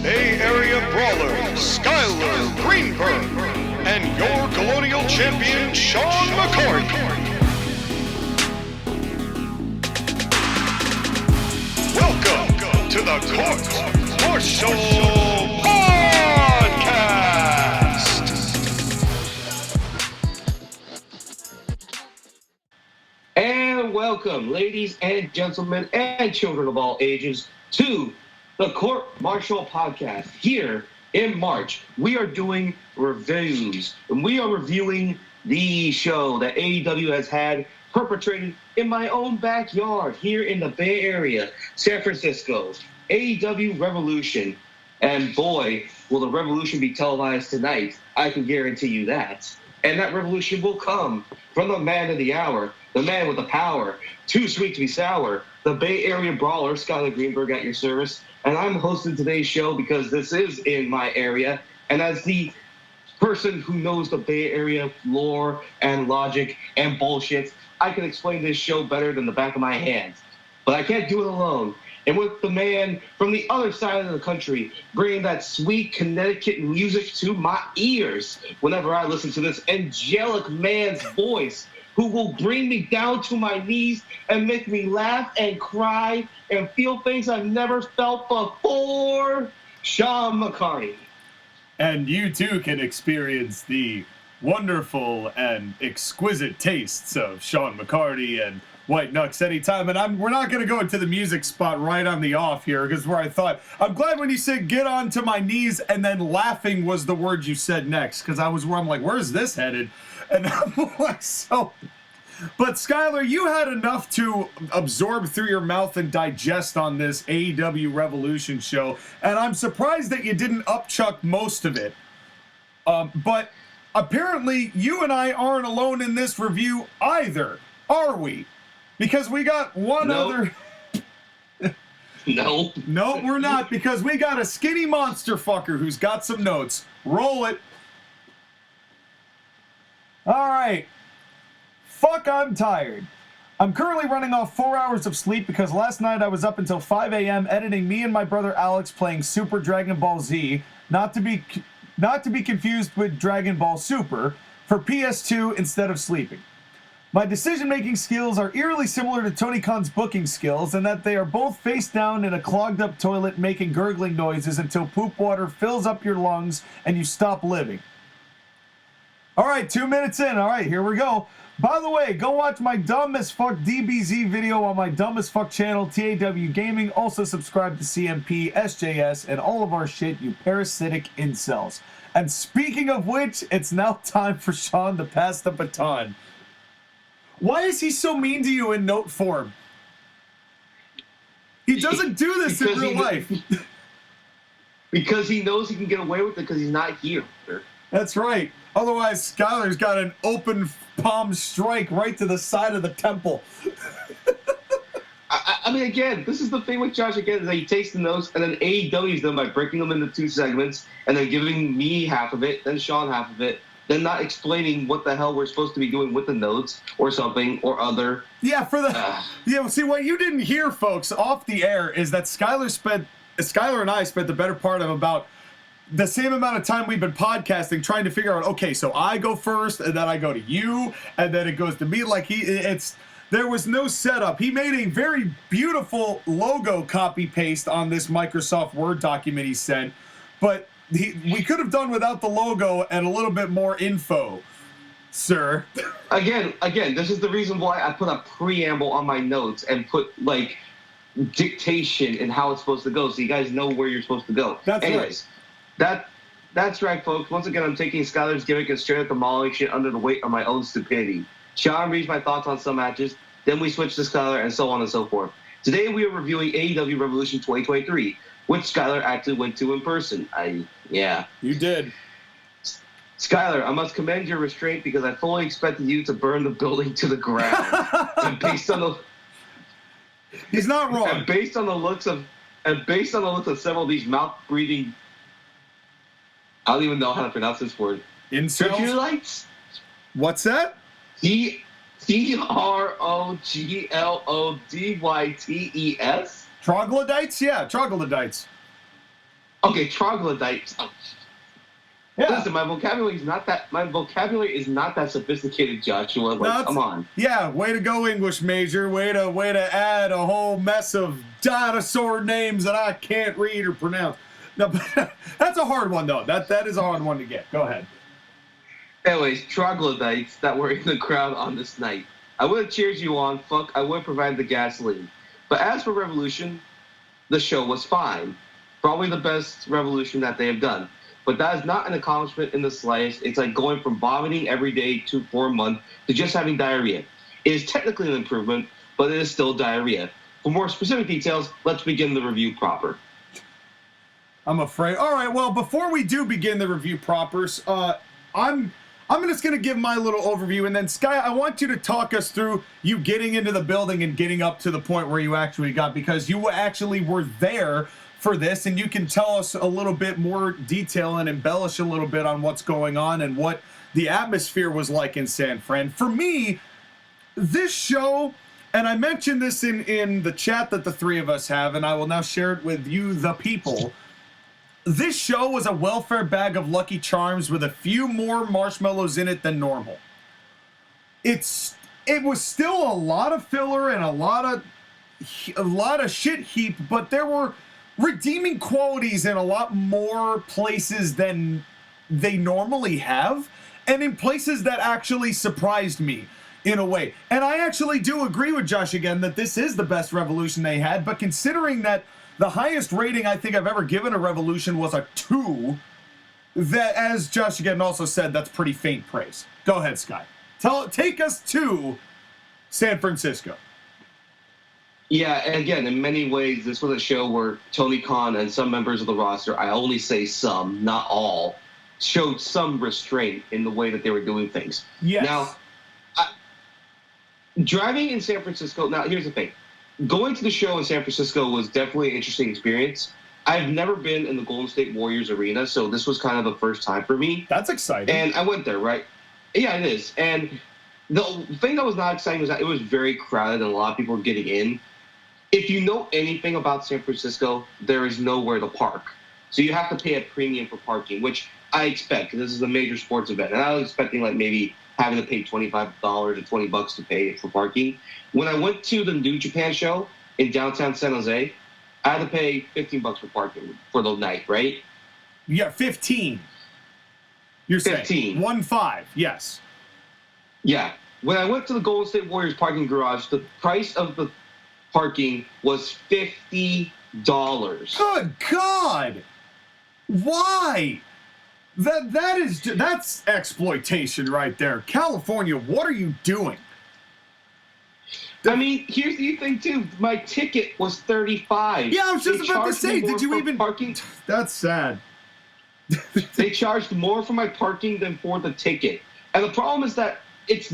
Bay Area Brawler, Skyler Greenberg, and your Colonial Champion, Sean McCartney. Welcome to the Court Martial Podcast! And welcome, ladies and gentlemen and children of all ages, to the Court Martial Podcast. Here in March, we are doing reviews, and we are reviewing the show that AEW has had perpetrated in my own backyard here in the Bay Area, San Francisco, AEW Revolution. And boy, will the revolution be televised tonight. I can guarantee you that. And that revolution will come from the man of the hour, the man with the power, too sweet to be sour, the Bay Area Brawler, Skyler Greenberg at your service. And I'm hosting today's show because this is in my area. And as the person who knows the Bay Area lore and logic and bullshit, I can explain this show better than the back of my hand. But I can't do it alone. And with the man from the other side of the country, bringing that sweet Connecticut music to my ears whenever I listen to this angelic man's voice, who will bring me down to my knees and make me laugh and cry and feel things I've never felt before, Sean McCartney. And you too can experience the wonderful and exquisite tastes of Sean McCartney and White Knux anytime. And we're not going to go into the music spot right on the off here, because where I thought, I'm glad when you said get on to my knees and then laughing was the word you said next, because I'm like, where's this headed? And I'm like, so. But Skyler, you had enough to absorb through your mouth and digest on this AEW Revolution show, and I'm surprised that you didn't upchuck most of it. But apparently, you and I aren't alone in this review either, are we? Because we got one other... No. No, we're not, because we got a skinny monster fucker who's got some notes. Roll it. All right. Fuck, I'm tired. I'm currently running off 4 hours of sleep because last night I was up until 5 a.m. editing me and my brother Alex playing Super Dragon Ball Z, not to be confused with Dragon Ball Super, for PS2 instead of sleeping. My decision-making skills are eerily similar to Tony Khan's booking skills in that they are both face down in a clogged-up toilet making gurgling noises until poop water fills up your lungs and you stop living. All right, 2 minutes in. All right, here we go. By the way, go watch my dumb as fuck DBZ video on my dumb as fuck channel, TAW Gaming. Also subscribe to CMP, SJS, and all of our shit, you parasitic incels. And speaking of which, it's now time for Sean to pass the baton. Why is he so mean to you in note form? He doesn't do this in real life. Because he knows he can get away with it because he's not here. That's right. Otherwise, Skyler's got an open palm strike right to the side of the temple. I mean, again, this is the thing with Josh, again, is that he takes the notes, and then AEW's done by breaking them into two segments, and then giving me half of it, then Sean half of it, then not explaining what the hell we're supposed to be doing with the notes, or something, or other. Yeah, yeah, see, what you didn't hear, folks, off the air, is that Skyler and I spent the better part of about the same amount of time we've been podcasting trying to figure out, okay, so I go first, and then I go to you, and then it goes to me. Like, there was no setup. He made a very beautiful logo copy-paste on this Microsoft Word document he sent, but we could have done without the logo and a little bit more info, sir. Again, this is the reason why I put a preamble on my notes and put, like, dictation and how it's supposed to go, so you guys know where you're supposed to go. Anyways, right. That's right, folks. Once again, I'm taking Skyler's gimmick and straight up demolishing it under the weight of my own stupidity. Sean reads my thoughts on some matches, then we switch to Skyler, and so on and so forth. Today, we are reviewing AEW Revolution 2023, which Skyler actually went to in person. Yeah. You did. Skyler, I must commend your restraint because I fully expected you to burn the building to the ground. And based on the... He's not wrong. And based on the looks of several of these mouth-breathing... I don't even know how to pronounce this word. Incels? What's that? Troglodytes? Troglodytes? Yeah, troglodytes. Okay, troglodytes. Yeah. Listen, my vocabulary is not that sophisticated, Joshua. Like, come on. Yeah, way to go, English major. Way to add a whole mess of dinosaur names that I can't read or pronounce. No, but that's a hard one though. That is a hard one to get. Go ahead. Anyways, troglodytes that were in the crowd on this night. I would have cheered you on. I would have provided the gasoline. But as for Revolution, the show was fine. Probably the best Revolution that they have done. But that is not an accomplishment in the slightest. It's like going from vomiting every day for a month to just having diarrhea. It is technically an improvement, but it is still diarrhea. For more specific details, let's begin the review proper. I'm afraid. All right, well, before we do begin the review propers, I'm just going to give my little overview, and then Sky, I want you to talk us through you getting into the building and getting up to the point where you actually got, because you actually were there for this, and you can tell us a little bit more detail and embellish a little bit on what's going on and what the atmosphere was like in San Fran. For me, this show, and I mentioned this in the chat that the three of us have, and I will now share it with you, the people. This show was a welfare bag of Lucky Charms with a few more marshmallows in it than normal. It was still a lot of filler and a lot of shit heap, but there were redeeming qualities in a lot more places than they normally have, and in places that actually surprised me in a way. And I actually do agree with Josh again that this is the best Revolution they had, but considering that the highest rating I think I've ever given a Revolution was a 2, that, as Josh again also said, that's pretty faint praise. Go ahead, Sky. Take us to San Francisco. Yeah, and again, in many ways, this was a show where Tony Khan and some members of the roster, I only say some, not all, showed some restraint in the way that they were doing things. Yes. Now, driving in San Francisco, now here's the thing. Going to the show in San Francisco was definitely an interesting experience. I've never been in the Golden State Warriors arena, so this was kind of the first time for me. That's exciting. And I went there, right? Yeah, it is. And the thing that was not exciting was that it was very crowded and a lot of people were getting in. If you know anything about San Francisco, there is nowhere to park. So you have to pay a premium for parking, which I expect, because this is a major sports event. And I was expecting like maybe having to pay $25 or $20 to pay for parking. When I went to the New Japan show in downtown San Jose, I had to pay $15 for parking for the night, right? Yeah, 15. You're 15. saying 1-5, yes. Yeah. When I went to the Golden State Warriors parking garage, the price of the parking was $50. Good God! Why? That's exploitation right there. California, what are you doing? I mean, here's the thing too. My ticket was $35. Yeah, I was just about to say, did you even parking? That's sad. They charged more for my parking than for the ticket. And the problem is that it's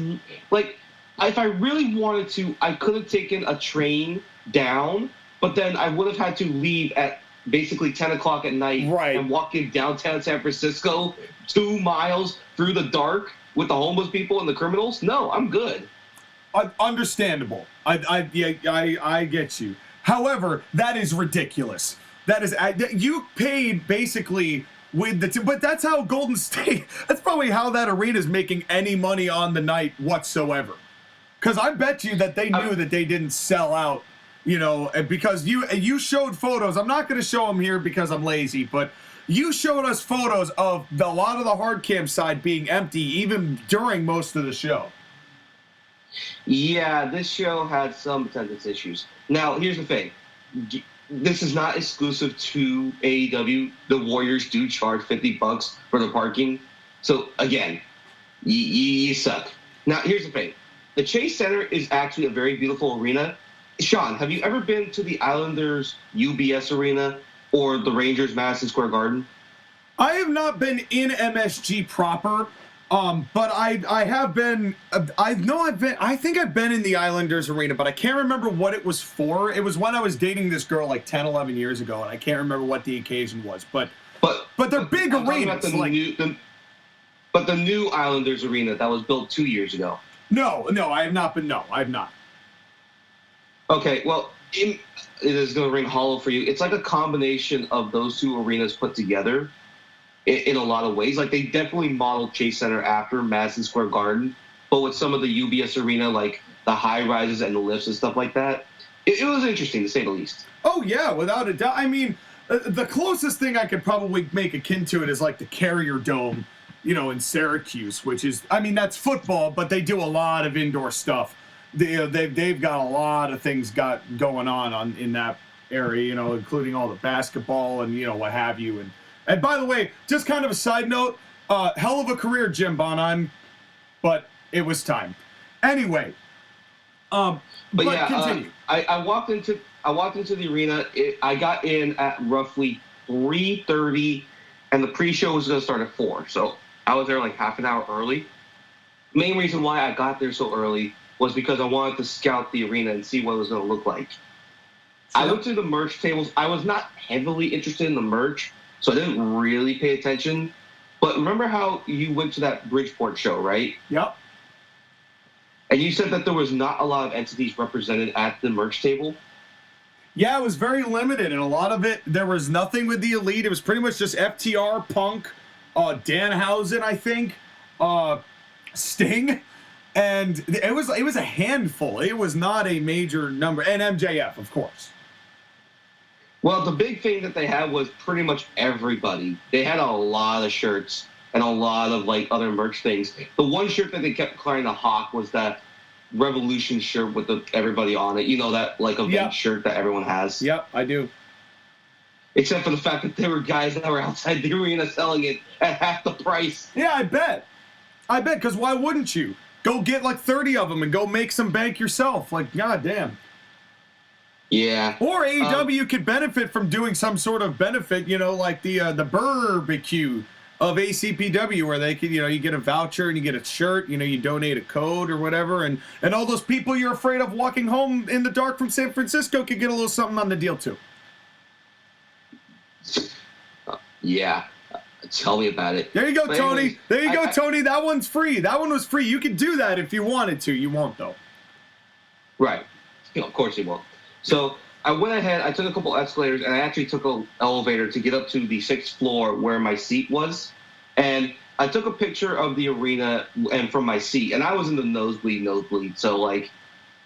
like, if I really wanted to, I could have taken a train down, but then I would have had to leave at basically 10 o'clock at night and walk in downtown San Francisco 2 miles through the dark with the homeless people and the criminals. No, I'm good. Understandable. I get you. However, that is ridiculous. That is, you paid basically with but that's how Golden State, that's probably how that arena is making any money on the night whatsoever. Because I bet you that they knew that they didn't sell out, you know, because you showed photos. I'm not going to show them here because I'm lazy, but you showed us photos of a lot of the hard cam side being empty even during most of the show. Yeah, this show had some attendance issues. Now, here's the thing. This is not exclusive to AEW. The Warriors do charge $50 for the parking. So, again, you suck. Now, here's the thing. The Chase Center is actually a very beautiful arena. Sean, have you ever been to the Islanders UBS Arena or the Rangers Madison Square Garden? I have not been in MSG proper. But I have been, I think I've been in the Islanders arena, but I can't remember what it was for. It was when I was dating this girl like 10, 11 years ago, and I can't remember what the occasion was. But they're big arenas. But the new Islanders arena that was built 2 years ago. No, I have not been. No, I have not. Okay, well, it is going to ring hollow for you. It's like a combination of those two arenas put together in a lot of ways. Like, they definitely modeled Chase Center after Madison Square Garden, but with some of the UBS arena, like the high rises and the lifts and stuff like that, it was interesting to say the least. Oh yeah, without a doubt. I mean, the closest thing I could probably make akin to it is like the Carrier Dome, in Syracuse, which is, I mean, that's football, but they do a lot of indoor stuff. They've got a lot of things going on in that area, including all the basketball and what have you. And by the way, just kind of a side note, hell of a career, Jim Bonheim, but it was time. Anyway, but yeah, continue. I walked into the arena. I got in at roughly 3:30, and the pre-show was going to start at 4. So I was there like half an hour early. Main reason why I got there so early was because I wanted to scout the arena and see what it was going to look like. I looked through the merch tables. I was not heavily interested in the merch, so I didn't really pay attention. But remember how you went to that Bridgeport show, right? Yep. And you said that there was not a lot of entities represented at the merch table? Yeah, it was very limited, and a lot of it, there was nothing with the Elite. It was pretty much just FTR, Punk, Danhausen, I think, Sting, and it was a handful. It was not a major number, and MJF, of course. Well, the big thing that they had was pretty much everybody. They had a lot of shirts and a lot of like other merch things. The one shirt that they kept trying to hawk was that Revolution shirt with everybody on it. That like event shirt that everyone has. Yep, I do. Except for the fact that there were guys that were outside the arena selling it at half the price. Yeah, I bet, because why wouldn't you? Go get like 30 of them and go make some bank yourself. Like, goddamn. Yeah. Or AEW could benefit from doing some sort of benefit, like the barbecue of ACPW, where they could, you get a voucher and you get a shirt, you donate a code or whatever, and all those people you're afraid of walking home in the dark from San Francisco could get a little something on the deal too. Yeah. Tell me about it. There you go, Tony. There you go, Tony. That one's free. That one was free. You could do that if you wanted to. You won't, though. Right. Of course you won't. So I went ahead. I took a couple escalators, and I actually took an elevator to get up to the 6th floor where my seat was. And I took a picture of the arena and from my seat. And I was in the nosebleed. So, like,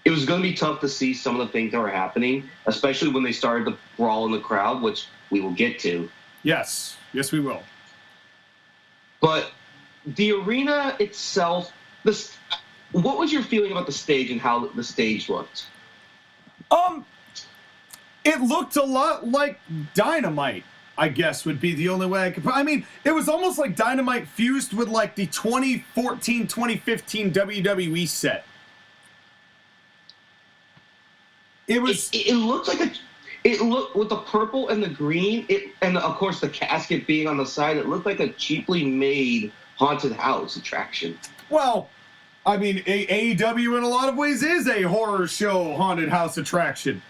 it was going to be tough to see some of the things that were happening, especially when they started to brawl in the crowd, which we will get to. Yes. Yes, we will. But the arena itself, what was your feeling about the stage and how the stage looked? It looked a lot like Dynamite, I guess would be the only way I could. I mean, it was almost like Dynamite fused with like the 2014-2015 WWE set. It was. It looked like It looked, with the purple and the green, and of course the casket being on the side, it looked like a cheaply made haunted house attraction. Well, I mean, AEW in a lot of ways is a horror show haunted house attraction.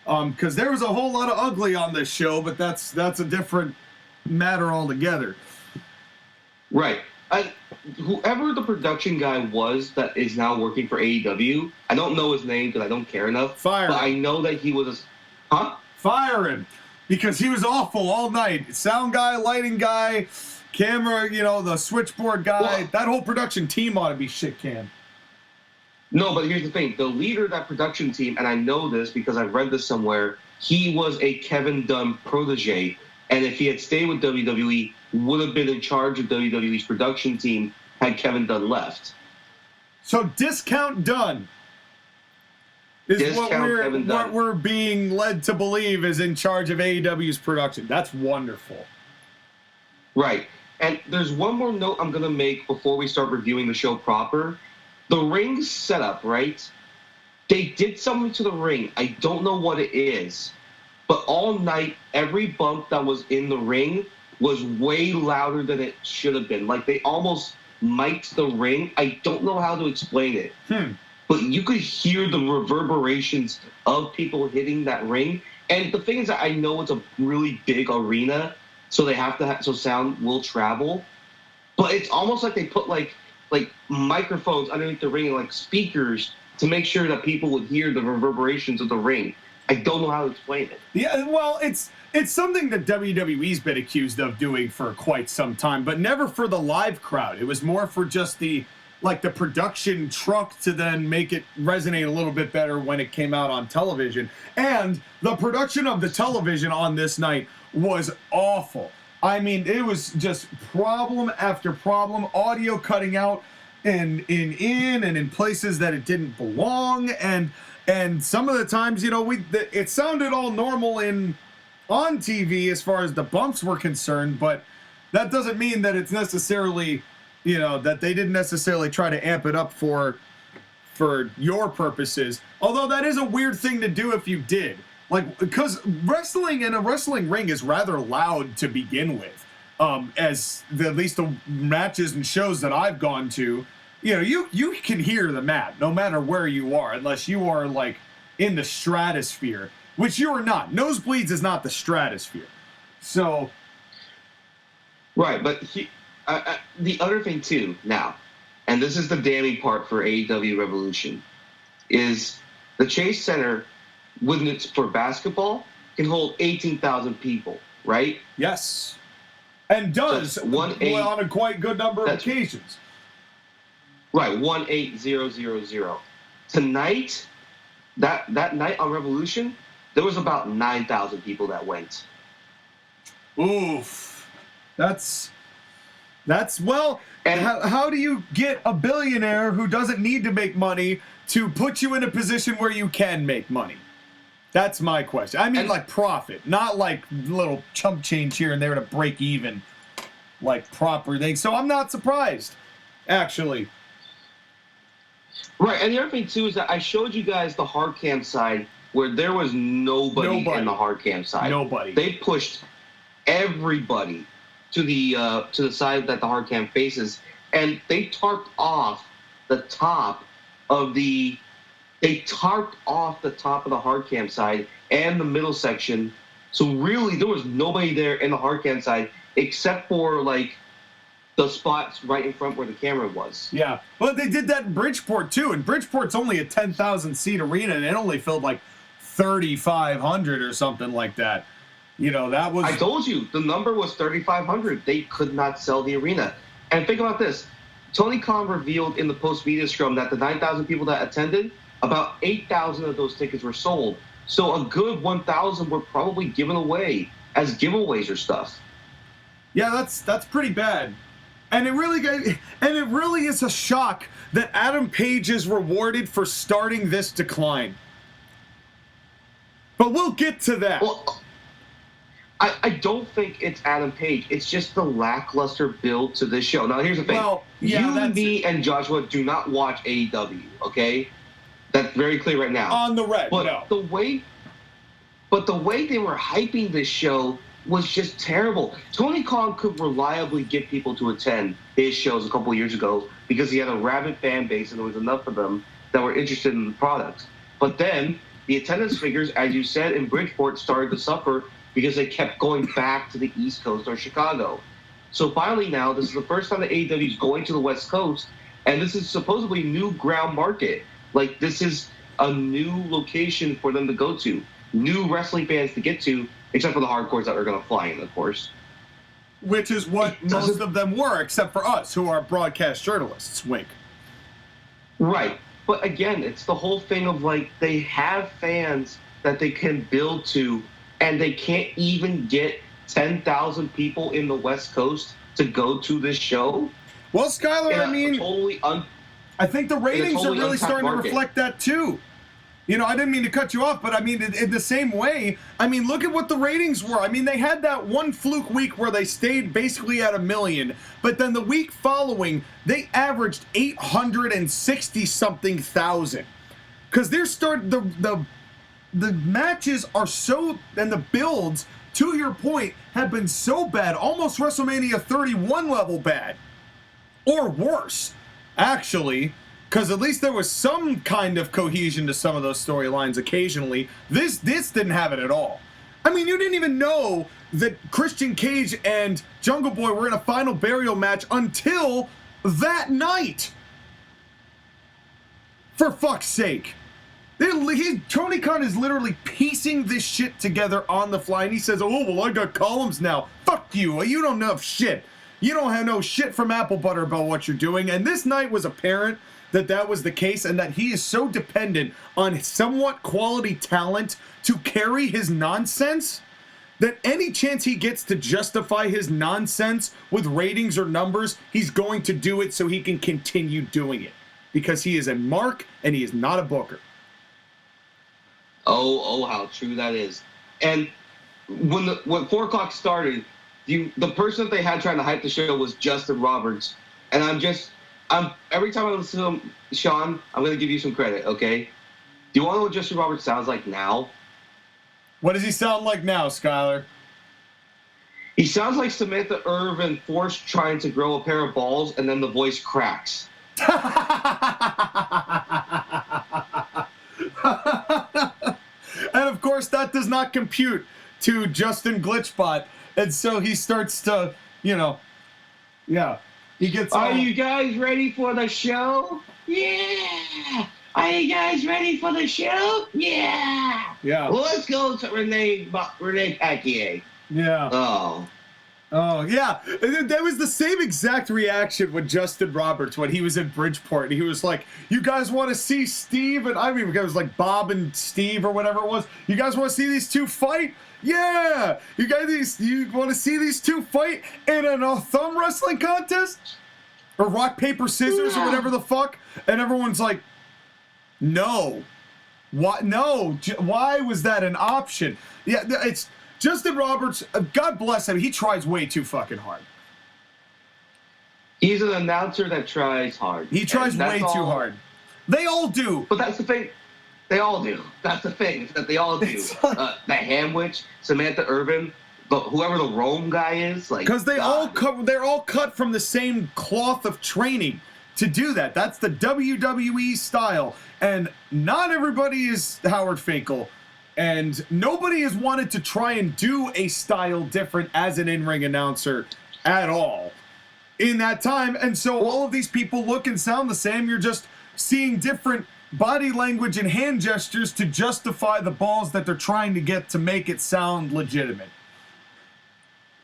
Because there was a whole lot of ugly on this show, but that's a different matter altogether. Right. Whoever the production guy was that is now working for AEW, I don't know his name because I don't care enough. Fire. But I know that he was Fire him. Because he was awful all night. Sound guy, lighting guy, camera, the switchboard guy. Well, that whole production team ought to be shit canned. No, but here's the thing. The leader of that production team, and I know this because I read this somewhere, he was a Kevin Dunn protege. And if he had stayed with WWE, would have been in charge of WWE's production team had Kevin Dunn left. So discount Dunn is what we're being led to believe is in charge of AEW's production. That's wonderful. Right. And there's one more note I'm going to make before we start reviewing the show proper. The ring setup, right? They did something to the ring. I don't know what it is. But all night, every bump that was in the ring was way louder than it should have been. Like, they almost mic'd the ring. I don't know how to explain it. But you could hear the reverberations of people hitting that ring. And the thing is that I know it's a really big arena, so they have to so sound will travel. But it's almost like they put like microphones underneath the ring and like speakers to make sure that people would hear the reverberations of the ring. I don't know how to explain it. Yeah, well, it's something that WWE's been accused of doing for quite some time, but never for the live crowd. It was more for just the production truck to then make it resonate a little bit better when it came out on television. And the production of the television on this night was awful. I mean, it was just problem after problem, audio cutting out and in places that it didn't belong, and some of the times, you know, it sounded all normal on TV as far as the bumps were concerned, but that doesn't mean that it's necessarily, you know, that they didn't necessarily try to amp it up for your purposes. Although that is a weird thing to do if you did. Like, because wrestling in a wrestling ring is rather loud to begin with. At least the matches and shows that I've gone to, you know, you can hear the mat no matter where you are, unless you are like in the stratosphere, which you are not. Nosebleeds is not the stratosphere. So, right, but the other thing too now, and this is the damning part for AEW Revolution, is the Chase Center, when it's for basketball, can hold 18,000 people, right? Yes. And does on a quite good number of occasions. Right, 18000. Tonight, that night on Revolution, there was about 9,000 people that went. Oof. That's well, and how do you get a billionaire who doesn't need to make money to put you in a position where you can make money? That's my question. I mean, like profit, not like little chump change here and there to break even, like proper things. So I'm not surprised, actually. Right, and the other thing too is that I showed you guys the hard cam side where there was nobody. In the hard cam side. Nobody. They pushed everybody to the side that the hard cam faces, and they tarped off the top of the hard cam side and the middle section. So really, there was nobody there in the hard cam side except for like the spots right in front where the camera was. Yeah, well, they did that in Bridgeport too, and Bridgeport's only a 10,000 seat arena, and it only filled like 3,500 or something like that. You know, that was... I told you, the number was 3,500. They could not sell the arena. And think about this. Tony Khan revealed in the post-media scrum that the 9,000 people that attended, about 8,000 of those tickets were sold. So a good 1,000 were probably given away as giveaways or stuff. Yeah, that's pretty bad. And it really is a shock that Adam Page is rewarded for starting this decline. But we'll get to that. Well, I don't think it's Adam Page. It's just the lackluster build to this show. Now, here's the thing. Well, yeah, me, and Joshua do not watch AEW, okay? That's very clear right now. On the red, but no. the way they were hyping this show was just terrible. Tony Khan could reliably get people to attend his shows a couple years ago because he had a rabid fan base and there was enough of them that were interested in the product. But then the attendance figures, as you said, in Bridgeport started to suffer because they kept going back to the East Coast or Chicago. So finally now, this is the first time that AEW is going to the West Coast, and this is supposedly new ground market. Like, this is a new location for them to go to, new wrestling fans to get to, except for the hardcores that are going to fly in, of course. Which is what most of them were, except for us, who are broadcast journalists, wink. Right. But again, it's the whole thing of, like, they have fans that they can build to, and they can't even get 10,000 people in the West Coast to go to this show. Well, Skyler, I mean, I think the ratings are really starting to reflect that, too. You know, I didn't mean to cut you off, but I mean, in the same way, I mean, look at what the ratings were. I mean, they had that one fluke week where they stayed basically at 1 million, but then the week following, they averaged 860-something thousand. Because the matches are so, and the builds, to your point, have been so bad, almost WrestleMania 31 level bad. Or worse, actually. Because at least there was some kind of cohesion to some of those storylines occasionally. This didn't have it at all. I mean, you didn't even know that Christian Cage and Jungle Boy were in a final burial match until that night. For fuck's sake. Tony Khan is literally piecing this shit together on the fly, and he says, "Oh, well, I got columns now. Fuck you. You don't know shit. You don't have no shit from Apple Butter about what you're doing." And this night was apparent that was the case, and that he is so dependent on somewhat quality talent to carry his nonsense that any chance he gets to justify his nonsense with ratings or numbers, he's going to do it so he can continue doing it. Because he is a mark, and he is not a booker. Oh, how true that is. And when 4 o'clock started, the person that they had trying to hype the show was Justin Roberts. And every time I listen to him, Sean, I'm going to give you some credit, okay? Do you want to know what Justin Roberts sounds like now? What does he sound like now, Skyler? He sounds like Samantha Irvin forced trying to grow a pair of balls, and then the voice cracks. And of course, that does not compute to Justin Glitchbot. And so he starts to, he gets Are you guys ready for the show? Yeah! Are you guys ready for the show? Yeah! Yeah. Well, let's go to Renee Paquier. Yeah. Oh, yeah. That was the same exact reaction with Justin Roberts when he was in Bridgeport. He was like, "You guys want to see Steve?" And I mean, it was like Bob and Steve or whatever it was. "You guys want to see these two fight? Yeah! You want to see these two fight in a thumb wrestling contest? Or rock, paper, scissors or whatever the fuck?" And everyone's like, "No. Why? No. Why was that an option?" Yeah, it's... Justin Roberts, God bless him, he tries way too fucking hard. He's an announcer that tries hard. He tries way too hard. They all do. But that's the thing. They all do. That's the thing, is that they all do. That Hamwich, Samantha Irvin, whoever the Rome guy is. Because they're all cut from the same cloth of training to do that. That's the WWE style. And not everybody is Howard Finkel. And nobody has wanted to try and do a style different as an in-ring announcer at all in that time. And so all of these people look and sound the same. You're just seeing different body language and hand gestures to justify the balls that they're trying to get to make it sound legitimate.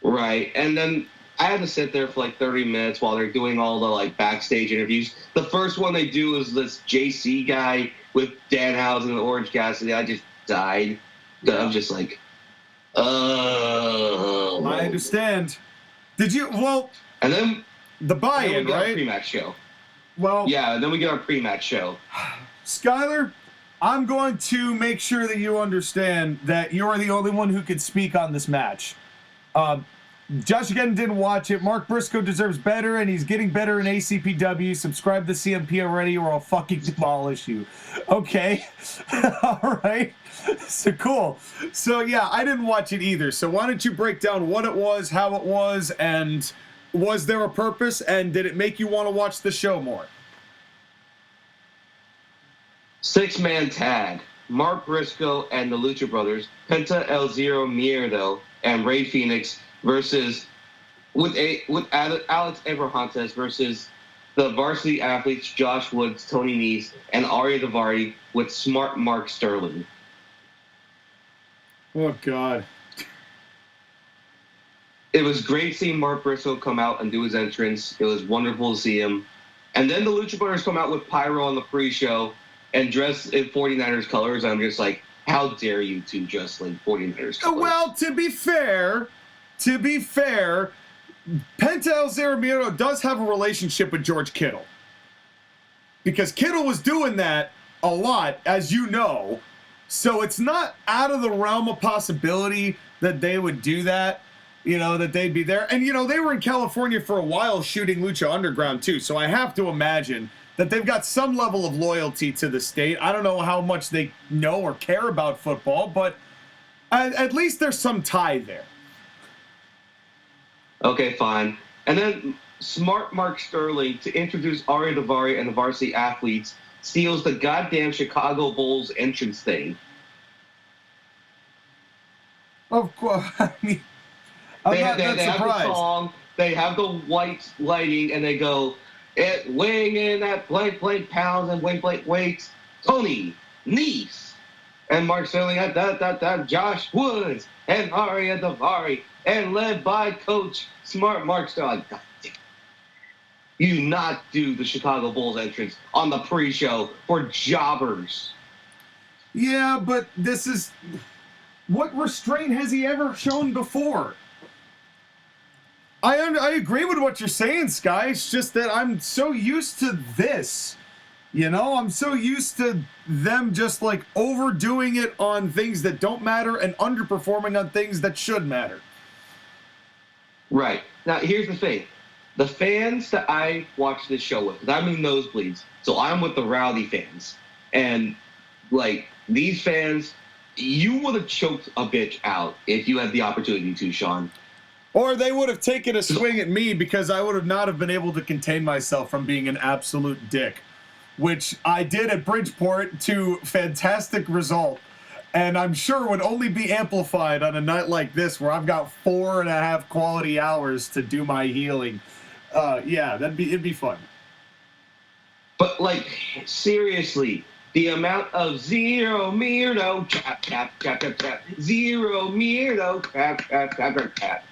Right. And then I had to sit there for like 30 minutes while they're doing all the backstage interviews. The first one they do is this JC guy with Danhausen and Orange Cassidy. I just died. I'm just like, oh. I understand. Did you? Well, and then the buy-in, right? Our pre-match show. Well, yeah, and then we get our pre-match show. Skyler, I'm going to make sure that you understand that you're the only one who could speak on this match. Josh again didn't watch it. Mark Briscoe deserves better, and he's getting better in ACPW. Subscribe to CMP already, or I'll fucking demolish you. Okay? All right? So cool. So yeah, I didn't watch it either. So why don't you break down what it was, how it was, and was there a purpose, and did it make you want to watch the show more? 6-man tag. Mark Briscoe and the Lucha Brothers, Penta El Zero Miedo, and Rey Fenix versus with Alex Abrahantes versus the Varsity athletes Josh Woods, Tony Nese, and Arya Daivari with Smart Mark Sterling. Oh God. It was great seeing Mark Briscoe come out and do his entrance. It was wonderful to see him. And then the Lucha Brothers come out with Pyro on the pre-show and dress in 49ers colors. I'm just like, how dare you two dress like 49ers colors? Well, to be fair, Penta El Zero Miedo does have a relationship with George Kittle. Because Kittle was doing that a lot, as you know. So it's not out of the realm of possibility that they would do that. That they'd be there. And, they were in California for a while shooting Lucha Underground, too. So I have to imagine that they've got some level of loyalty to the state. I don't know how much they know or care about football, but at least there's some tie there. Okay, fine. And then Smart Mark Sterling, to introduce Arya Daivari and the Varsity athletes, steals the goddamn Chicago Bulls entrance thing. Of course. I mean, they have the song, they have the white lighting, and they go, weighing in at blank pounds and blank weights, Tony niece. And Mark Sterling had that Josh Woods and Ariya Daivari, and led by Coach Smart Mark Sterling. God damn. You do not do the Chicago Bulls entrance on the pre-show for jobbers. Yeah, but this is... What restraint has he ever shown before? I agree with what you're saying, Sky. It's just that I'm so used to this. You know, I'm so used to them just like overdoing it on things that don't matter and underperforming on things that should matter. Right. Now, here's the thing. The fans that I watch this show with, 'cause I'm in nosebleeds, so I'm with the rowdy fans. And, like, these fans, you would have choked a bitch out if you had the opportunity to, Sean. Or they would have taken a swing at me because I would have not have been able to contain myself from being an absolute dick, which I did at Bridgeport to fantastic result. And I'm sure would only be amplified on a night like this where I've got 4.5 quality hours to do my healing. Yeah, it'd be fun. But, like, seriously, the amount of zero Mirdo, trap, zero Mirdo, trap.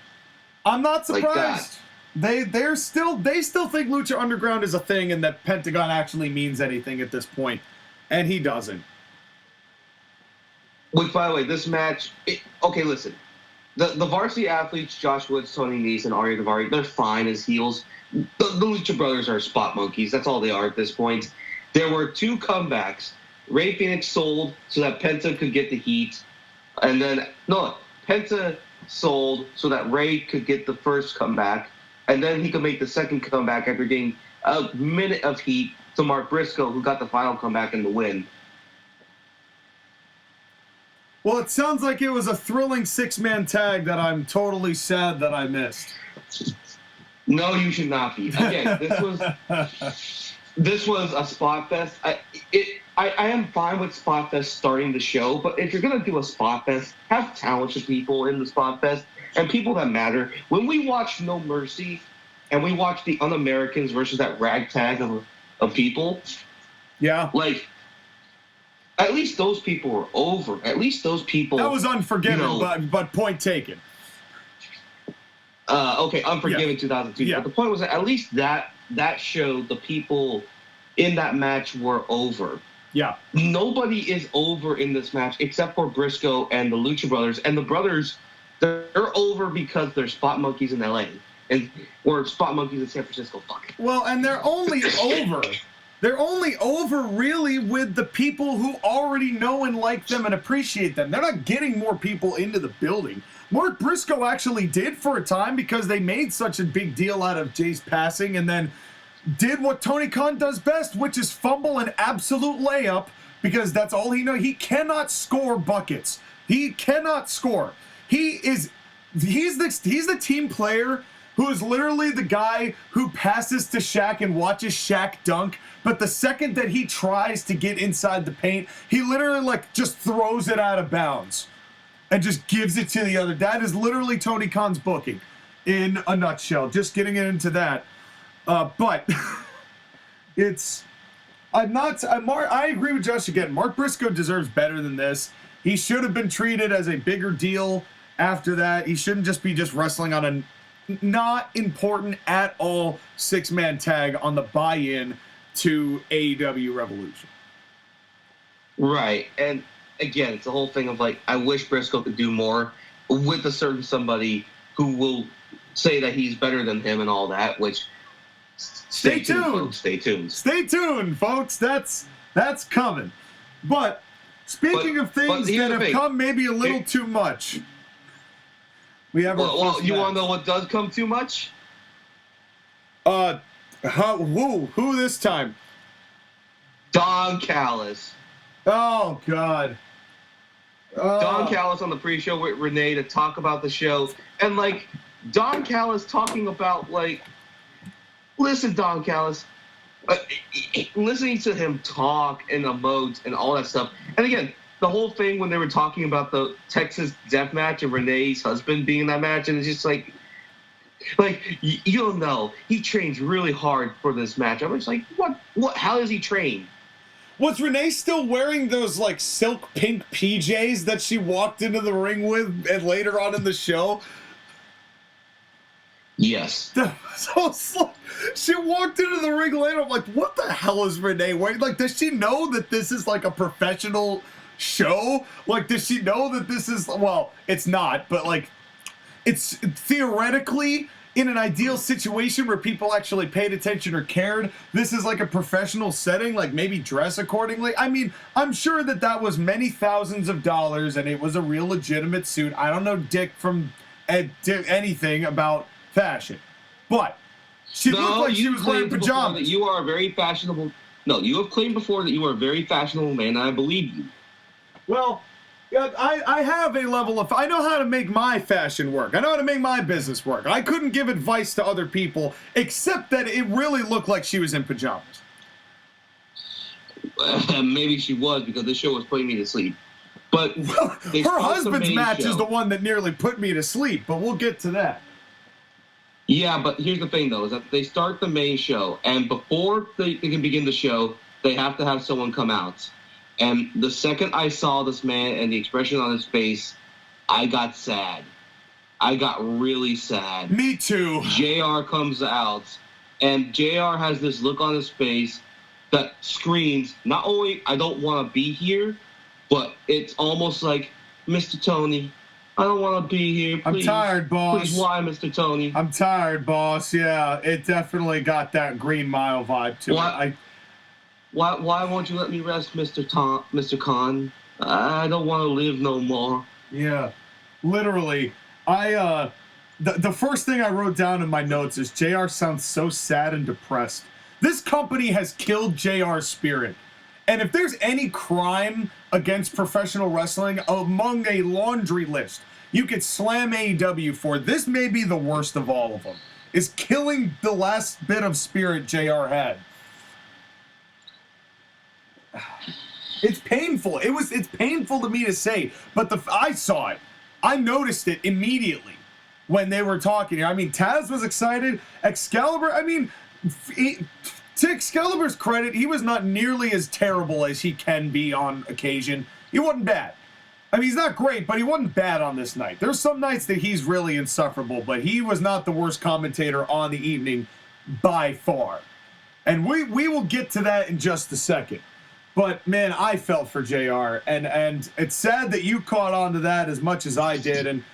I'm not surprised. Like They still think Lucha Underground is a thing and that Pentagon actually means anything at this point, and he doesn't. Which, by the way, this match, okay, listen. The varsity athletes, Josh Woods, Tony Nese, and Ariya Daivari, they're fine as heels. The Lucha Brothers are spot monkeys. That's all they are at this point. There were 2 comebacks. Rey Fenix sold so that Penta could get the heat. And then, no, Penta sold so that Rey could get the first comeback. And then he could make the second comeback after getting a minute of heat to Mark Briscoe, who got the final comeback and the win. Well, it sounds like it was a thrilling 6-man tag that I'm totally sad that I missed. No, you should not be. Again, this was a spot fest. I am fine with spot fest starting the show, but if you're gonna do a spot fest, have talented people in the spot fest and people that matter. When we watch No Mercy and we watch the Un-Americans versus that ragtag of people, yeah, like, at least those people were over. At least those people. That was Unforgiven, but point taken. Okay, Unforgiven, yeah. 2002. Yeah. But the point was that at least that show, the people in that match were over. Yeah. Nobody is over in this match except for Briscoe and the Lucha Brothers. And the Brothers, they're over because they're spot monkeys in LA. Or spot monkeys in San Francisco. Fuck. Well, and they're only over. They're only over, really, with the people who already know and like them and appreciate them. They're not getting more people into the building. Mark Briscoe actually did for a time because they made such a big deal out of Jay's passing and then did what Tony Khan does best, which is fumble an absolute layup because that's all he knows. He cannot score buckets. He cannot score. He's the team player who is literally the guy who passes to Shaq and watches Shaq dunk, but the second that he tries to get inside the paint, he literally just throws it out of bounds and just gives it to the other. That is literally Tony Khan's booking in a nutshell. Just getting into that. But I agree with Josh again. Mark Briscoe deserves better than this. He should have been treated as a bigger deal after that. He shouldn't just be wrestling on a not important at all 6-man tag on the buy-in to AEW Revolution. Right. And again, it's the whole thing of I wish Briscoe could do more with a certain somebody who will say that he's better than him and all that, which stay tuned, folks. Stay tuned. Stay tuned, folks. That's coming. But speaking of things that have come maybe a little too much. We have well, you want to know what does come too much? Who this time? Don Callis. Oh, God. Don Callis on the pre-show with Renee to talk about the show. And, Don Callis talking about, listen, Don Callis, listening to him talk and emote and all that stuff. And, again, the whole thing when they were talking about the Texas death match and Renee's husband being in that match, and it's just you don't know. He trains really hard for this match. I'm just what? How does he train? Was Renee still wearing those like silk pink PJs that she walked into the ring with and later on in the show? Yes. So she walked into the ring later. I'm like, what the hell is Renee wearing? Like, does she know that this is like a professional show? Like, does she know that this is, well, it's not, but like, it's theoretically in an ideal situation where people actually paid attention or cared. This is like a professional setting, like maybe dress accordingly. I mean, I'm sure that was many thousands of dollars and it was a real legitimate suit. I don't know dick from anything about fashion, but she looked like she was wearing pajamas. That you are a very fashionable. No, you have claimed before that you are a very fashionable man, and I believe you. Well, yeah, I have a level of. I know how to make my fashion work. I know how to make my business work. I couldn't give advice to other people, except that it really looked like she was in pajamas. Maybe she was, because the show was putting me to sleep. But her husband's match is the one that nearly put me to sleep. But we'll get to that. Yeah, but here's the thing, though, is that they start the main show, and before they can begin the show, they have to have someone come out. And the second I saw this man and the expression on his face, I got sad. I got really sad. Me too. JR comes out, and JR has this look on his face that screams, not only I don't want to be here, but it's almost like, Mr. Tony, I don't want to be here. Please. I'm tired, boss. Please, why, Mr. Tony? I'm tired, boss. Yeah, it definitely got that Green Mile vibe to it. Why won't you let me rest, Mr. Khan? I don't want to live no more. Yeah, literally. The first thing I wrote down in my notes is JR sounds so sad and depressed. This company has killed JR's spirit. And if there's any crime against professional wrestling among a laundry list you could slam AEW for, this may be the worst of all of them, is killing the last bit of spirit JR had. It's painful. It's painful to me to say, but I saw it. I noticed it immediately when they were talking. I mean, Taz was excited. Excalibur, I mean, to Excalibur's credit, he was not nearly as terrible as he can be on occasion. He wasn't bad. I mean, he's not great, but he wasn't bad on this night. There's some nights that he's really insufferable, but he was not the worst commentator on the evening by far. And we will get to that in just a second. But, man, I felt for JR, and it's sad that you caught on to that as much as I did. And,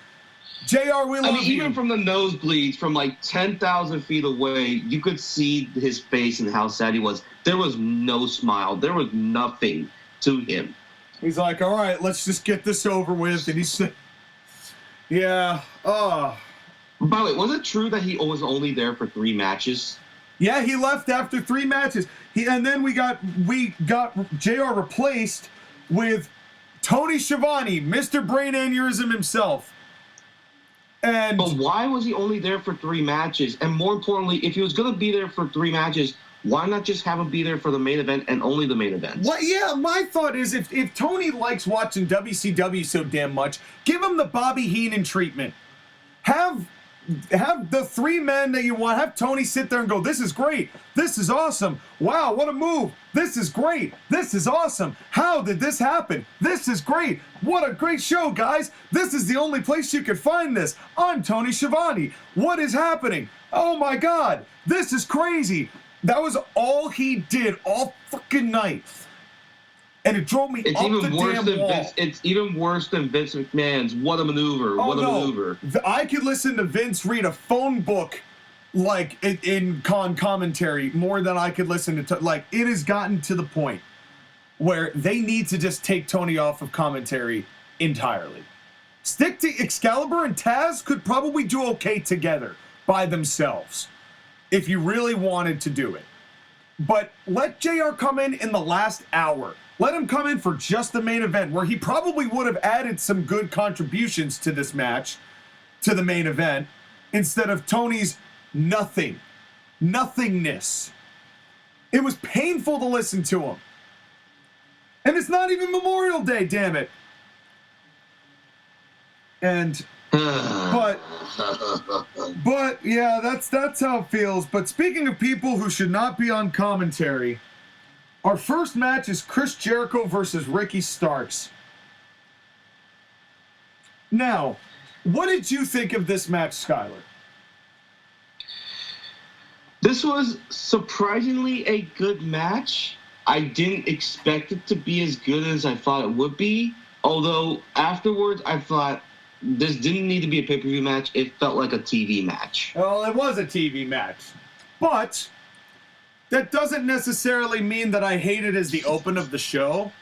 JR, we love you. Even from the nosebleeds, from like 10,000 feet away, you could see his face and how sad he was. There was no smile. There was nothing to him. He's like, all right, let's just get this over with. And he said, yeah, By the way, was it true that he was only there for 3 matches? Yeah, he left after 3 matches. And then we got JR replaced with Tony Schiavone, Mr. Brain Aneurysm himself. But why was he only there for 3 matches? And more importantly, if he was going to be there for 3 matches, why not just have him be there for the main event and only the main event? Well, yeah, my thought is if Tony likes watching WCW so damn much, give him the Bobby Heenan treatment. Have the 3 men that you want. Have Tony sit there and go, this is great. This is awesome. Wow, what a move. This is great. This is awesome. How did this happen? This is great. What a great show, guys. This is the only place you could find this. I'm Tony Schiavone. What is happening? Oh my God. This is crazy. That was all he did all fucking night. And it drove me up the damn wall. It's even worse than Vince McMahon's What a Maneuver, Maneuver. I could listen to Vince read a phone book like in commentary more than I could listen to. Like, it has gotten to the point where they need to just take Tony off of commentary entirely. Stick to Excalibur and Taz could probably do okay together by themselves if you really wanted to do it. But let JR come in the last hour. Let him come in for just the main event, where he probably would have added some good contributions to this match, to the main event, instead of Tony's nothingness. It was painful to listen to him. And it's not even Memorial Day, damn it. And, but yeah, that's how it feels. But speaking of people who should not be on commentary, Our first match is Chris Jericho versus Ricky Starks. Now, what did you think of this match, Skyler? This was surprisingly a good match. I didn't expect it to be as good as I thought it would be. Although, afterwards, I thought this didn't need to be a pay-per-view match. It felt like a TV match. Well, it was a TV match. But that doesn't necessarily mean that I hate it as the open of the show.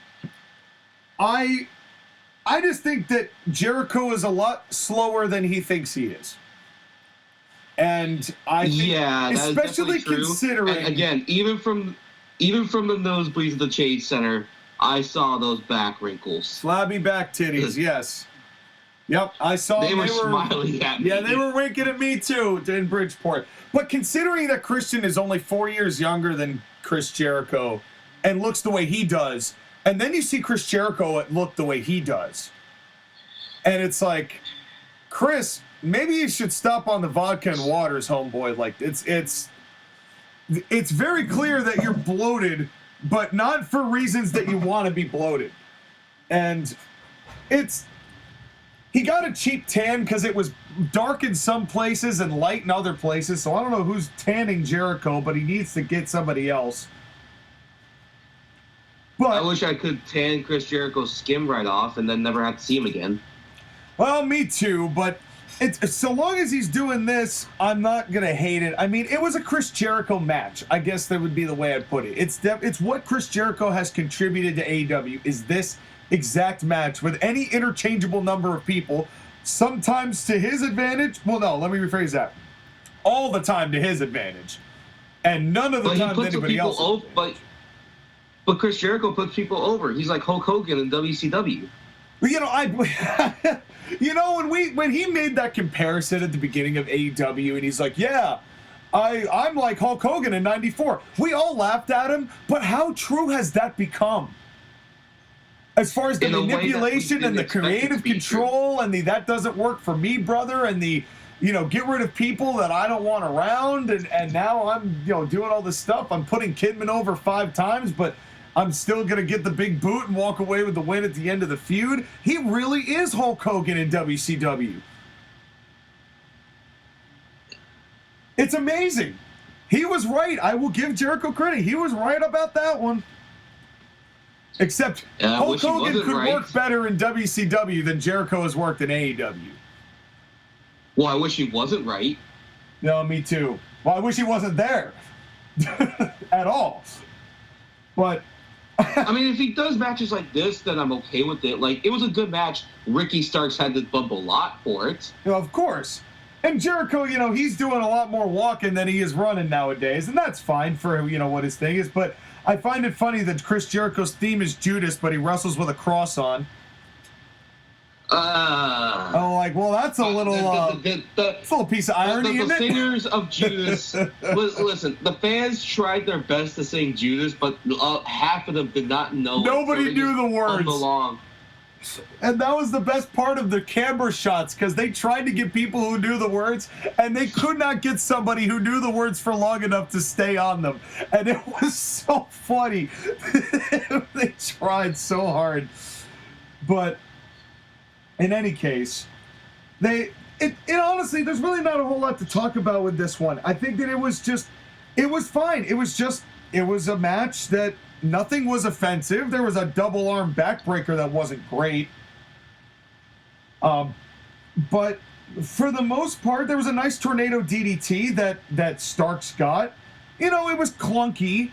I just think that Jericho is a lot slower than he thinks he is. And I think, especially considering... And again, even from the nosebleeds of the Chase Center, I saw those back wrinkles. Slabby back titties, yes. Yep, I saw they were smiling at me. Yeah, they were winking at me too in Bridgeport. But considering that Christian is only 4 years younger than Chris Jericho and looks the way he does, and then you see Chris Jericho look the way he does, and it's like, Chris, maybe you should stop on the vodka and waters, homeboy. Like, it's very clear that you're bloated, but not for reasons that you want to be bloated. And he got a cheap tan because it was dark in some places and light in other places, so I don't know who's tanning Jericho, but he needs to get somebody else. But I wish I could tan Chris Jericho's skin right off and then never have to see him again. Well, me too, but it's so long as he's doing this, I'm not going to hate it. I mean, it was a Chris Jericho match. I guess that would be the way I'd put it. It's what Chris Jericho has contributed to AEW is this exact match with any interchangeable number of people, sometimes to his advantage. Well, no, let me rephrase that. All the time to his advantage. And none of the time to anybody else. But Chris Jericho puts people over. He's like Hulk Hogan in WCW. Well, when he made that comparison at the beginning of AEW, and he's like, yeah, I'm like Hulk Hogan in '94. We all laughed at him, but how true has that become? As far as the manipulation and the creative control and the that doesn't work for me, brother, and the, get rid of people that I don't want around, and now I'm, doing all this stuff. I'm putting Kidman over 5 times, but I'm still going to get the big boot and walk away with the win at the end of the feud. He really is Hulk Hogan in WCW. It's amazing. He was right. I will give Jericho credit. He was right about that one. Except Hulk Hogan could work better in WCW than Jericho has worked in AEW. Well, I wish he wasn't right. No, me too. Well, I wish he wasn't there at all. But I mean, if he does matches like this, then I'm okay with it. Like, it was a good match. Ricky Starks had to bump a lot for it. Of course. And Jericho, he's doing a lot more walking than he is running nowadays, and that's fine for, what his thing is. But I find it funny that Chris Jericho's theme is Judas, but he wrestles with a cross on. That's a little, it's a little piece of irony, the singers of Judas, listen, the fans tried their best to sing Judas, but half of them did not know. Nobody knew the words. And that was the best part of the camera shots, because they tried to get people who knew the words, and they could not get somebody who knew the words for long enough to stay on them. And it was so funny. They tried so hard. But in any case, honestly, there's really not a whole lot to talk about with this one. I think that it was fine. It was a match that nothing was offensive. There was a double arm backbreaker that wasn't great. But for the most part, there was a nice tornado DDT that Starks got. It was clunky,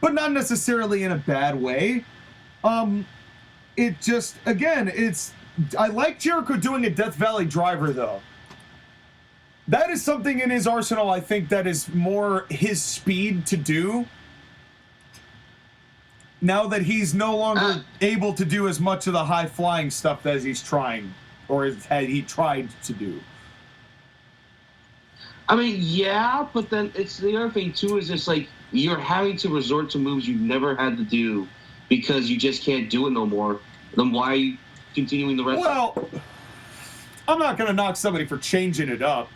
but not necessarily in a bad way. It just, again, I like Jericho doing a Death Valley driver, though. That is something in his arsenal, I think, that is more his speed to do. Now that he's no longer able to do as much of the high-flying stuff as he's trying, or he tried to do. I mean, yeah, but then it's the other thing, too, is just like, you're having to resort to moves you never had to do because you just can't do it no more. Then why are you continuing the rest? Well, I'm not going to knock somebody for changing it up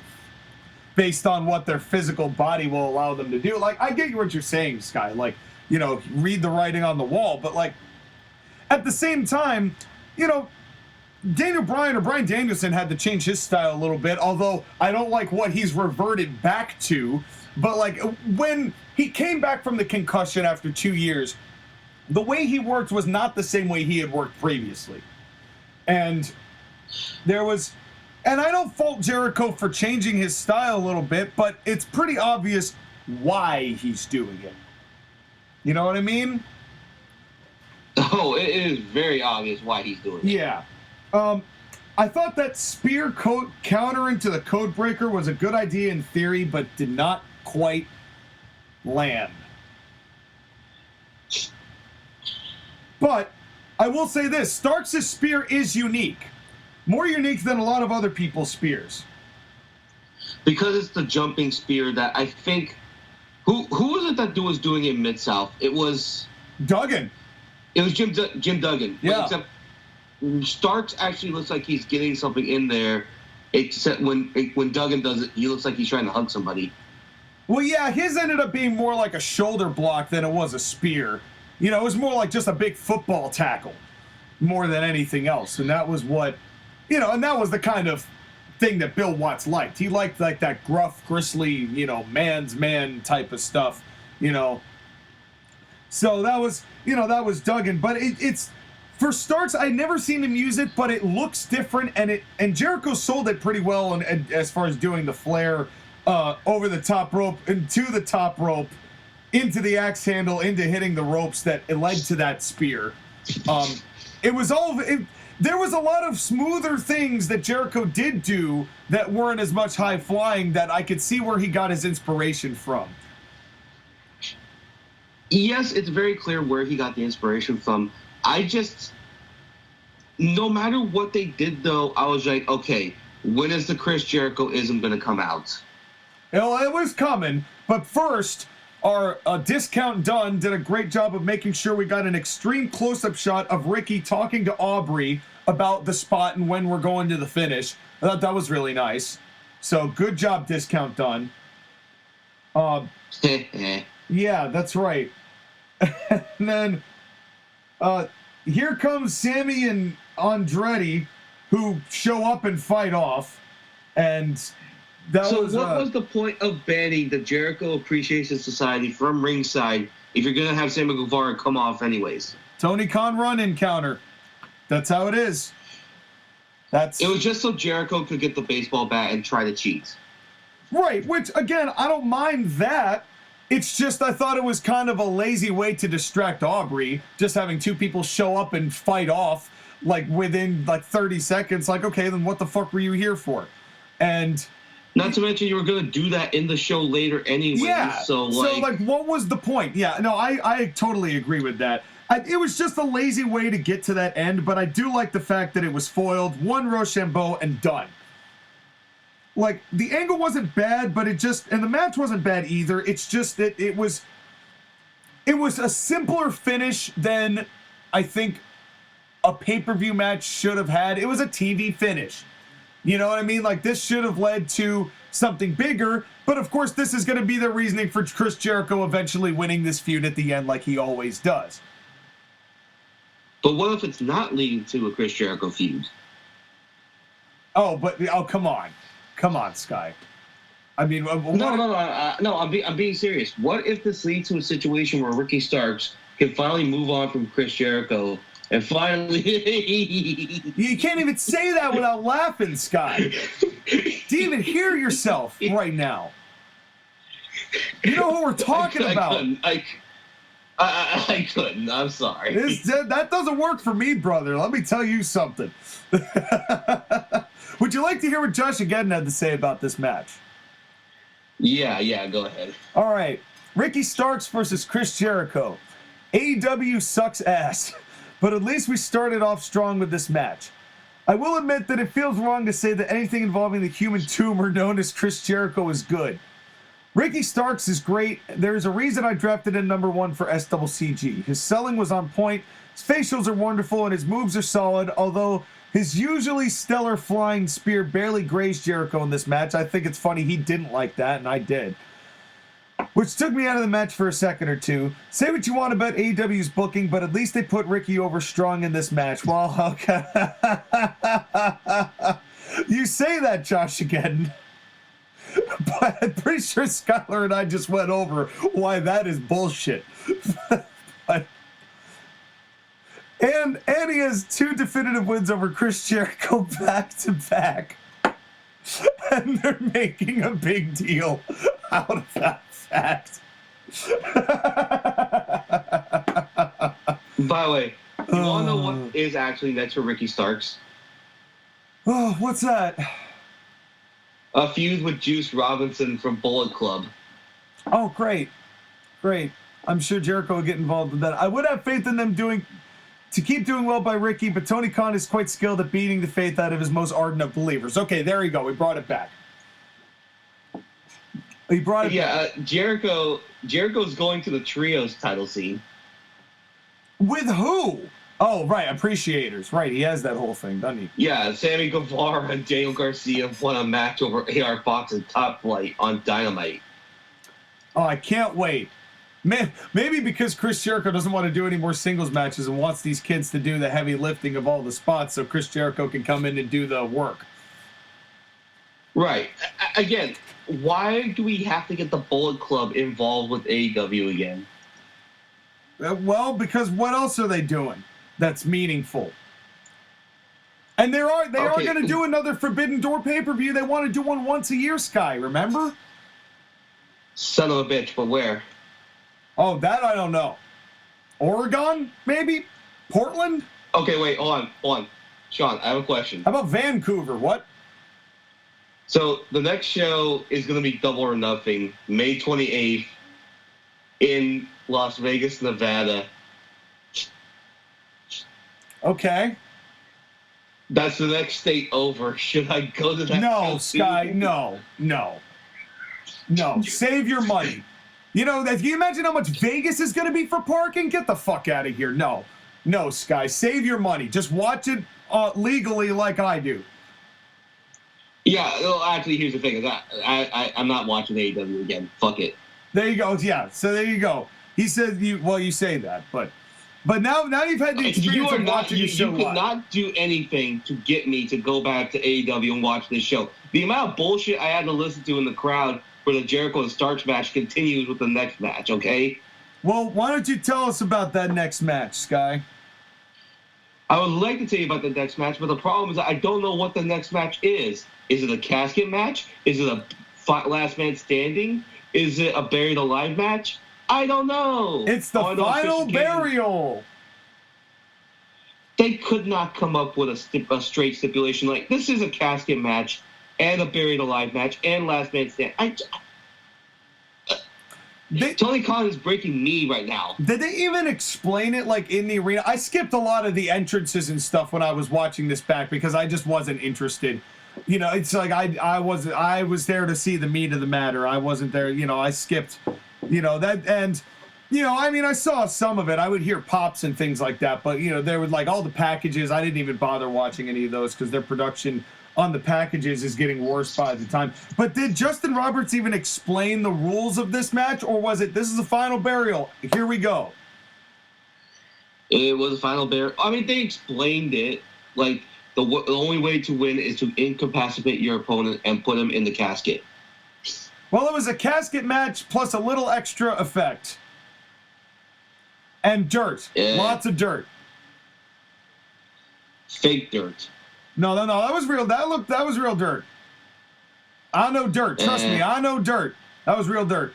based on what their physical body will allow them to do. Like, I get what you're saying, Sky. Like, read the writing on the wall. But, like, at the same time, Daniel Bryan or Bryan Danielson had to change his style a little bit, although I don't like what he's reverted back to. But, like, when he came back from the concussion after 2 years, the way he worked was not the same way he had worked previously. And I don't fault Jericho for changing his style a little bit, but it's pretty obvious why he's doing it. You know what I mean? Oh, it is very obvious why he's doing it. Yeah. I thought that spear countering to the code breaker was a good idea in theory, but did not quite land. But I will say this, Starks' spear is unique. More unique than a lot of other people's spears. Because it's the jumping spear that I think... Who was it that was doing it Mid-South? It was... Duggan. It was Jim Duggan. Yeah. Except Starks actually looks like he's getting something in there, except when Duggan does it, he looks like he's trying to hug somebody. Well, yeah, his ended up being more like a shoulder block than it was a spear. It was more like just a big football tackle more than anything else. And that was what, and that was the kind of thing that Bill Watts liked. He liked like that gruff, gristly, man's man type of stuff, So that was, that was Duggan. But it's, for Starks, I never seen him use it, but it looks different. And Jericho sold it pretty well and as far as doing the flare over the top rope and to the top rope, into the axe handle, into hitting the ropes that it led to that spear. There was a lot of smoother things that Jericho did do that weren't as much high flying that I could see where he got his inspiration from. Yes, it's very clear where he got the inspiration from. No matter what they did though, I was like, okay, when is the Chris Jericho-ism going to come out? Well, it was coming, but first, our Discount Dunn did a great job of making sure we got an extreme close-up shot of Ricky talking to Aubrey about the spot and when we're going to the finish. I thought that was really nice. So good job, Discount Dunn. Yeah, that's right. And then here comes Sammy and Andretti, who show up and fight off. And what was the point of banning the Jericho Appreciation Society from ringside if you're going to have Sammy Guevara come off anyways? Tony Khan run encounter. That's how it is. It was just so Jericho could get the baseball bat and try to cheat. Right, which, again, I don't mind that. It's just I thought it was kind of a lazy way to distract Aubrey, just having two people show up and fight off, like, within, 30 seconds. Like, okay, then what the fuck were you here for? And... Not to mention you were going to do that in the show later anyway. Yeah, so what was the point? Yeah, no, I totally agree with that. It was just a lazy way to get to that end, but I do like the fact that it was foiled, one Rochambeau, and done. Like, the angle wasn't bad, but and the match wasn't bad either. It's just that it was a simpler finish than I think a pay-per-view match should have had. It was a TV finish. You know what I mean? Like, this should have led to something bigger, but of course this is going to be the reasoning for Chris Jericho eventually winning this feud at the end like he always does. But what if it's not leading to a Chris Jericho feud? Oh, come on. Come on, Sky. I mean... No, I'm being serious. What if this leads to a situation where Ricky Starks can finally move on from Chris Jericho and finally... You can't even say that without laughing, Sky. Do you even hear yourself right now? You know who we're talking about. I couldn't. I'm sorry. That doesn't work for me, brother. Let me tell you something. Would you like to hear what Josh again had to say about this match? Yeah, go ahead. All right. Ricky Starks versus Chris Jericho. AEW sucks ass, but at least we started off strong with this match. I will admit that it feels wrong to say that anything involving the human tumor known as Chris Jericho is good. Ricky Starks is great. There's a reason I drafted him number 1 for SWCG. His selling was on point, his facials are wonderful, and his moves are solid, although his usually stellar flying spear barely grazed Jericho in this match. I think it's funny he didn't like that, and I did. Which took me out of the match for a second or two. Say what you want about AEW's booking, but at least they put Ricky over strong in this match. Well, okay. You say that, Josh, again. But I'm pretty sure Skyler and I just went over why that is bullshit. But, and he has 2 definitive wins over Chris Jericho back to back. And they're making a big deal out of that fact. By the way, you want to know what is actually next for Ricky Starks? Oh, what's that? A feud with Juice Robinson from Bullet Club. Oh, great. Great. I'm sure Jericho will get involved with that. I would have faith in them to keep doing well by Ricky, but Tony Khan is quite skilled at beating the faith out of his most ardent of believers. Okay, there you go. We brought it back. He brought it back. Jericho's going to the trios title scene. With who? Oh, right, appreciators. Right, he has that whole thing, doesn't he? Yeah, Sammy Guevara and Daniel Garcia won a match over AR Fox and Top Flight on Dynamite. Oh, I can't wait. Man, maybe because Chris Jericho doesn't want to do any more singles matches and wants these kids to do the heavy lifting of all the spots so Chris Jericho can come in and do the work. Right. Again, why do we have to get the Bullet Club involved with AEW again? Well, because what else are they doing that's meaningful? And they are going to do another Forbidden Door pay-per-view. They want to do one once a year, Sky, remember? Son of a bitch, but where? Oh, that I don't know. Oregon, maybe? Portland? Okay, wait, hold on. Sean, I have a question. How about Vancouver? What? So the next show is going to be Double or Nothing, May 28th in Las Vegas, Nevada. Okay. That's the next state over. Should I go to that? No, Sky, no. Save your money. You know, can you imagine how much Vegas is going to be for parking? Get the fuck out of here. No, Sky, save your money. Just watch it legally like I do. Yeah, well, actually, here's the thing. I'm not watching AEW again. Fuck it. There you go. Yeah, so there you go. He said, you say that, but now you've had the experience of watching the show. You could not do anything to get me to go back to AEW and watch this show. The amount of bullshit I had to listen to in the crowd for the Jericho and Starks match continues with the next match, okay? Well, why don't you tell us about that next match, Sky? I would like to tell you about the next match, but the problem is I don't know what the next match is. Is it a casket match? Is it a last man standing? Is it a buried alive match? I don't know. It's the final burial. They could not come up with a straight stipulation like this is a casket match and a buried alive match and last man stand. Tony Khan is breaking me right now. Did they even explain it like in the arena? I skipped a lot of the entrances and stuff when I was watching this back because I just wasn't interested. You know, it's like I was there to see the meat of the matter. I wasn't there, you know, I skipped, you know, that, and, you know, I mean, I saw some of it. I would hear pops and things like that, but, you know, there were like all the packages. I didn't even bother watching any of those because their production on the packages is getting worse by the time. But did Justin Roberts even explain the rules of this match, or was it, this is a final burial, here we go? It was a final burial. I mean, they explained it, like, the only way to win is to incapacitate your opponent and put him in the casket. Well, it was a casket match plus a little extra effect. And dirt. Yeah. Lots of dirt. Fake dirt. No, that was real. That was real dirt. I know dirt. Trust me, I know dirt. That was real dirt.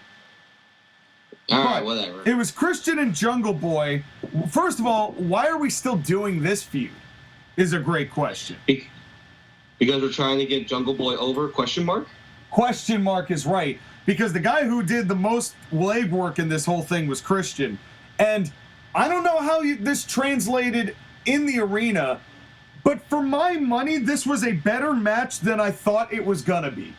All right, whatever. It was Christian and Jungle Boy. First of all, why are we still doing this feud? Is a great question. Because we're trying to get Jungle Boy over, question mark? Question mark is right. Because the guy who did the most legwork in this whole thing was Christian. And I don't know how this translated in the arena, but for my money, this was a better match than I thought it was going to be.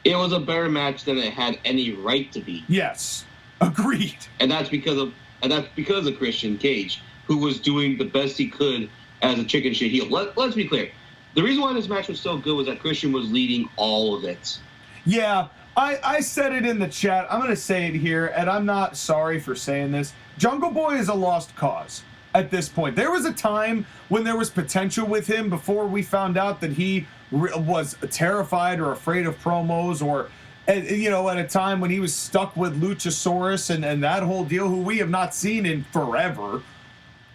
It was a better match than it had any right to be. Yes. Agreed. And that's because of Christian Cage, who was doing the best he could as a chicken shit heel. Let's be clear. The reason why this match was so good was that Christian was leading all of it. Yeah, I said it in the chat. I'm going to say it here, and I'm not sorry for saying this. Jungle Boy is a lost cause at this point. There was a time when there was potential with him before we found out that he was terrified or afraid of promos, or, you know, at a time when he was stuck with Luchasaurus and that whole deal, who we have not seen in forever,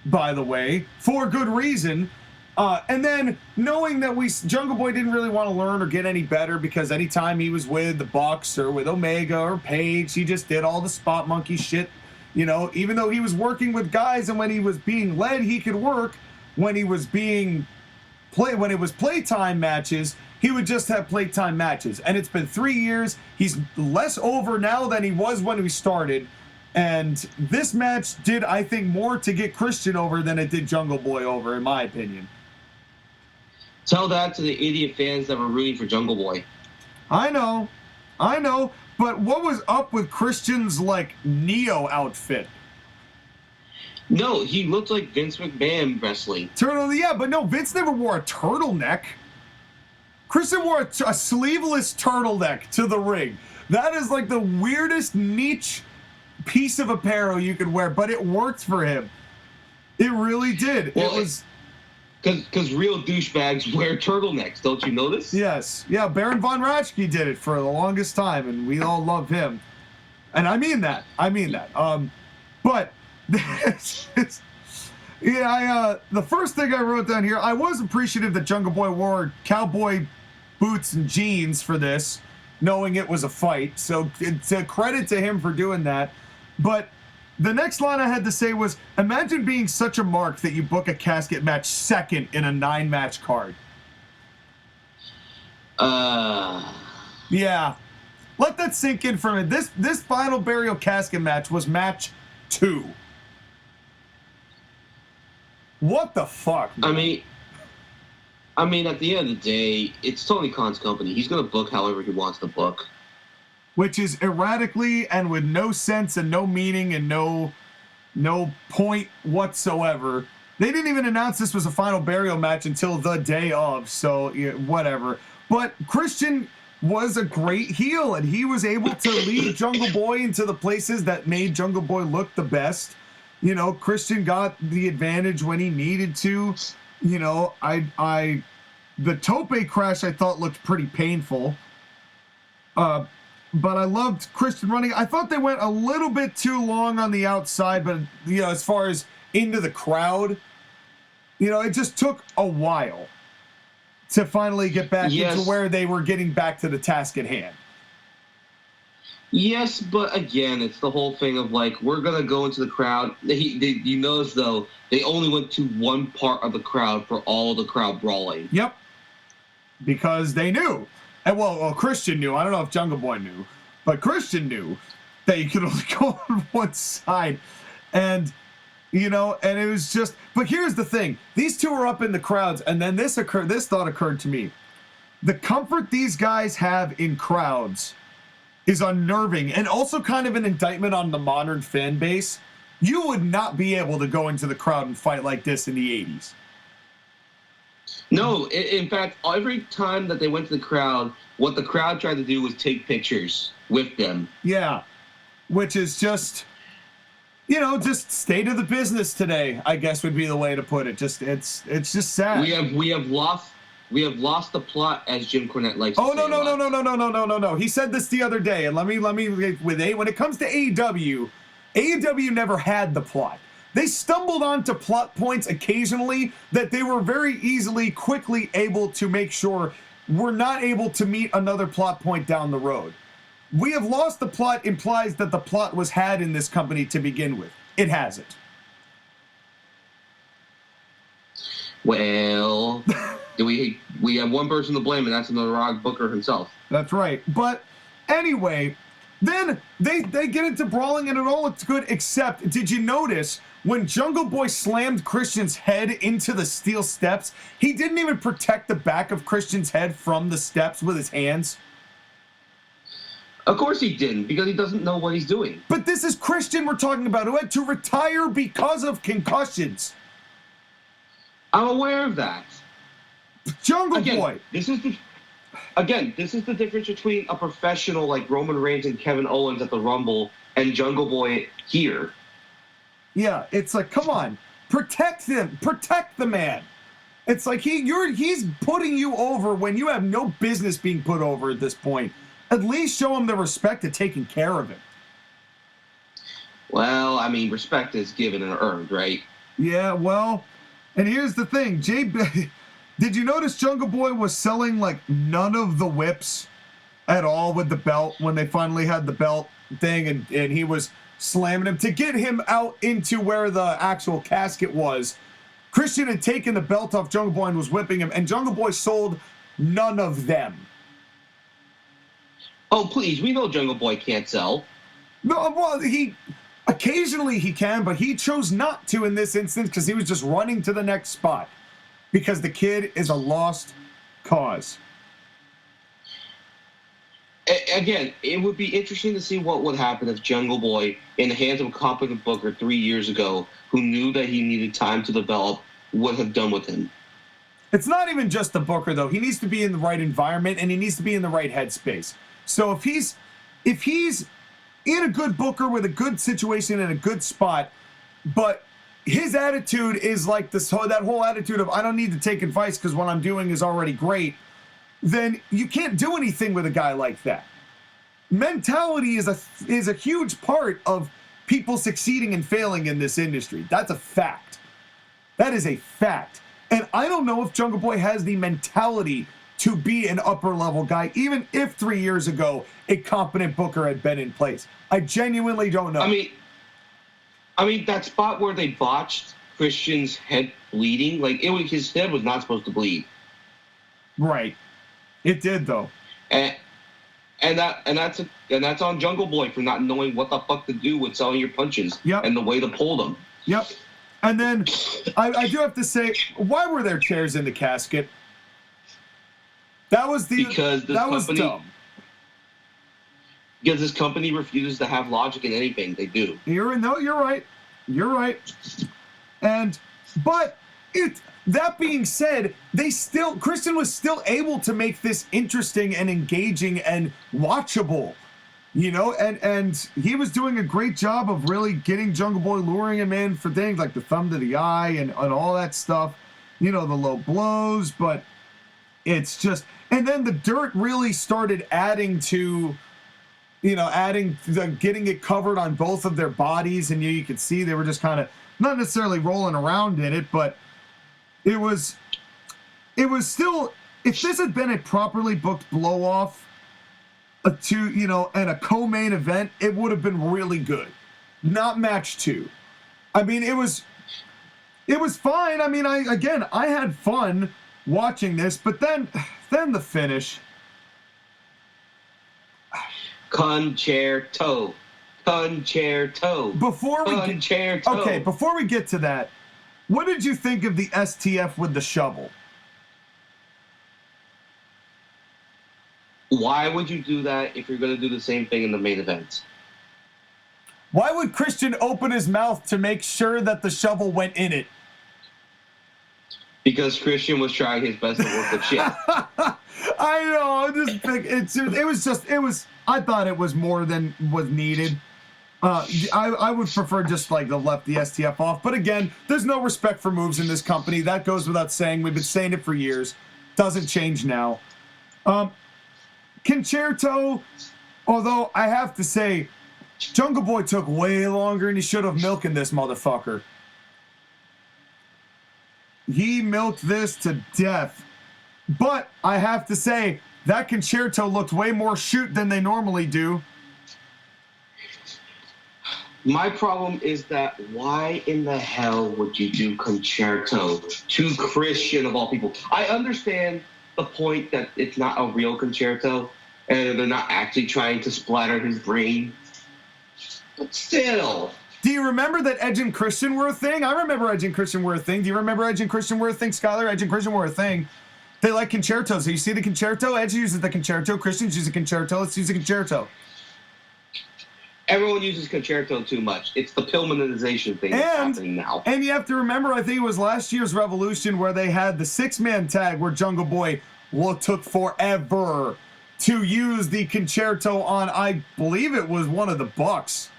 by the way, for good reason. And then knowing that Jungle Boy didn't really want to learn or get any better, because anytime he was with the Bucks or with Omega or Paige, he just did all the spot monkey shit. You know, even though he was working with guys, and when he was being led, he could work. When he was when it was playtime matches, he would just have playtime matches. And it's been 3 years. He's less over now than he was when we started. And this match did, I think, more to get Christian over than it did Jungle Boy over, in my opinion. Tell that to the idiot fans that were rooting for Jungle Boy. I know. But what was up with Christian's, like, Neo outfit? No, he looked like Vince McMahon wrestling. Yeah, but no, Vince never wore a turtleneck. Christian wore a sleeveless turtleneck to the ring. That is like the weirdest niche piece of apparel you could wear, but it worked for him. It really did. Well, it was... Because real douchebags wear turtlenecks, don't you notice? Yes. Yeah, Baron Von Raschke did it for the longest time, and we all love him. And I mean that. But the first thing I wrote down here, I was appreciative that Jungle Boy wore cowboy boots and jeans for this, knowing it was a fight. So it's a credit to him for doing that. But the next line I had to say was, imagine being such a mark that you book a casket match second in a 9-match card. Yeah. Let that sink in for a minute. This final burial casket match was match 2. What the fuck, man? I mean, at the end of the day, it's Tony Khan's company. He's going to book however he wants to book. Which is erratically and with no sense and no meaning and no point whatsoever. They didn't even announce this was a final burial match until the day of, so yeah, whatever. But Christian was a great heel, and he was able to lead Jungle Boy into the places that made Jungle Boy look the best. You know, Christian got the advantage when he needed to. You know, the tope crash I thought looked pretty painful. But I loved Christian running. I thought they went a little bit too long on the outside, but, you know, as far as into the crowd, you know, it just took a while to finally get back into where they were getting back to the task at hand. Yes, but again, it's the whole thing of, like, we're going to go into the crowd. You notice, though, they only went to one part of the crowd for all the crowd brawling. Yep. Because they knew. And well, Christian knew. I don't know if Jungle Boy knew, but Christian knew that you could only go on one side. And, you know, and it was just, but here's the thing. These two are up in the crowds, and then this thought occurred to me. The comfort these guys have in crowds is unnerving, and also kind of an indictment on the modern fan base. You would not be able to go into the crowd and fight like this in the 80s. No, in fact, every time that they went to the crowd, what the crowd tried to do was take pictures with them. Yeah, which is just, you know, just state of the business today, I guess would be the way to put it. Just it's just sad. We have lost the plot, as Jim Cornette likes to say. No. He said this the other day, and let me when it comes to AEW never had the plot. They stumbled onto plot points occasionally that they were very quickly able to make sure we're not able to meet another plot point down the road. We have lost the plot implies that the plot was had in this company to begin with. It hasn't. Well, we have one person to blame, and that's the Rock Booker himself. That's right. But anyway, then they get into brawling, and it all looks good, except, did you notice when Jungle Boy slammed Christian's head into the steel steps, he didn't even protect the back of Christian's head from the steps with his hands? Of course he didn't, because he doesn't know what he's doing. But this is Christian we're talking about, who had to retire because of concussions. I'm aware of that. Jungle Boy. This is the again, this is the difference between a professional like Roman Reigns and Kevin Owens at the Rumble and Jungle Boy here. Yeah, it's like, come on, protect him, protect the man. It's like he's putting you over when you have no business being put over at this point. At least show him the respect of taking care of him. Well, I mean, respect is given and earned, right? Yeah, well, and here's the thing, did you notice Jungle Boy was selling like none of the whips at all with the belt when they finally had the belt thing, and he was slamming him to get him out into where the actual casket was. Christian had taken the belt off Jungle Boy and was whipping him, and Jungle Boy sold none of them. Oh, please, we know Jungle Boy can't sell. No, well, occasionally he can, but he chose not to in this instance because he was just running to the next spot because the kid is a lost cause. Again, it would be interesting to see what would happen if Jungle Boy, in the hands of a competent booker 3 years ago, who knew that he needed time to develop, would have done with him. It's not even just the booker, though. He needs to be in the right environment, and he needs to be in the right headspace. So if he's in a good booker with a good situation in a good spot, but his attitude is like that whole attitude of I don't need to take advice because what I'm doing is already great, then you can't do anything with a guy like that. Mentality is a huge part of people succeeding and failing in this industry. That's a fact. That is a fact. And I don't know if Jungle Boy has the mentality to be an upper level guy, even if 3 years ago a competent booker had been in place. I genuinely don't know. I mean that spot where they botched Christian's head bleeding, like his head was not supposed to bleed. Right. It did though. And that's on Jungle Boy for not knowing what the fuck to do with selling your punches and the way to pull them. Yep. And then I do have to say, why were there chairs in the casket? That was dumb. Because this company refuses to have logic in anything they do. You're right. That being said, Christian was still able to make this interesting and engaging and watchable, and he was doing a great job of really getting Jungle Boy, luring him in for things like the thumb to the eye and all that stuff, the low blows, but it's just, and then the dirt really started adding to, getting it covered on both of their bodies, and you could see they were just kind of not necessarily rolling around in it, but it was still, if this had been a properly booked blow off and a co-main event, it would have been really good. Not match 2. I mean, it was fine. I mean, I had fun watching this, but then the finish. Concerto. Before we get to that, what did you think of the STF with the shovel? Why would you do that if you're going to do the same thing in the main event? Why would Christian open his mouth to make sure that the shovel went in it? Because Christian was trying his best to work the shit. I know. I thought it was more than was needed. I would prefer just like left the STF off. But again, there's no respect for moves in this company. That goes without saying. We've been saying it for years. Doesn't change now. Concerto, although I have to say, Jungle Boy took way longer than he should have milking this motherfucker. He milked this to death. But I have to say, that Concerto looked way more shoot than they normally do. My problem is that why in the hell would you do Concerto to Christian of all people? I understand the point that it's not a real Concerto and they're not actually trying to splatter his brain. But still. Do you remember that Edge and Christian were a thing? I remember Edge and Christian were a thing. Do you remember Edge and Christian were a thing? Skyler, Edge and Christian were a thing. They like Concertos. So you see the Concerto? Edge uses the Concerto. Christians use a Concerto. Let's use a Concerto. Everyone uses Concerto too much. It's the Pillmanization thing that's happening now. And you have to remember, I think it was last year's Revolution where they had the 6-man tag where Jungle Boy took forever to use the concerto on, I believe it was one of the Bucks.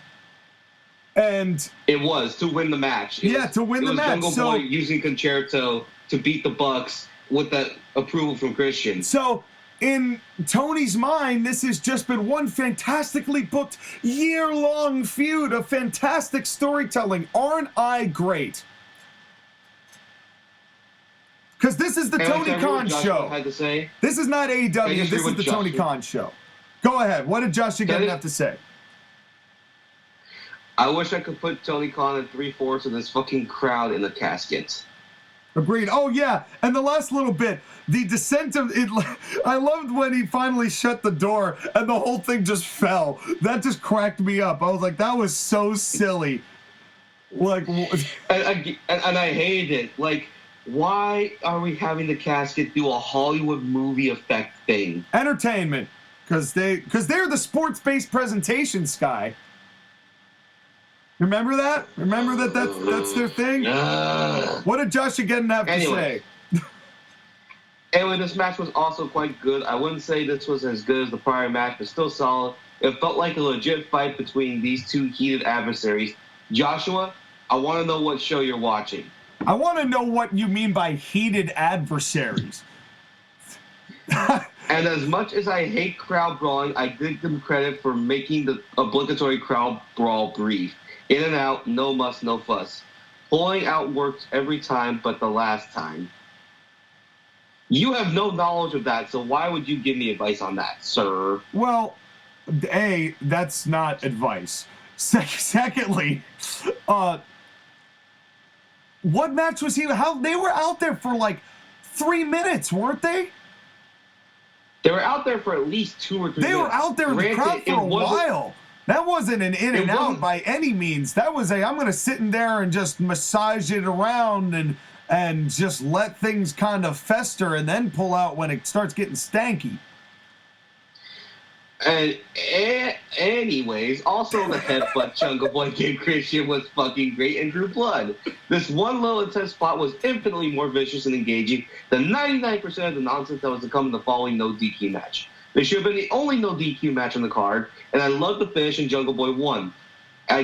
And it was to win the match. To win the match. Jungle Boy using concerto to beat the Bucks with that approval from Christian. So in Tony's mind, this has just been one fantastically booked year-long feud of fantastic storytelling. Aren't I great? Because this is the Tony Khan show. Had to say? This is not AEW. This is the Tony Khan show. Go ahead. What did Josh again have to say? I wish I could put Tony Khan and 3/4 of this fucking crowd in the casket. Agreed. Oh, yeah. And the last little bit, the descent of it. I loved when he finally shut the door and the whole thing just fell. That just cracked me up. I was like, that was so silly. Like, and I hated it. Like, why are we having the casket do a Hollywood movie effect thing? Entertainment. Because they're the sports-based presentation, Sky. Remember that? Remember that's their thing? What did Josh again have to say? Anyway, this match was also quite good. I wouldn't say this was as good as the prior match, but still solid. It felt like a legit fight between these two heated adversaries. Joshua, I want to know what show you're watching. I want to know what you mean by heated adversaries. And as much as I hate crowd brawling, I give them credit for making the obligatory crowd brawl brief. In and out, no muss, no fuss. Pulling out works every time but the last time. You have no knowledge of that, so why would you give me advice on that, sir? Well, A, that's not advice. Secondly, what match was he? How they were out there for like 3 minutes, weren't they? They were out there for at least 2 or 3 minutes. They were out there in the crowd for a while. That wasn't an in and out by any means. That was I'm going to sit in there and just massage it around and just let things kind of fester and then pull out when it starts getting stanky. And anyways, also the headbutt Jungle Boy gave Christian was fucking great and drew blood. This one low intense spot was infinitely more vicious and engaging than 99% of the nonsense that was to come in the following no DQ match. This should have been the only no DQ match on the card, and I love the finish and Jungle Boy won. I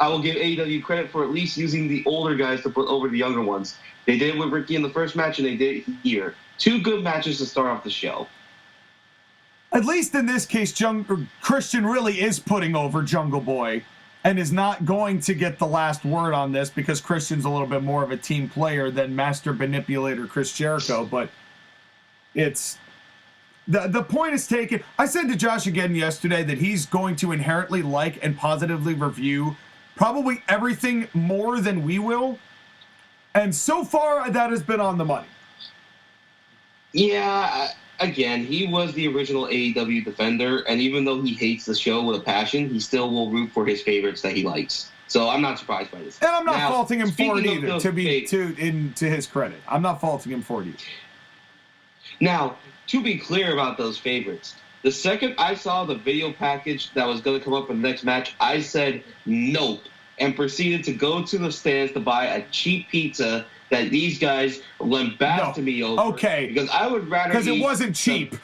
will give AEW credit for at least using the older guys to put over the younger ones. They did it with Ricky in the first match, and they did it here. 2 good matches to start off the show. At least in this case, Christian really is putting over Jungle Boy and is not going to get the last word on this because Christian's a little bit more of a team player than Master Manipulator Chris Jericho, but it's... The point is taken. I said to Josh again yesterday that he's going to inherently like and positively review probably everything more than we will. And so far, that has been on the money. Yeah, again, he was the original AEW defender, and even though he hates the show with a passion, he still will root for his favorites that he likes. So I'm not surprised by this. And I'm not faulting him for it either, to his credit. I'm not faulting him for it either. Now, to be clear about those favorites, the second I saw the video package that was going to come up in the next match, I said nope and proceeded to go to the stands to buy a cheap pizza that these guys went back to me over. Okay. Because I would rather Because it wasn't cheap.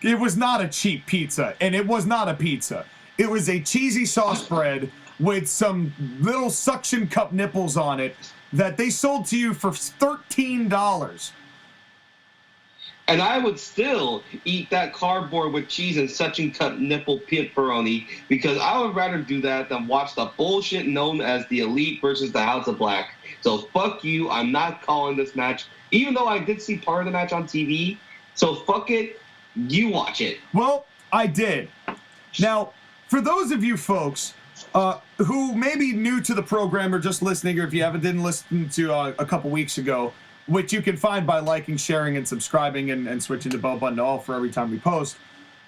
It was not a cheap pizza, and it was not a pizza. It was a cheesy sauce bread with some little suction cup nipples on it that they sold to you for $13. And I would still eat that cardboard with cheese and suction cup nipple pepperoni because I would rather do that than watch the bullshit known as the Elite versus the House of Black. So fuck you. I'm not calling this match, even though I did see part of the match on TV. So fuck it. You watch it. Well, I did. Now, for those of you folks who may be new to the program or just listening, or if you didn't listen to a couple weeks ago, which you can find by liking, sharing, and subscribing and switching the bell button to all for every time we post.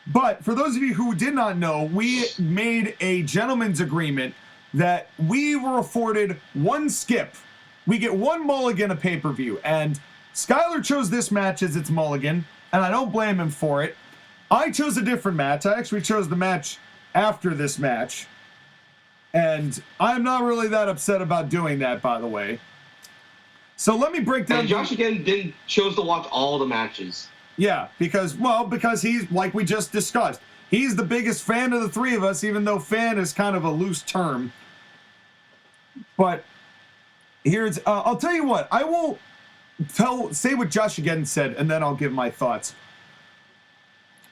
But for those of you who did not know, we made a gentleman's agreement that we were afforded one skip. We get one mulligan a pay-per-view, and Skyler chose this match as its mulligan, and I don't blame him for it. I chose a different match. I actually chose the match after this match, and I'm not really that upset about doing that, by the way. So let me break down. And Josh again chose to watch all the matches. Yeah, because he's, like we just discussed, he's the biggest fan of the three of us, even though fan is kind of a loose term. But here's, I'll tell you what, I will say what Josh again said, and then I'll give my thoughts.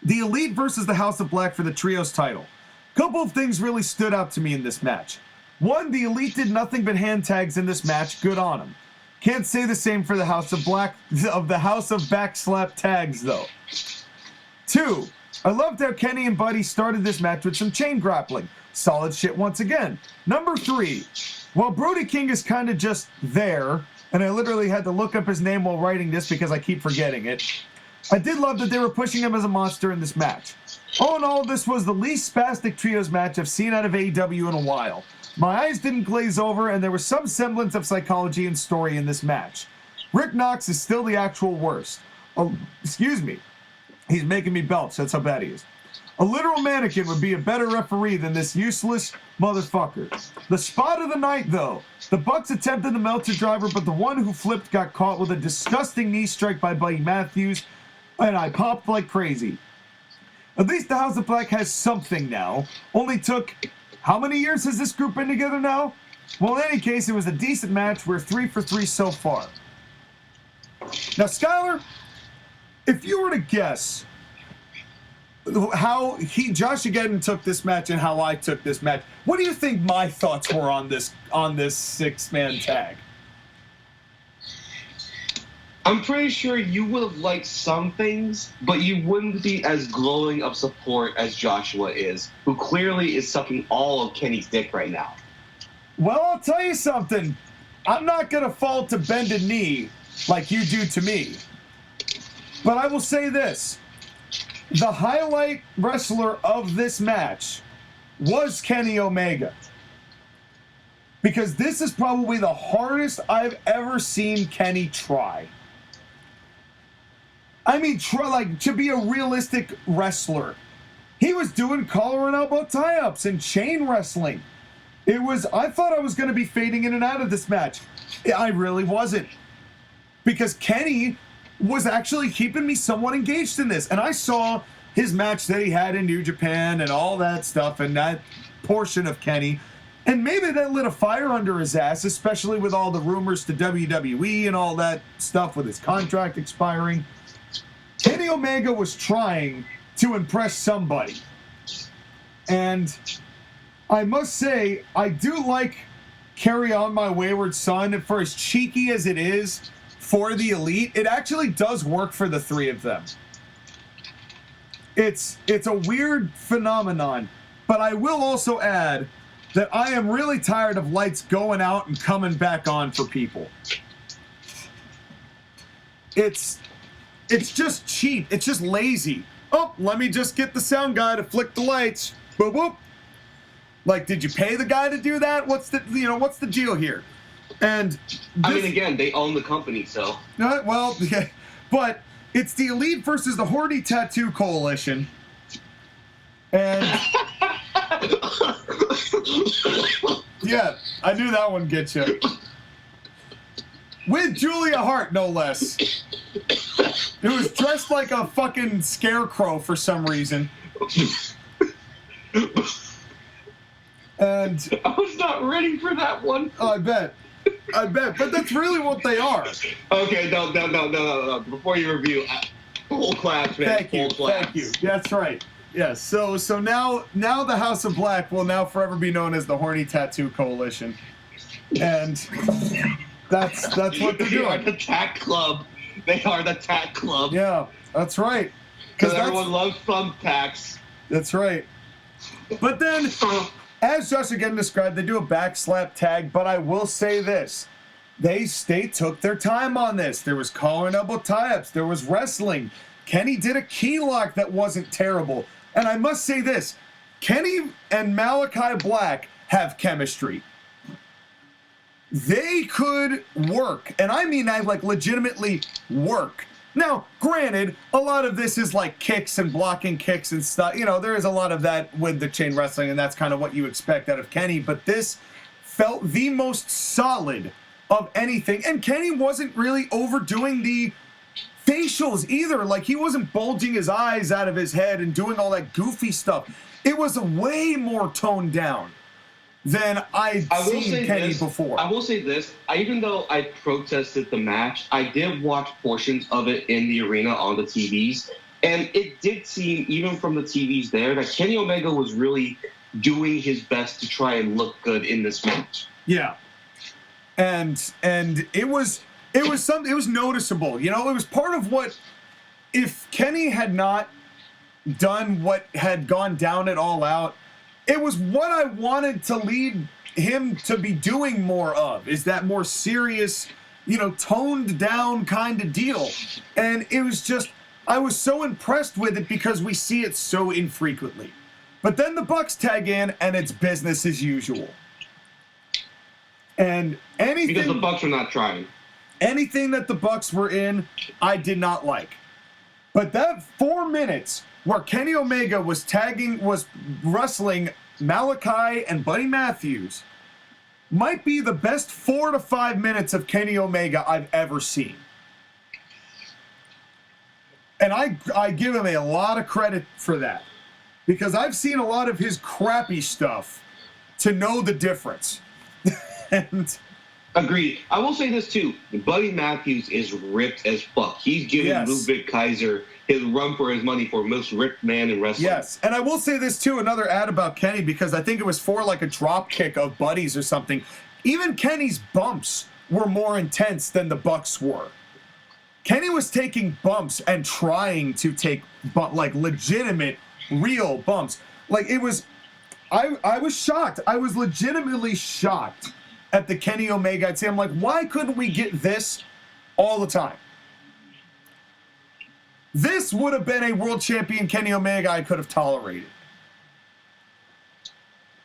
The Elite versus the House of Black for the Trios title. Couple of things really stood out to me in this match. One, the Elite did nothing but hand tags in this match. Good on them. Can't say the same for the House of Black, of the House of Backslap tags, though. Two, I loved how Kenny and Buddy started this match with some chain grappling. Solid shit once again. Number three, while Brody King is kind of just there, and I literally had to look up his name while writing this because I keep forgetting it, I did love that they were pushing him as a monster in this match. All in all, this was the least spastic trios match I've seen out of AEW in a while. My eyes didn't glaze over, and there was some semblance of psychology and story in this match. Rick Knux is still the actual worst. Oh, excuse me. He's making me belch, that's how bad he is. A literal mannequin would be a better referee than this useless motherfucker. The spot of the night, though. The Bucks attempted the Meltzer driver, but the one who flipped got caught with a disgusting knee strike by Buddy Matthews, and I popped like crazy. At least the House of Black has something now. Only took... How many years has this group been together now? Well, in any case, it was a decent match. We're 3 for 3 so far. Now, Skyler, if you were to guess how Josh again took this match and how I took this match, what do you think my thoughts were on this 6-man tag? I'm pretty sure you would have liked some things, but you wouldn't be as glowing of support as Joshua is, who clearly is sucking all of Kenny's dick right now. Well, I'll tell you something. I'm not going to fall to bended knee like you do to me. But I will say this. The highlight wrestler of this match was Kenny Omega. Because this is probably the hardest I've ever seen Kenny try. I mean, to be a realistic wrestler. He was doing collar and elbow tie-ups and chain wrestling. I thought I was going to be fading in and out of this match. I really wasn't. Because Kenny was actually keeping me somewhat engaged in this. And I saw his match that he had in New Japan and all that stuff and that portion of Kenny. And maybe that lit a fire under his ass, especially with all the rumors to WWE and all that stuff with his contract expiring. Kenny Omega was trying to impress somebody. And I must say, I do like Carry On My Wayward Son. And for as cheeky as it is for the Elite, it actually does work for the three of them. It's a weird phenomenon. But I will also add that I am really tired of lights going out and coming back on for people. It's just cheap. It's just lazy. Oh, let me just get the sound guy to flick the lights. Boop, boop. Like, did you pay the guy to do that? What's the deal here? And I mean, again, they own the company, so. Well, yeah, but it's the Elite versus the Horny Tattoo Coalition. And yeah, I knew that one get you. With Julia Hart, no less. Who was dressed like a fucking scarecrow for some reason. And I was not ready for that one. Oh, I bet. But that's really what they are. Okay, no. Before you review, full claps, man. Thank you. That's right. Yes. So now the House of Black will now forever be known as the Horny Tattoo Coalition, and that's what they're doing. They are the Tack Club. They are the Tack Club. Yeah, that's right. Because everyone loves thumbtacks. That's right. But then, as Josh again described, they do a backslap tag. But I will say this: they took their time on this. There was collar and elbow tie-ups. There was wrestling. Kenny did a key lock that wasn't terrible. And I must say this: Kenny and Malachi Black have chemistry. They could work, and I mean legitimately work. Now, granted, a lot of this is like kicks and blocking kicks and stuff. There is a lot of that with the chain wrestling, and that's kind of what you expect out of Kenny. But this felt the most solid of anything. And Kenny wasn't really overdoing the facials either. Like, he wasn't bulging his eyes out of his head and doing all that goofy stuff. It was way more toned down than I'd seen Kenny before. I will say this. Even though I protested the match, I did watch portions of it in the arena on the TVs. And it did seem, even from the TVs there, that Kenny Omega was really doing his best to try and look good in this match. Yeah. And it was noticeable. You know, it was part of what, if Kenny had not done what had gone down at All Out, it was what I wanted to lead him to be doing more of, is that more serious, you know, toned down kind of deal. And it was just, I was so impressed with it because we see it so infrequently. But then the Bucks tag in and it's business as usual. And anything... Because the Bucks are not trying. Anything that the Bucks were in, I did not like. But that 4 minutes where Kenny Omega was wrestling Malachi and Buddy Matthews might be the best 4 to 5 minutes of Kenny Omega I've ever seen. And I give him a lot of credit for that. Because I've seen a lot of his crappy stuff to know the difference. And... Agreed. I will say this too. Buddy Matthews is ripped as fuck. He's giving Ludwig Kaiser his run for his money for most ripped man in wrestling. Yes, and I will say this too, another ad about Kenny, because I think it was for like a drop kick of Buddy's or something. Even Kenny's bumps were more intense than the Bucks were. Kenny was taking bumps and trying to take like legitimate, real bumps. Like it was, I was shocked. I was legitimately shocked at the Kenny Omega. I'd say, I'm like, why couldn't we get this all the time? This would have been a world champion Kenny Omega I could have tolerated.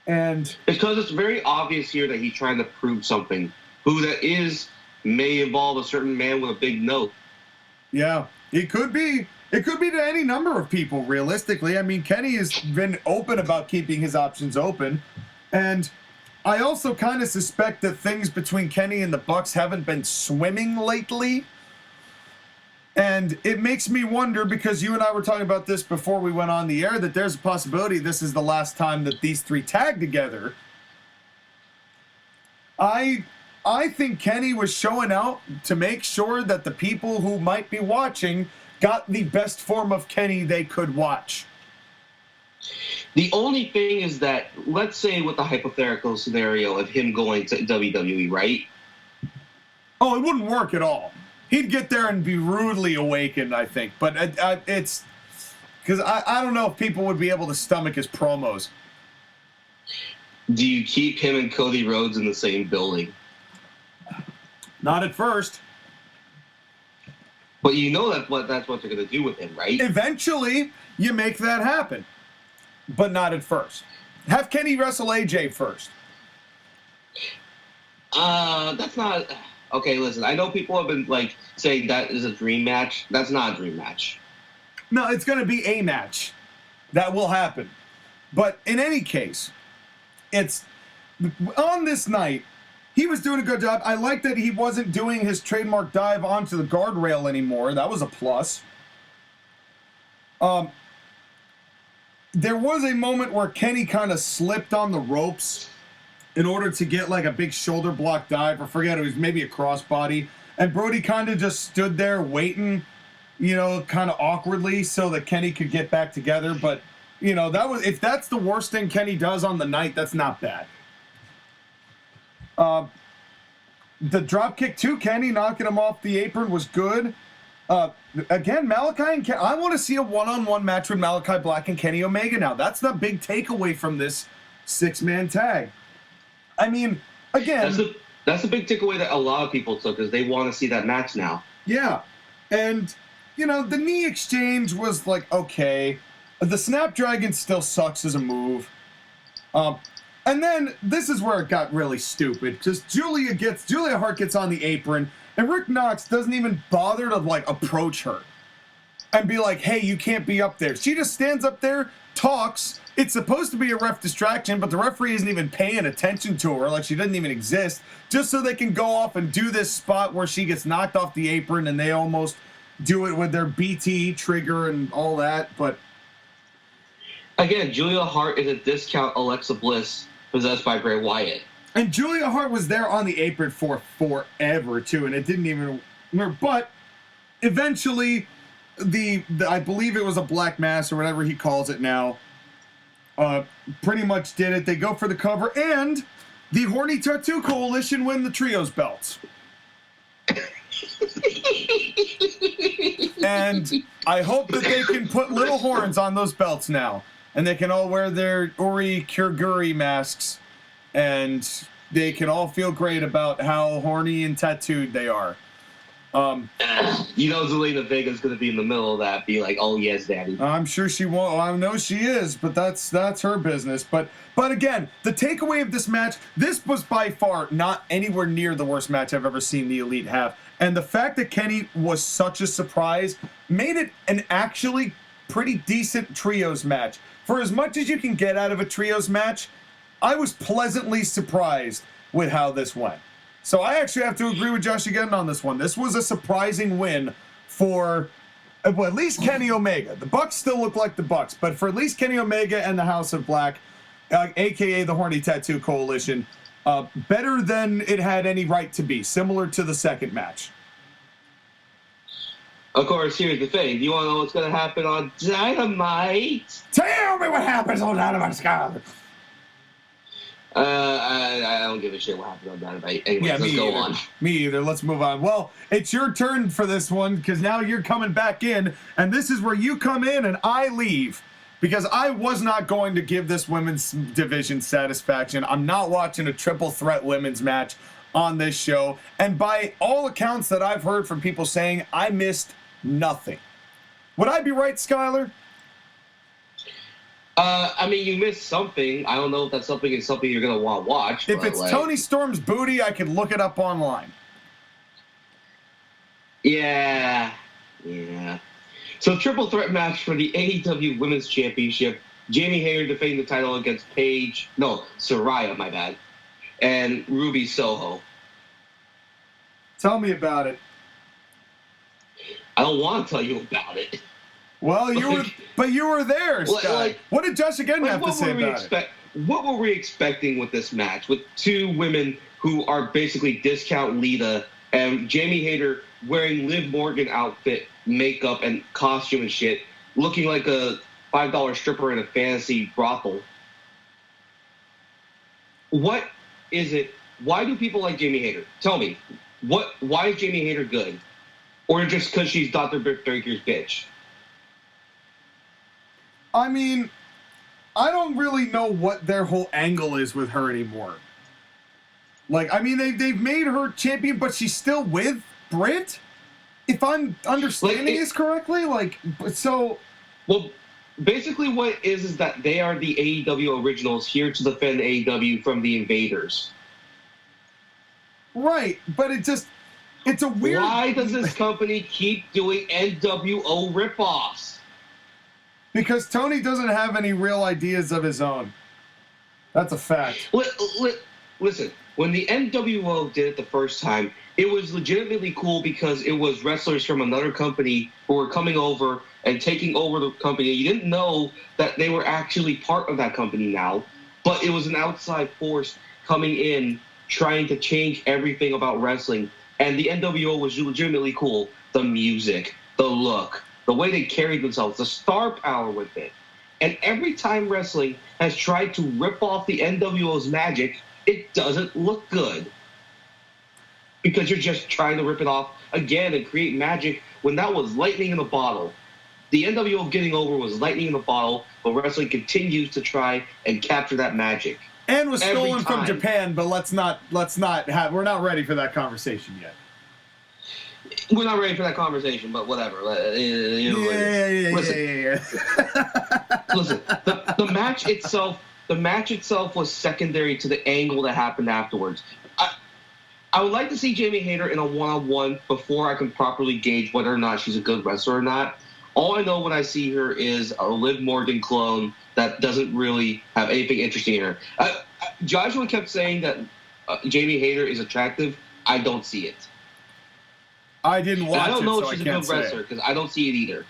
And because it's very obvious here that he's trying to prove something. Who that is may involve a certain man with a big nose. Yeah, it could be. It could be to any number of people, realistically. I mean, Kenny has been open about keeping his options open. And I also kind of suspect that things between Kenny and the Bucks haven't been swimming lately. And it makes me wonder, because you and I were talking about this before we went on the air, that there's a possibility this is the last time that these three tag together. I think Kenny was showing out to make sure that the people who might be watching got the best form of Kenny they could watch. The only thing is that, let's say with the hypothetical scenario of him going to WWE, right? Oh, it wouldn't work at all. He'd get there and be rudely awakened, I think. But it's... Because I don't know if people would be able to stomach his promos. Do you keep him and Cody Rhodes in the same building? Not at first. But you know that's what they're going to do with him, right? Eventually, you make that happen. But not at first. Have Kenny wrestle AJ first. That's not... Okay, listen, I know people have been, like, saying that is a dream match. That's not a dream match. No, it's going to be a match. That will happen. But in any case, it's... On this night, he was doing a good job. I like that he wasn't doing his trademark dive onto the guardrail anymore. That was a plus. There was a moment where Kenny kind of slipped on the ropes in order to get like a big shoulder block dive, or forget it was maybe a crossbody. And Brody kind of just stood there waiting, you know, kind of awkwardly so that Kenny could get back together. But, you know, that was, if that's the worst thing Kenny does on the night, that's not bad. The drop kick to Kenny, knocking him off the apron, was good. Again, Malachi and Kenny, I want to see a one-on-one match with Malachi Black and Kenny Omega now. That's the big takeaway from this six-man tag. I mean, again... That's the big takeaway that a lot of people took, is they want to see that match now. Yeah. And, you know, the knee exchange was like, okay. The Snapdragon still sucks as a move. And then this is where it got really stupid, because Julia Hart gets on the apron, and Rick Knox doesn't even bother to, like, approach her and be like, hey, you can't be up there. She just stands up there, talks. It's supposed to be a ref distraction, but the referee isn't even paying attention to her, like she doesn't even exist, just so they can go off and do this spot where she gets knocked off the apron and they almost do it with their BT trigger and all that, but... Again, Julia Hart is a discount Alexa Bliss possessed by Bray Wyatt. And Julia Hart was there on the apron for forever, too, and it didn't even... But eventually, I believe it was a Black Mass or whatever he calls it now, pretty much did it. They go for the cover, and the Horny Tattoo Coalition win the Trios belts. And I hope that they can put little horns on those belts now. And they can all wear their Uri Kurguri masks. And they can all feel great about how horny and tattooed they are. You know Zelina Vega's going to be in the middle of that, be like, oh, yes, daddy. I'm sure she won't. I know she is, but that's her business. But again, the takeaway of this match, this was by far not anywhere near the worst match I've ever seen the Elite have. And the fact that Kenny was such a surprise made it an actually pretty decent trios match. For as much as you can get out of a trios match, I was pleasantly surprised with how this went. So I actually have to agree with Josh again on this one. This was a surprising win for, well, at least Kenny Omega. The Bucks still look like the Bucks, but for at least Kenny Omega and the House of Black, a.k.a. the Horny Tattoo Coalition, better than it had any right to be, similar to the second match. Of course, here's the thing. Do you want to know what's going to happen on Dynamite? Tell me what happens on Dynamite, Skyler. I don't give a shit what happened on Dynamite. Anyways, yeah, let's go on. Me either. Let's move on. Well, it's your turn for this one, because now you're coming back in, and this is where you come in and I leave. Because I was not going to give this women's division satisfaction. I'm not watching a triple threat women's match on this show. And by all accounts that I've heard from people saying, I missed nothing. Would I be right, Skyler? I mean, you missed something. I don't know if that something is something you're going to want to watch. If it's Tony Storm's booty, I could look it up online. Yeah. So, triple threat match for the AEW Women's Championship. Jamie Hayter defending the title against Saraya, my bad, and Ruby Soho. Tell me about it. I don't want to tell you about it. Well, you were there, Scott. What did Josh again have to say about it? What were we expecting with this match? With two women who are basically discount Lita and Jamie Hayter wearing Liv Morgan outfit, makeup, and costume and shit, looking like a $5 stripper in a fantasy brothel. What is it? Why do people like Jamie Hayter? Tell me. Why is Jamie Hayter good? Or just because she's Dr. Britt Baker's bitch? I mean, I don't really know what their whole angle is with her anymore. Like, I mean, they've made her champion, but she's still with Britt? If I'm understanding this correctly? Well, basically what it is that they are the AEW originals here to defend AEW from the invaders. Right, but it's a weird... Why does this company keep doing NWO ripoffs? Because Tony doesn't have any real ideas of his own. That's a fact. Listen, when the NWO did it the first time, it was legitimately cool because it was wrestlers from another company who were coming over and taking over the company. You didn't know that they were actually part of that company now, but it was an outside force coming in, trying to change everything about wrestling. And the NWO was legitimately cool. The music, the look, the way they carried themselves, the star power with it. And every time wrestling has tried to rip off the NWO's magic, it doesn't look good. Because you're just trying to rip it off again and create magic when that was lightning in a bottle. The NWO getting over was lightning in a bottle, but wrestling continues to try and capture that magic. And was stolen from Japan, but we're not ready for that conversation yet. We're not ready for that conversation, but whatever. Yeah. Listen, the match itself was secondary to the angle that happened afterwards. I would like to see Jamie Hayter in a one-on-one before I can properly gauge whether or not she's a good wrestler or not. All I know when I see her is a Liv Morgan clone that doesn't really have anything interesting in her. Joshua kept saying that Jamie Hayter is attractive. I don't see it. I didn't watch it, I don't know so if she's I a can't good say. wrestler because I don't see it either.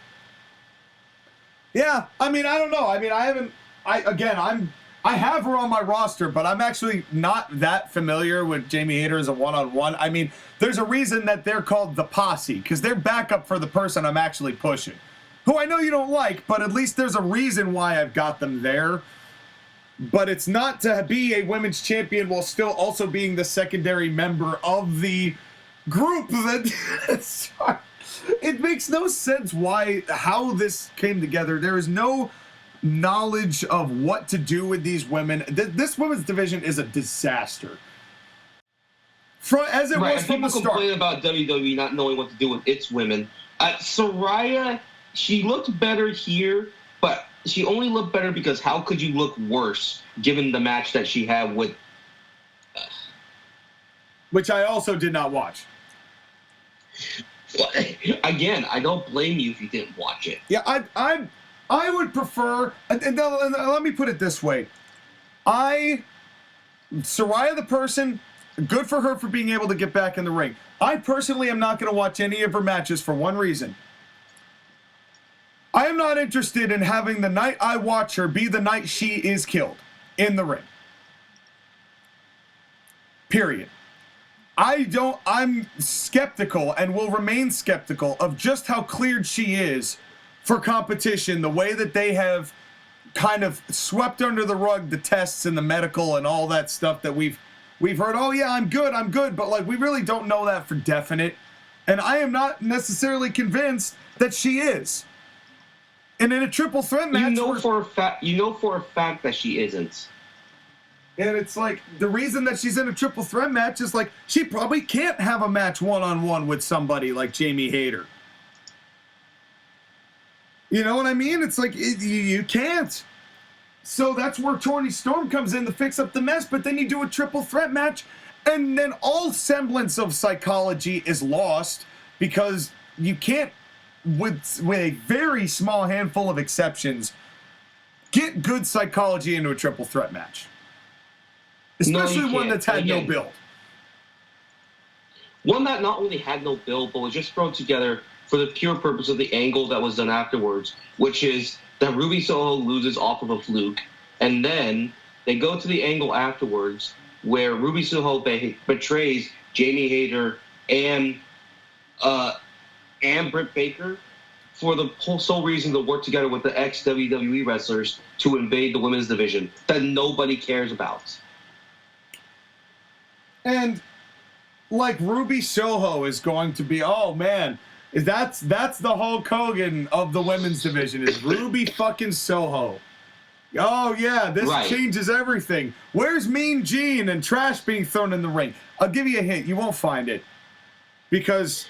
Yeah, I mean, I don't know. I mean, I have her on my roster, but I'm actually not that familiar with Jamie Hayter as a one-on-one. I mean, there's a reason that they're called the Posse, because they're backup for the person I'm actually pushing, who I know you don't like, but at least there's a reason why I've got them there. But it's not to be a women's champion while still also being the secondary member of the group that... It makes no sense how this came together. There is no knowledge of what to do with these women. This women's division is a disaster. As it was from the start. People complain about WWE not knowing what to do with its women. Saraya, she looked better here, but she only looked better because how could you look worse given the match that she had with... Which I also did not watch. Again, I don't blame you if you didn't watch it. Yeah, I would prefer, and let me put it this way. Saraya the person, good for her for being able to get back in the ring. I personally am not going to watch any of her matches for one reason. I am not interested in having the night I watch her be the night she is killed in the ring. Period. I'm skeptical and will remain skeptical of just how cleared she is for competition, the way that they have kind of swept under the rug the tests and the medical and all that stuff that we've heard. Oh yeah, I'm good, but like we really don't know that for definite. And I am not necessarily convinced that she is. And in a triple threat match, you know for a fact that she isn't. And it's like, the reason that she's in a triple threat match is like, she probably can't have a match one-on-one with somebody like Jamie Hayter. You know what I mean? It's like, you can't. So that's where Toni Storm comes in to fix up the mess, but then you do a triple threat match, and then all semblance of psychology is lost, because you can't, with a very small handful of exceptions, get good psychology into a triple threat match. Especially one that's had no build. One that not only had no build, but was just thrown together for the pure purpose of the angle that was done afterwards, which is that Ruby Soho loses off of a fluke, and then they go to the angle afterwards where Ruby Soho betrays Jamie Hayter and Britt Baker for the whole sole reason to work together with the ex-WWE wrestlers to invade the women's division that nobody cares about. And like Ruby Soho is going to be, oh man, that's the Hulk Hogan of the women's division, is Ruby fucking Soho. Oh yeah, this changes everything. Where's Mean Gene and Trash being thrown in the ring? I'll give you a hint, you won't find it. Because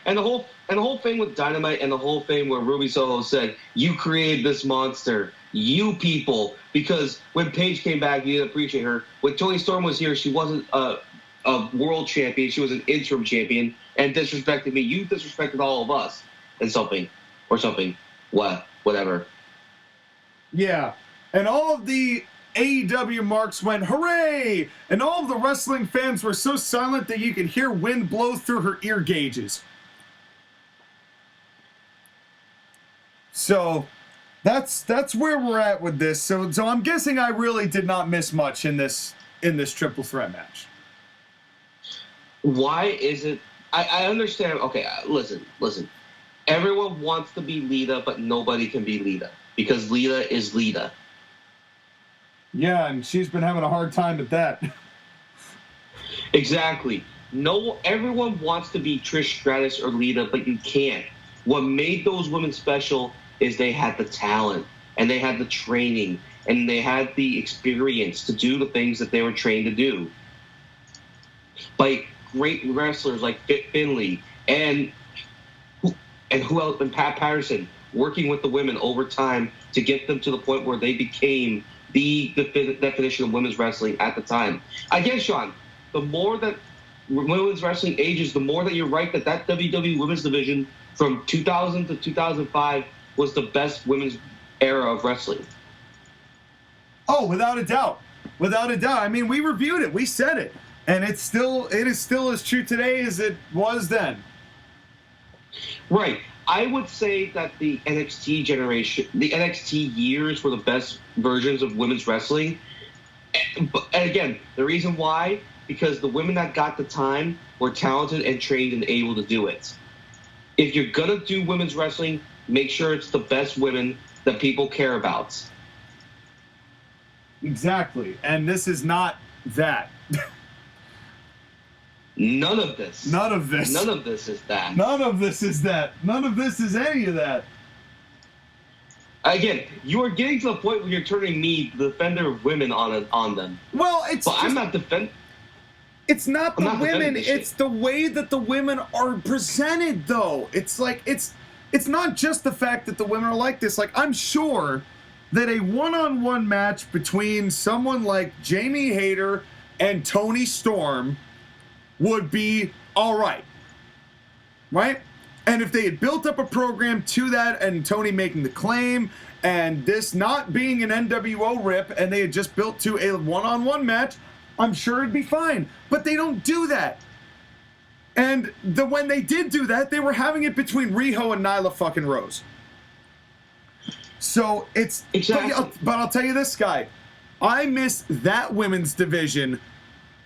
and the whole thing with Dynamite and the whole thing where Ruby Soho said, "You created this monster, you people." Because when Paige came back, you didn't appreciate her. When Toni Storm was here, she wasn't a world champion; she was an interim champion, and disrespected me. You disrespected all of us, and something. Whatever. Yeah, and all of the AEW marks went hooray, and all of the wrestling fans were so silent that you could hear wind blow through her ear gauges. So that's where we're at with this. So I'm guessing I really did not miss much in this triple threat match. Why is it? I understand. Okay, listen. Everyone wants to be Lita, but nobody can be Lita because Lita is Lita. Yeah, and she's been having a hard time at that. Exactly. Everyone wants to be Trish Stratus or Lita, but you can't. What made those women special is they had the talent, and they had the training, and they had the experience to do the things that they were trained to do. Like great wrestlers like Fit Finlay and who else? And Pat Patterson, working with the women over time to get them to the point where they became the definition of women's wrestling at the time. Again, Sean, the more that women's wrestling ages, the more that you're right that WWE women's division from 2000 to 2005 was the best women's era of wrestling. Oh, without a doubt. Without a doubt. I mean, we reviewed it. We said it. And it is still as true today as it was then. Right. I would say that the NXT generation, the NXT years were the best versions of women's wrestling. And again, the reason why, because the women that got the time were talented and trained and able to do it. If you're going to do women's wrestling, make sure it's the best women that people care about. Exactly. And this is not that. None of this. None of this. None of this is that. None of this is that. None of this is any of that. Again, you are getting to the point where you're turning me the defender of women on them. Well, it's but just, I'm not defending. It's not the women. It's shit. The way that the women are presented, though. It's like it's not just the fact that the women are like this. Like, I'm sure that a one-on-one match between someone like Jamie Hayter and Toni Storm would be all right. Right? And if they had built up a program to that and Tony making the claim and this not being an NWO rip and they had just built to a one-on-one match, I'm sure it'd be fine. But they don't do that. And when they did do that, they were having it between Riho and Nyla fucking Rose. So it's... Exactly. But I'll tell you this, Sky. I miss that women's division,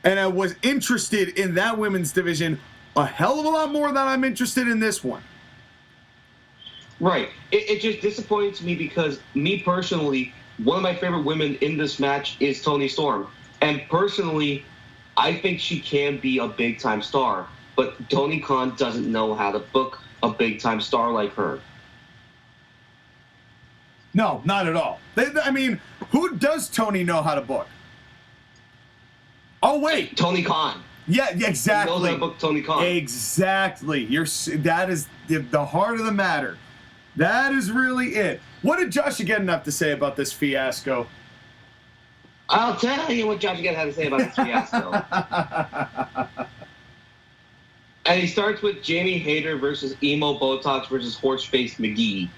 and I was interested in that women's division a hell of a lot more than I'm interested in this one. Right. It just disappoints me because me personally, one of my favorite women in this match is Toni Storm. And personally, I think she can be a big-time star. But Tony Khan doesn't know how to book a big-time star like her. No, not at all. I mean, who does Tony know how to book? Oh, wait. Tony Khan. Yeah, exactly. He knows how to book Tony Khan. Exactly. That is the heart of the matter. That is really it. What did Josh Again have to say about this fiasco? I'll tell you what Josh Again had to say about this fiasco. And he starts with Jamie Hayter versus Emo Botox versus Horseface McGee.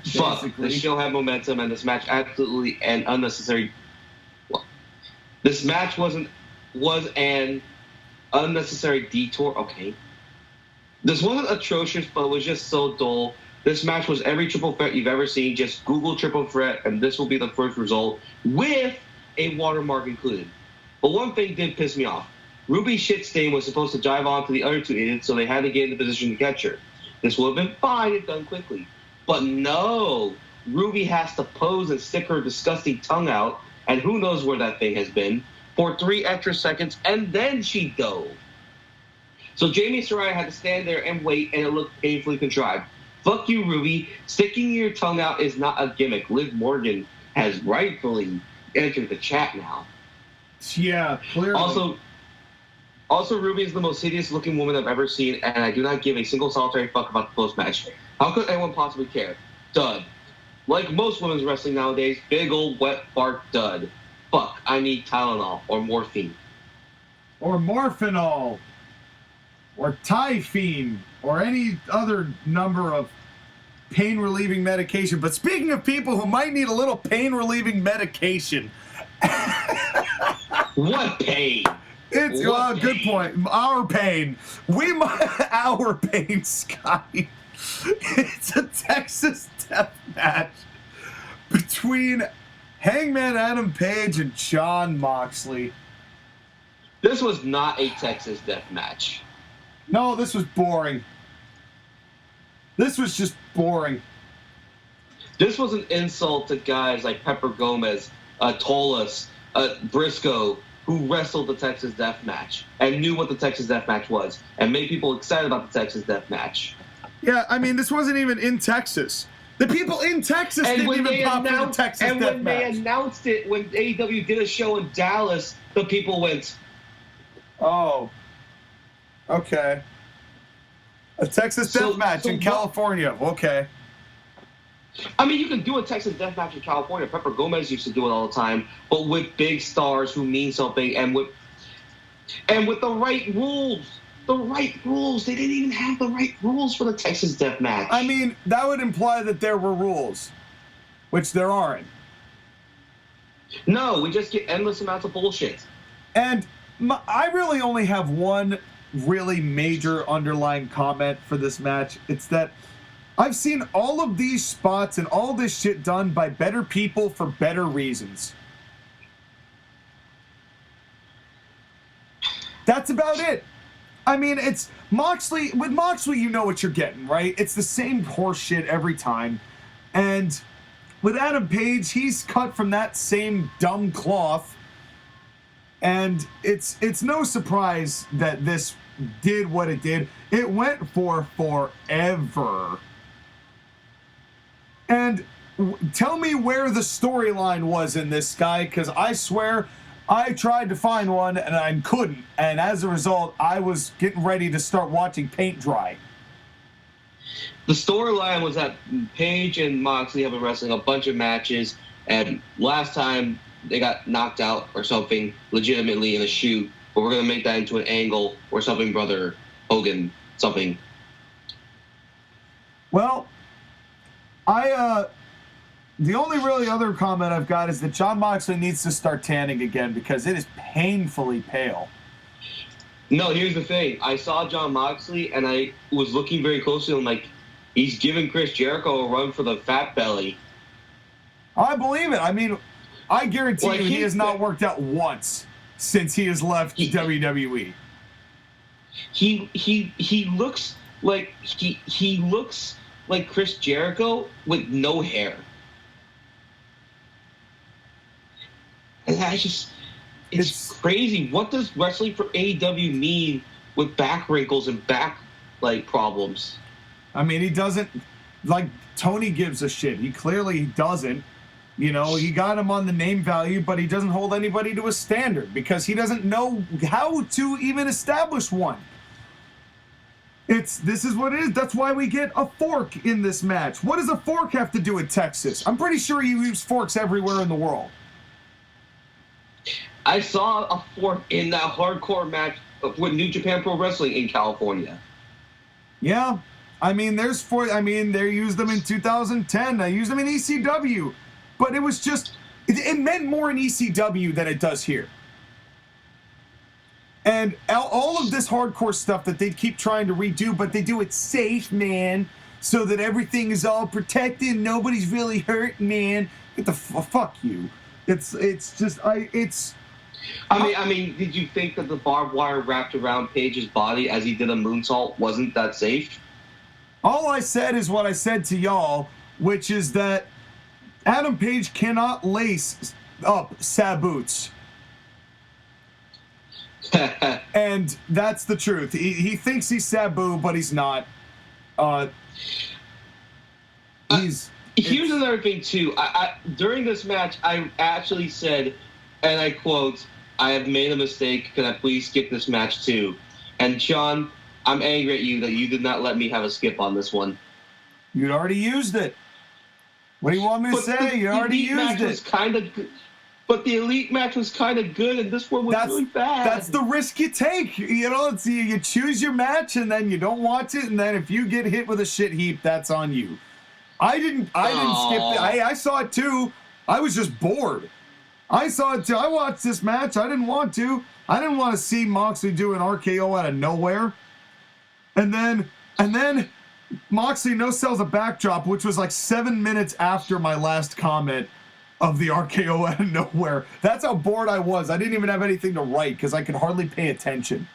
Fuck. This show had momentum, and this match absolutely and unnecessary. This match was an unnecessary detour. Okay. This wasn't atrocious, but it was just so dull. This match was every triple threat you've ever seen. Just Google triple threat, and this will be the first result with a watermark included. But one thing did piss me off. Ruby Shitstain was supposed to dive onto the other two idiots, so they had to get in the position to catch her. This would have been fine if done quickly. But no, Ruby has to pose and stick her disgusting tongue out, and who knows where that thing has been, for 3 extra seconds, and then she dove. So Jamie Saraya had to stand there and wait, and it looked painfully contrived. Fuck you, Ruby. Sticking your tongue out is not a gimmick. Liv Morgan has rightfully entered the chat now. Yeah, clearly. Also, Ruby is the most hideous-looking woman I've ever seen, and I do not give a single solitary fuck about the post-match. How could anyone possibly care? Dud. Like most women's wrestling nowadays, big old wet fart dud. Fuck, I need Tylenol or morphine. Or Morphinol. Or Typhine. Or any other number of pain-relieving medication. But speaking of people who might need a little pain-relieving medication. What pain? It's good point. Our pain. Our pain, Scotty. It's a Texas death match between Hangman Adam Page and Jon Moxley. This was not a Texas death match. No, this was boring. This was just boring. This was an insult to guys like Pepper Gomez, Tolas, Briscoe, who wrestled the Texas Death Match and knew what the Texas Death Match was and made people excited about the Texas Death Match. Yeah, I mean, this wasn't even in Texas. The people in Texas didn't even pop for the Texas Death Match. And when they announced it, when AEW did a show in Dallas, the people went, oh, okay. A Texas Death Match in California. Okay. I mean, you can do a Texas Death Match in California. Pepper Gomez used to do it all the time, but with big stars who mean something and with the right rules. The right rules. They didn't even have the right rules for the Texas Death Match. I mean, that would imply that there were rules, which there aren't. No, we just get endless amounts of bullshit. And I really only have one really major underlying comment for this match. It's that I've seen all of these spots and all this shit done by better people for better reasons. That's about it. I mean, it's Moxley. With Moxley, you know what you're getting, right? It's the same horse shit every time. And with Adam Page, he's cut from that same dumb cloth. And it's no surprise that this did what it did. It went for forever. And tell me where the storyline was in this, guy, because I swear I tried to find one and I couldn't. And as a result, I was getting ready to start watching paint dry. The storyline was that Page and Moxley have been wrestling a bunch of matches, and last time they got knocked out or something legitimately in a shoot, but we're going to make that into an angle or something, brother Hogan, something. Well, the only really other comment I've got is that Jon Moxley needs to start tanning again because it is painfully pale. No, here's the thing. I saw Jon Moxley, and I was looking very closely. I'm like, he's giving Chris Jericho a run for the fat belly. I believe it. I mean, I guarantee you he has not worked out once since he has left WWE. He looks like he looks like Chris Jericho with no hair. And it's crazy. What does wrestling for AEW mean with back wrinkles and back problems? I mean, he doesn't, Tony gives a shit. He clearly doesn't. You know, he got him on the name value, but he doesn't hold anybody to a standard because he doesn't know how to even establish one. This is what it is. That's why we get a fork in this match. What does a fork have to do with Texas? I'm pretty sure you use forks everywhere in the world. I saw a fork in that hardcore match with New Japan Pro Wrestling in California. Yeah. I mean, they used them in 2010. I used them in ECW. But it was just, it meant more in ECW than it does here. And all of this hardcore stuff that they keep trying to redo, but they do it safe, man, so that everything is all protected, nobody's really hurt, man. Get the fuck you. I mean, did you think that the barbed wire wrapped around Page's body as he did a moonsault wasn't that safe? All I said is what I said to y'all, which is that Adam Page cannot lace up Saboots. And that's the truth. He thinks he's Sabu, but he's not. Here's another thing, too. During this match, I actually said, and I quote, "I have made a mistake. Can I please skip this match, too?" And, Sean, I'm angry at you that you did not let me have a skip on this one. You'd already used it. What do you want me to say? You already used it. But the Elite match was kind of good, and this one was really bad. That's the risk you take. You know, you choose your match, and then you don't watch it, and then if you get hit with a shit heap, that's on you. I didn't skip it. I saw it too. I was just bored. I saw it too. I watched this match. I didn't want to. I didn't want to see Moxley do an RKO out of nowhere. And then Moxley no-sells a backdrop, which was 7 minutes after my last comment of the RKO out of nowhere. That's how bored I was. I didn't even have anything to write because I could hardly pay attention.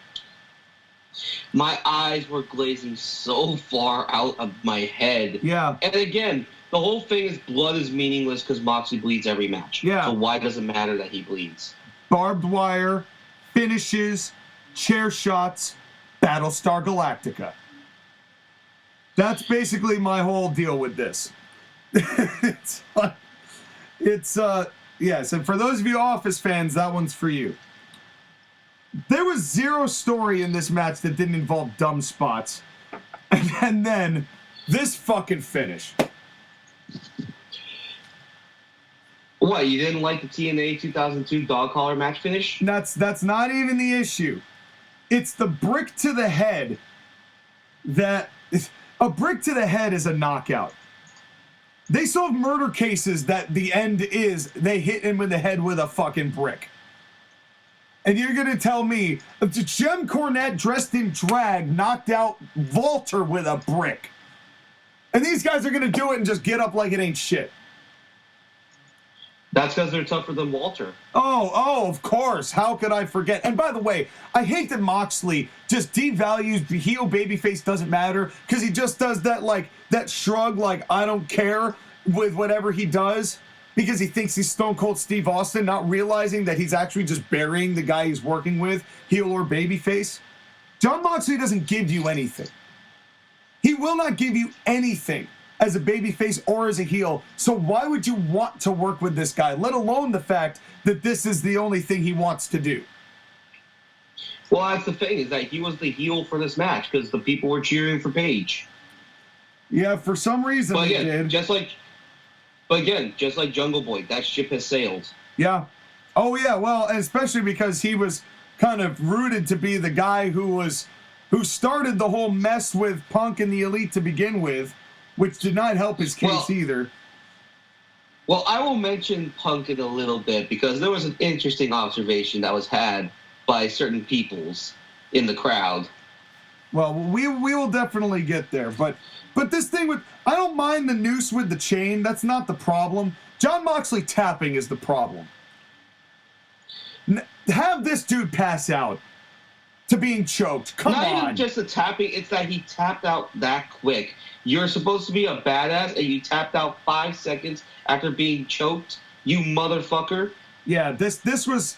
My eyes were glazing so far out of my head. Yeah. And again, the whole thing is blood is meaningless because Moxley bleeds every match. Yeah. So why does it matter that he bleeds? Barbed wire, finishes, chair shots, Battlestar Galactica. That's basically my whole deal with this. Yes, and for those of you Office fans, that one's for you. There was zero story in this match that didn't involve dumb spots. And then this fucking finish. What, you didn't like the TNA 2002 dog collar match finish? That's not even the issue. It's the brick to the head a brick to the head is a knockout. They solve murder cases that the end is they hit him in the head with a fucking brick. And you're going to tell me Jim Cornette dressed in drag knocked out Walter with a brick. And these guys are going to do it and just get up like it ain't shit. That's because they're tougher than Walter. Oh, of course. How could I forget? And by the way, I hate that Moxley just devalues the heel babyface doesn't matter because he just does that, like, that shrug, like, I don't care with whatever he does because he thinks he's Stone Cold Steve Austin, not realizing that he's actually just burying the guy he's working with, heel or babyface. Jon Moxley doesn't give you anything. He will not give you anything as a babyface or as a heel. So why would you want to work with this guy, let alone the fact that this is the only thing he wants to do? Well, that's the thing, is that he was the heel for this match because the people were cheering for Paige. Yeah, for some reason But they again, did. just like Jungle Boy, that ship has sailed. Yeah. Oh, yeah, well, especially because he was kind of rooted to be the guy who started the whole mess with Punk and the Elite to begin with, which did not help his case either. Well, I will mention Punk in a little bit because there was an interesting observation that was had by certain peoples in the crowd. Well, we will definitely get there, but this thing with, I don't mind the noose with the chain. That's not the problem. Jon Moxley tapping is the problem. Have this dude pass out to being choked. Come on. Not even just the tapping, it's that he tapped out that quick. You're supposed to be a badass, and you tapped out 5 seconds after being choked, you motherfucker. Yeah, this was,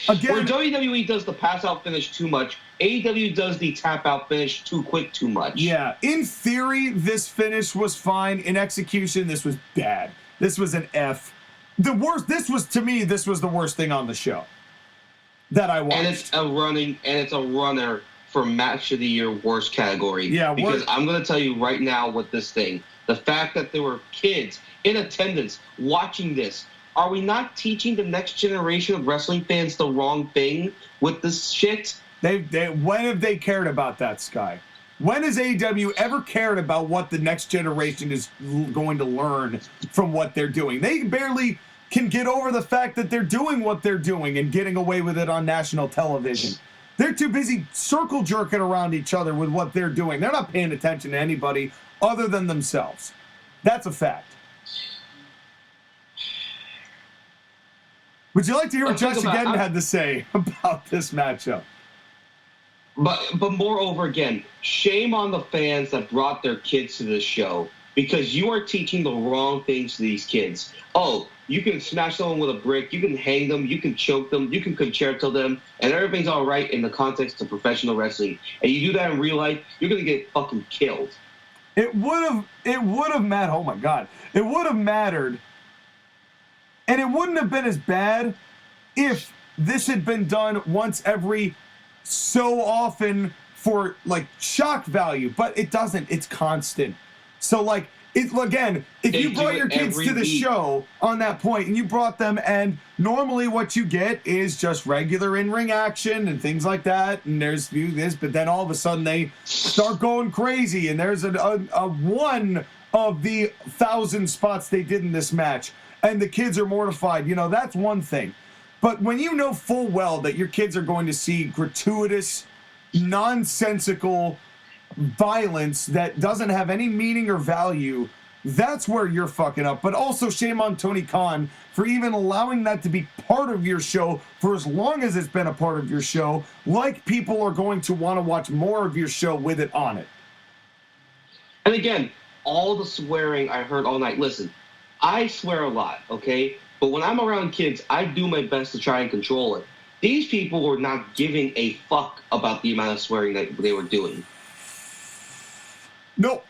again... Where WWE does the pass-out finish too much, AEW does the tap-out finish too quick too much. Yeah, in theory, this finish was fine. In execution, this was bad. This was an F. The worst, this was the worst thing on the show that I watched. And it's a runner for match of the year worst category. Yeah, because I'm going to tell you right now with this thing, the fact that there were kids in attendance watching this, are we not teaching the next generation of wrestling fans the wrong thing with this shit? When have they cared about that, Sky? When has AEW ever cared about what the next generation is going to learn from what they're doing? They barely can get over the fact that they're doing what they're doing and getting away with it on national television. They're too busy circle jerking around each other with what they're doing. They're not paying attention to anybody other than themselves. That's a fact. Would you like to hear what Josh Again had to say about this matchup? But moreover, again, shame on the fans that brought their kids to this show because you are teaching the wrong things to these kids. Oh, you can smash someone with a brick, you can hang them, you can choke them, you can concerto them, and everything's all right in the context of professional wrestling. And you do that in real life, you're going to get fucking killed. It would have mattered. Oh my God. It would have mattered. And it wouldn't have been as bad if this had been done once every so often for like shock value, but it doesn't. It's constant. So like, again, if you brought your kids to the show on that point and you brought them, and normally what you get is just regular in-ring action and things like that, and there's this, but then all of a sudden they start going crazy, and there's a one of the 1,000 spots they did in this match, and the kids are mortified. You know, that's one thing. But when you know full well that your kids are going to see gratuitous, nonsensical violence that doesn't have any meaning or value, that's where you're fucking up. But also shame on Tony Khan for even allowing that to be part of your show for as long as it's been a part of your show, like people are going to want to watch more of your show with it on it. And again, all the swearing I heard all night. Listen, I swear a lot, okay? But when I'm around kids, I do my best to try and control it. These people were not giving a fuck about the amount of swearing that they were doing. Nope.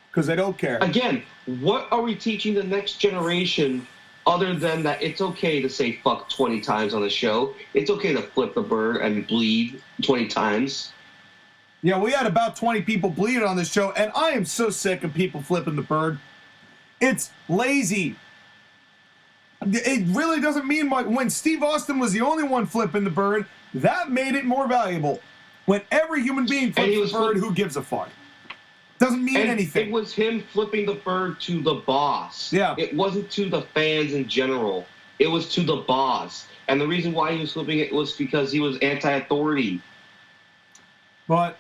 Because they don't care. Again, what are we teaching the next generation other than that it's okay to say fuck 20 times on the show? It's okay to flip the bird and bleed 20 times. Yeah, we had about 20 people bleed on this show, and I am so sick of people flipping the bird. It's lazy. It really doesn't mean much. When Steve Austin was the only one flipping the bird, that made it more valuable. When every human being flips the bird, who gives a fuck? Doesn't mean anything. It was him flipping the bird to the boss. Yeah. It wasn't to the fans in general. It was to the boss. And the reason why he was flipping it was because he was anti-authority. But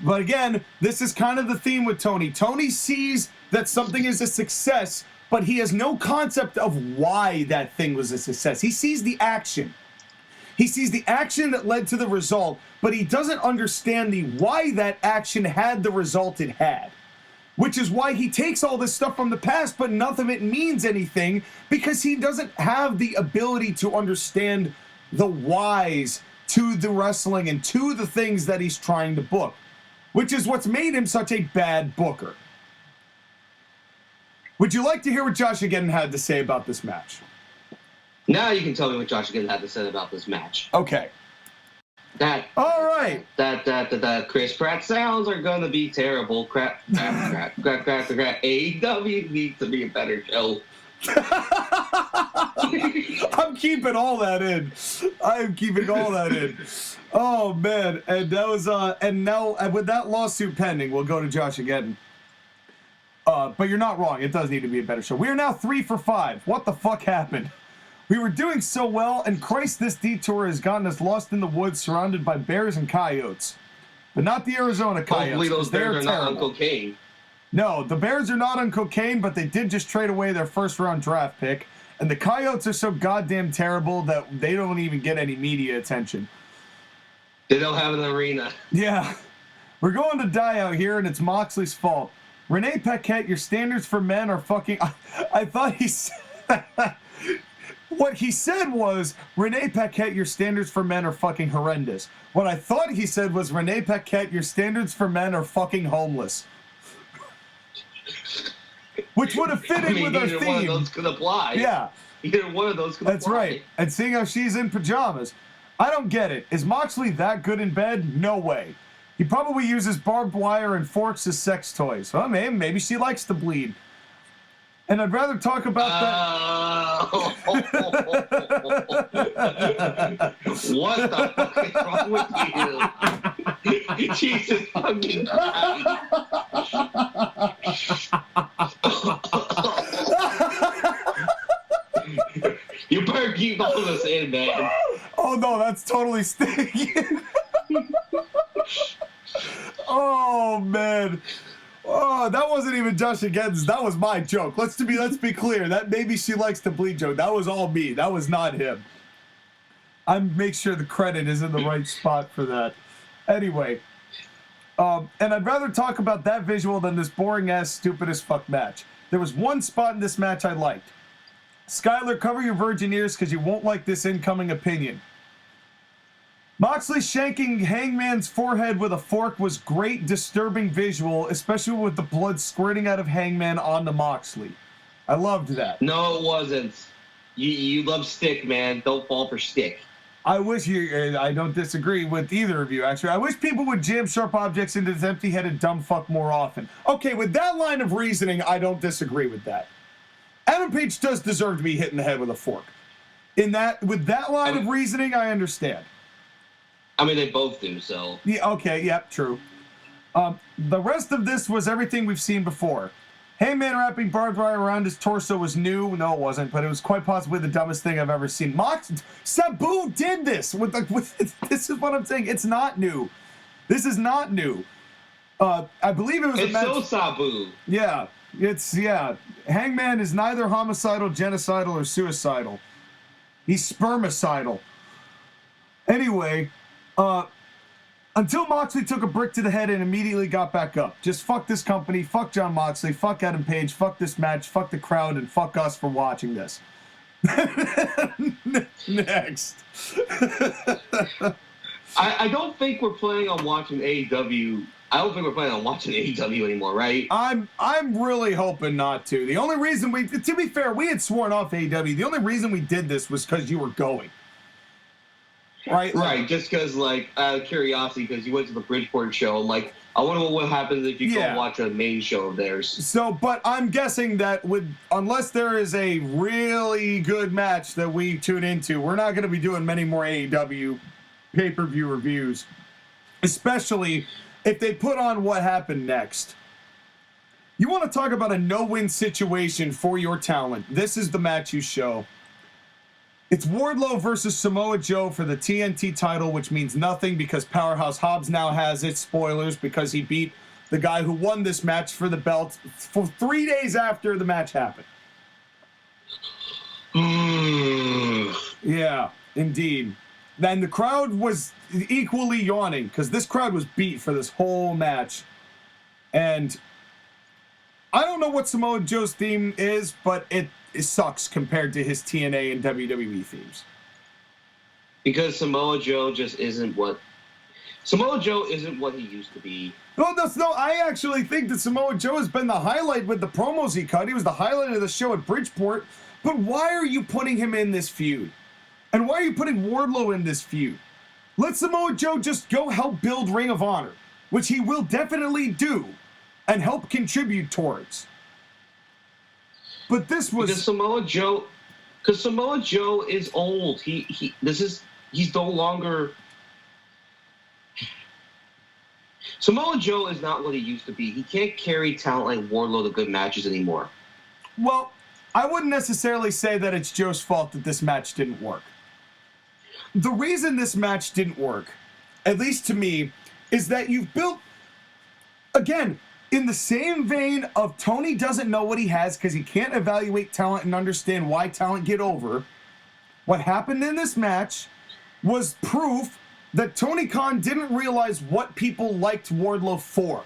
again, this is kind of the theme with Tony. Tony sees that something is a success, but he has no concept of why that thing was a success. He sees the action. He sees the action that led to the result, but he doesn't understand the why that action had the result it had. Which is why he takes all this stuff from the past, but none of it means anything, because he doesn't have the ability to understand the whys to the wrestling and to the things that he's trying to book, which is what's made him such a bad booker. Would you like to hear what Josh again had to say about this match? Now you can tell me what Josh again had to say about this match. Okay. All right. That Chris Pratt sounds are gonna be terrible. Crap. AEW needs to be a better show. I'm keeping all that in. I'm keeping all that in. Oh man, and that was and now with that lawsuit pending, we'll go to Josh again. But you're not wrong. It does need to be a better show. We are now 3 for 5. What the fuck happened? We were doing so well, and Christ, this detour has gotten us lost in the woods surrounded by bears and coyotes. But not the Arizona coyotes. Hopefully those bears are not on cocaine. No, the Bears are not on cocaine, but they did just trade away their first-round draft pick. And the Coyotes are so goddamn terrible that they don't even get any media attention. They don't have an arena. Yeah. We're going to die out here, and it's Moxley's fault. Renee Paquette, your standards for men are fucking... I thought he said... What he said was, Renee Paquette, your standards for men are fucking horrendous. What I thought he said was, Renee Paquette, your standards for men are fucking homeless. Which would have fit in with our theme. Either one of those could apply. Yeah. Either one of those could apply. That's right. And seeing how she's in pajamas. I don't get it. Is Moxley that good in bed? No way. He probably uses barbed wire and forks as sex toys. Well, maybe she likes to bleed. And I'd rather talk about that. What the fuck is wrong with you? Jesus fucking Christ. You better keep all this in, man. Oh no, that's totally stinking. Oh man. Oh, that wasn't even Josh Again's. That was my joke. Let's be clear. That maybe she likes to bleed joke. That was all me. That was not him. I make sure the credit is in the right spot for that. Anyway, and I'd rather talk about that visual than this boring ass, stupid as fuck match. There was one spot in this match I liked. Skyler, cover your virgin ears because you won't like this incoming opinion. Moxley shanking Hangman's forehead with a fork was great, disturbing visual, especially with the blood squirting out of Hangman onto Moxley. I loved that. No, it wasn't. You love stick, man. Don't fall for stick. I wish you... I don't disagree with either of you, actually. I wish people would jam sharp objects into this empty-headed dumb fuck more often. Okay, with that line of reasoning, I don't disagree with that. Adam Page does deserve to be hit in the head with a fork. With that line of reasoning, I understand. I mean, they both do, so... Yeah, okay, yep, true. The rest of this was everything we've seen before. Hangman wrapping barbed wire around his torso was new. No, it wasn't, but it was quite possibly the dumbest thing I've ever seen. Sabu did this. This is what I'm saying. It's not new. This is not new. I believe it was it's so Sabu. Yeah, Hangman is neither homicidal, genocidal, or suicidal. He's spermicidal. Anyway... until Moxley took a brick to the head and immediately got back up. Just fuck this company, fuck John Moxley, fuck Adam Page, fuck this match, fuck the crowd, and fuck us for watching this. Next. I don't think we're planning on watching AEW. I don't think we're planning on watching AEW anymore, right? I'm really hoping not to. The only reason to be fair, we had sworn off AEW. The only reason we did this was because you were going. Right, just because, out of curiosity, because you went to the Bridgeport show, I'm like, I wonder what happens if you go watch a main show of theirs. So, but I'm guessing that unless there is a really good match that we tune into, we're not going to be doing many more AEW pay-per-view reviews, especially if they put on what happened next. You want to talk about a no-win situation for your talent. This is the match you show. It's Wardlow versus Samoa Joe for the TNT title, which means nothing because Powerhouse Hobbs now has it. Spoilers, because he beat the guy who won this match for the belt for 3 days after the match happened. Yeah, indeed. Then the crowd was equally yawning because this crowd was beat for this whole match. And I don't know what Samoa Joe's theme is, but it sucks compared to his TNA and WWE themes. Because Samoa Joe just isn't what... Samoa Joe isn't what he used to be. No, I actually think that Samoa Joe has been the highlight with the promos he cut. He was the highlight of the show at Bridgeport. But why are you putting him in this feud? And why are you putting Wardlow in this feud? Let Samoa Joe just go help build Ring of Honor, which he will definitely do, and help contribute towards. But this was... Because Samoa Joe is old. He's no longer... Samoa Joe is not what he used to be. He can't carry talent like Wardlow to good matches anymore. Well, I wouldn't necessarily say that it's Joe's fault that this match didn't work. The reason this match didn't work, at least to me, is that you've built, again, in the same vein of Tony doesn't know what he has because he can't evaluate talent and understand why talent get over. What happened in this match was proof that Tony Khan didn't realize what people liked Wardlow for,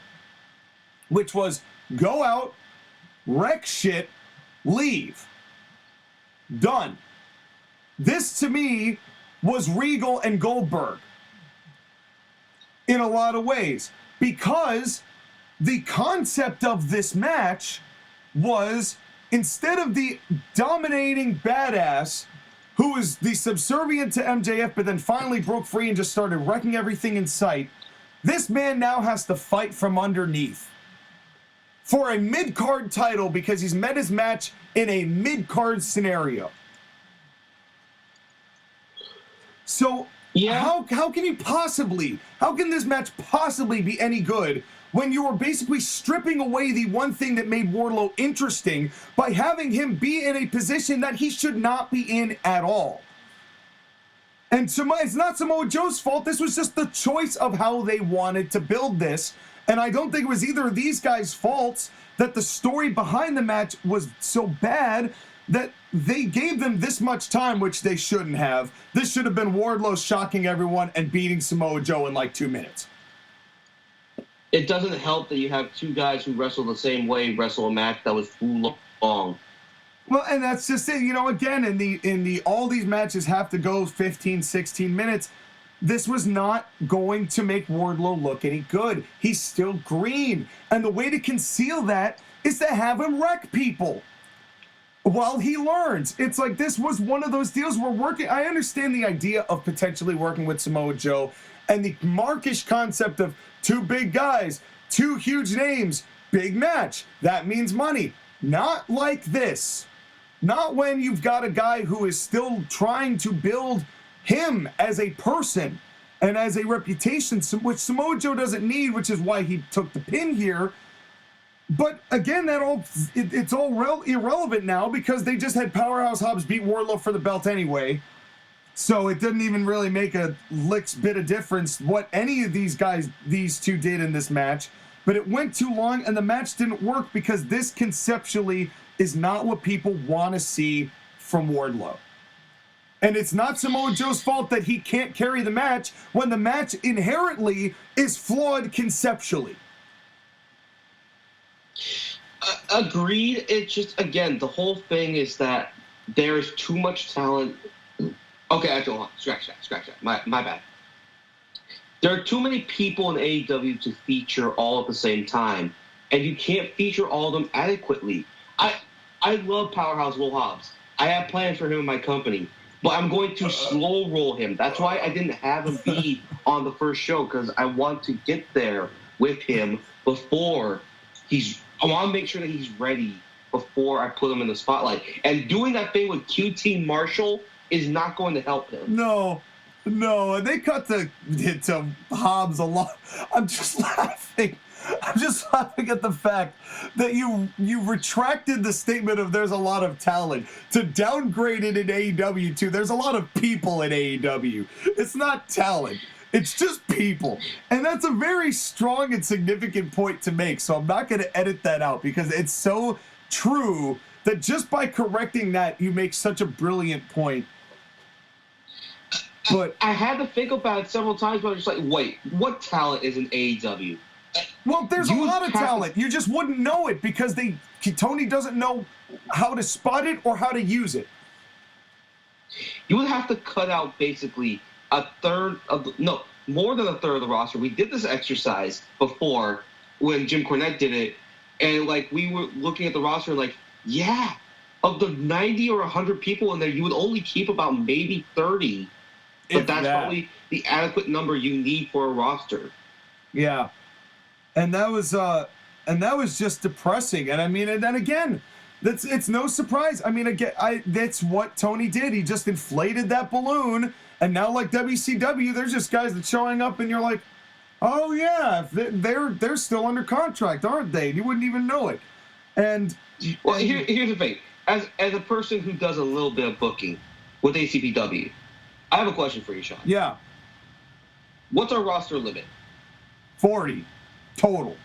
which was go out, wreck shit, leave. Done. This, to me, was Regal and Goldberg in a lot of ways, because the concept of this match was, instead of the dominating badass who was the subservient to MJF but then finally broke free and just started wrecking everything in sight, this man now has to fight from underneath for a mid-card title because he's met his match in a mid-card scenario. So yeah. How can this match possibly be any good when you are basically stripping away the one thing that made Wardlow interesting by having him be in a position that he should not be in at all? And it's not Samoa Joe's fault. This was just the choice of how they wanted to build this. And I don't think it was either of these guys' faults that the story behind the match was so bad that they gave them this much time, which they shouldn't have. This should have been Wardlow shocking everyone and beating Samoa Joe in like 2 minutes. It doesn't help that you have two guys who wrestle the same way wrestle a match that was too long. Well, and that's just it. You know, again, in the all these matches have to go 15, 16 minutes. This was not going to make Wardlow look any good. He's still green. And the way to conceal that is to have him wreck people while he learns. It's like this was one of those deals where I understand the idea of potentially working with Samoa Joe and the markish concept of two big guys, two huge names, big match. That means money. Not like this. Not when you've got a guy who is still trying to build him as a person and as a reputation, which Samoa Joe doesn't need, which is why he took the pin here. But again, it's all irrelevant now because they just had Powerhouse Hobbs beat Wardlow for the belt anyway. So it didn't even really make a lick's bit of difference what any of these two did in this match. But it went too long and the match didn't work because this conceptually is not what people want to see from Wardlow. And it's not Samoa Joe's fault that he can't carry the match when the match inherently is flawed conceptually. Agreed. It's just, again, the whole thing is that there's too much talent. Okay, I don't scratch that. My bad. There are too many people in AEW to feature all at the same time, and you can't feature all of them adequately. I love Powerhouse Will Hobbs. I have plans for him in my company, but I'm going to slow roll him. That's why I didn't have him be on the first show, because I want to get there with him before I want to make sure that he's ready before I put him in the spotlight. And doing that thing with QT Marshall is not going to help him. No, and they cut to Hobbs a lot. I'm just laughing. I'm just laughing at the fact that you retracted the statement of there's a lot of talent to downgrade it in AEW to there's a lot of people in AEW. It's not talent. It's just people. And that's a very strong and significant point to make. So I'm not going to edit that out because it's so true that just by correcting that, you make such a brilliant point. But I had to think about it several times, but I was just like, wait, what talent is in AEW? Well, there's a lot of talent. You just wouldn't know it because Tony doesn't know how to spot it or how to use it. You would have to cut out basically more than a third of the roster. We did this exercise before when Jim Cornette did it, and like we were looking at the roster like, yeah, of the 90 or 100 people in there, you would only keep about maybe 30. But that's probably the adequate number you need for a roster. Yeah. And that was just depressing. And I mean, and then again, it's no surprise. I mean, again, that's what Tony did. He just inflated that balloon. And now, like WCW, there's just guys that's showing up, and you're like, oh yeah, they're still under contract, aren't they? You wouldn't even know it. And well, here's the thing: as a person who does a little bit of booking with ACPW, I have a question for you, Sean. Yeah. What's our roster limit? 40 total.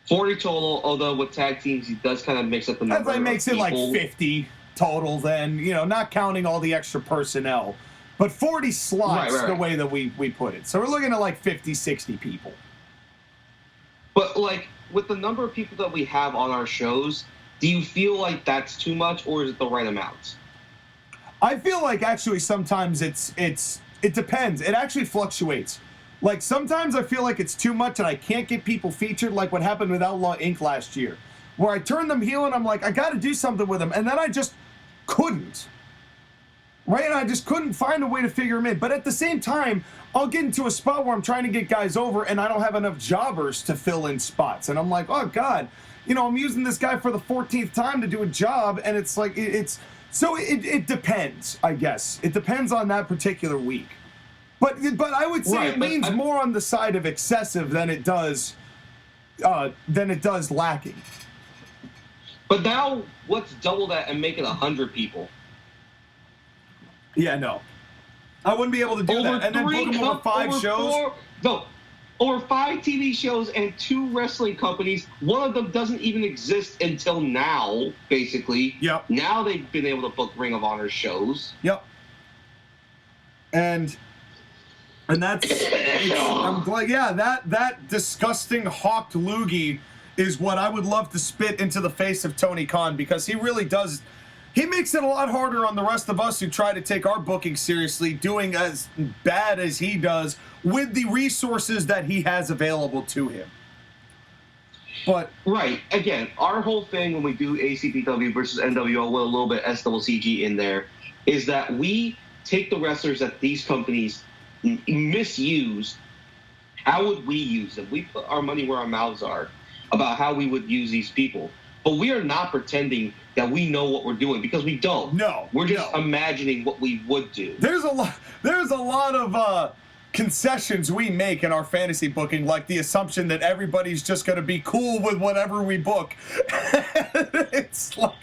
40 total, although with tag teams, he does kind of mix up the number. That makes it like 50 total then, not counting all the extra personnel. But 40 slots, right. The way that we put it. So we're looking at like 50, 60 people. But like, with the number of people that we have on our shows, do you feel like that's too much, or is it the right amount? I feel like actually sometimes it depends. It actually fluctuates. Like sometimes I feel like it's too much and I can't get people featured, like what happened with Outlaw Inc. last year, where I turned them heel and I'm like, I got to do something with them, and then I just couldn't. Right? And I just couldn't find a way to figure them in. But at the same time, I'll get into a spot where I'm trying to get guys over and I don't have enough jobbers to fill in spots. And I'm like, oh God, I'm using this guy for the 14th time to do a job, and it's like So it depends, I guess. It depends on that particular week. But I would say it leans more on the side of excessive than it does lacking. But now let's double that and make it 100 people. Yeah, no. I wouldn't be able to do that. And then book them over 5 shows. Over 5 TV shows and 2 wrestling companies. One of them doesn't even exist until now, basically. Yep. Now they've been able to book Ring of Honor shows. Yep. And that's, I'm glad, yeah, that disgusting hawked loogie is what I would love to spit into the face of Tony Khan, because he really does. He makes it a lot harder on the rest of us who try to take our booking seriously, doing as bad as he does with the resources that he has available to him. But right, again, our whole thing when we do ACPW versus NWO with a little bit SWCG in there is that we take the wrestlers that these companies misuse. How would we use them? We put our money where our mouths are about how we would use these people. But we are not pretending that we know what we're doing, because we don't. No. We're just imagining what we would do. There's a lot of concessions we make in our fantasy booking, like the assumption that everybody's just going to be cool with whatever we book. It's like,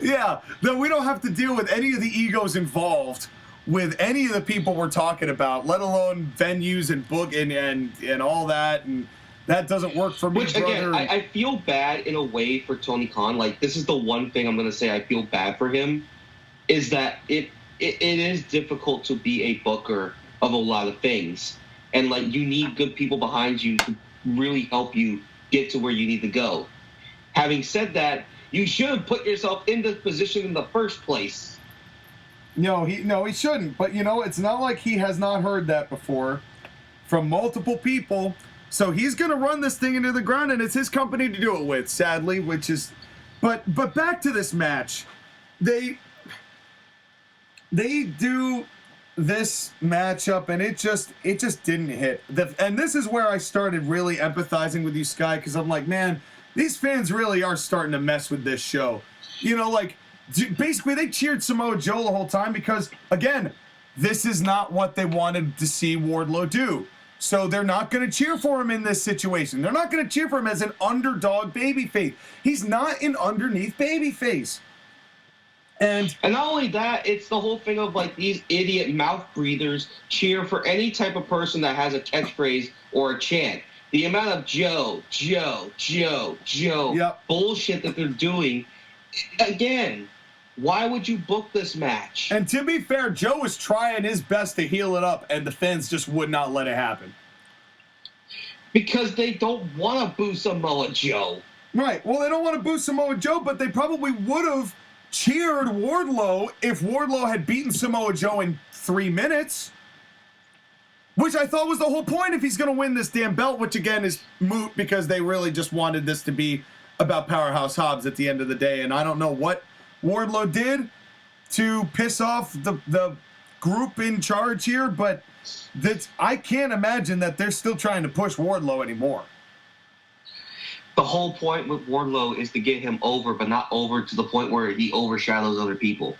yeah, that we don't have to deal with any of the egos involved with any of the people we're talking about, let alone venues and book and all that, and that doesn't work for me, Which, brother. Again, I feel bad in a way for Tony Khan. Like, this is the one thing I'm going to say I feel bad for him, is that it is difficult to be a booker of a lot of things. And, like, you need good people behind you to really help you get to where you need to go. Having said that, you shouldn't put yourself in this position in the first place. No, he shouldn't. But, it's not like he has not heard that before from multiple people. So he's going to run this thing into the ground, and it's his company to do it with, sadly, which is... But back to this match. They do this matchup, and it just didn't hit. And this is where I started really empathizing with you, Sky, because I'm like, man, these fans really are starting to mess with this show. Basically, they cheered Samoa Joe the whole time because, again, this is not what they wanted to see Wardlow do. So they're not going to cheer for him in this situation. They're not going to cheer for him as an underdog babyface. He's not an underneath babyface. And not only that, it's the whole thing of like these idiot mouth breathers cheer for any type of person that has a catchphrase or a chant. The amount of Joe bullshit that they're doing. Again, why would you book this match? And to be fair, Joe was trying his best to heal it up, and the fans just would not let it happen. Because they don't want to boo Samoa Joe. Right. Well, they don't want to boo Samoa Joe, but they probably would have cheered Wardlow if Wardlow had beaten Samoa Joe in 3 minutes. Which I thought was the whole point if he's going to win this damn belt, which again is moot because they really just wanted this to be about Powerhouse Hobbs at the end of the day. And I don't know what Wardlow did to piss off the group in charge here, but I can't imagine that they're still trying to push Wardlow anymore. The whole point with Wardlow is to get him over, but not over to the point where he overshadows other people.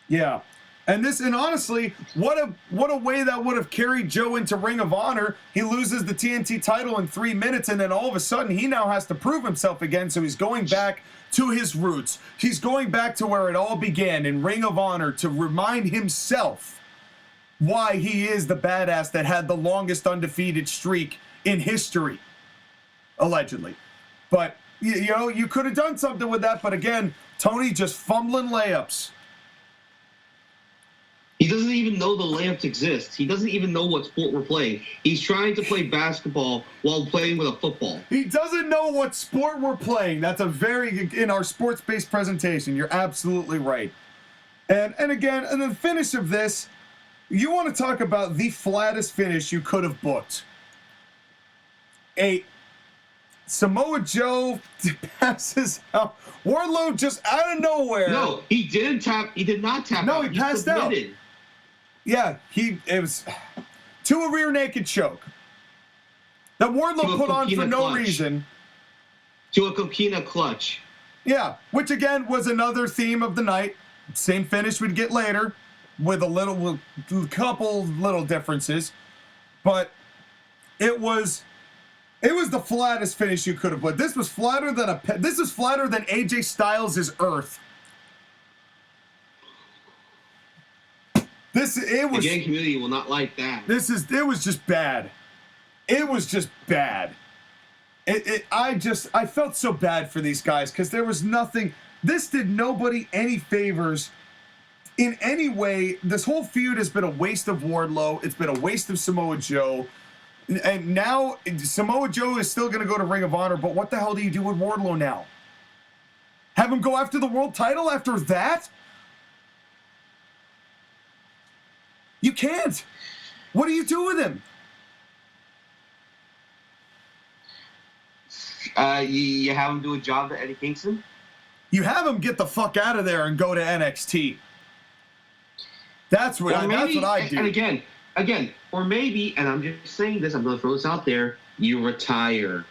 Yeah. And honestly, what a way that would have carried Joe into Ring of Honor. He loses the TNT title in 3 minutes, and then all of a sudden he now has to prove himself again, so he's going back to his roots. He's going back to where it all began in Ring of Honor to remind himself why he is the badass that had the longest undefeated streak in history, allegedly. But, you know, you could have done something with that, but again, Tony just fumbling layups. He doesn't even know the layups exist. He doesn't even know what sport we're playing. He's trying to play basketball while playing with a football. He doesn't know what sport we're playing. That's in our sports-based presentation. You're absolutely right. And again, and the finish of this, you want to talk about the flattest finish you could have booked. Samoa Joe passes out. Wardlow just out of nowhere. No, he didn't tap. He did not tap. No, he passed submitted. Out. Yeah, it was to a rear naked choke that Wardlow put on for no reason. To a coquina clutch. Yeah, which again was another theme of the night. Same finish we'd get later, with a couple little differences, but it was the flattest finish you could have put. This was flatter than AJ Styles' Earth. The gay community will not like that. It was just bad. It was just bad. I felt so bad for these guys because there was nothing. This did nobody any favors in any way. This whole feud has been a waste of Wardlow. It's been a waste of Samoa Joe. And now Samoa Joe is still going to go to Ring of Honor, but what the hell do you do with Wardlow now? Have him go after the world title after that? You can't. What do you do with him? You have him do a job to Eddie Kingston? You have him get the fuck out of there and go to NXT. That's what I do. And again, or maybe, and I'm just saying this, I'm going to throw this out there, you retire.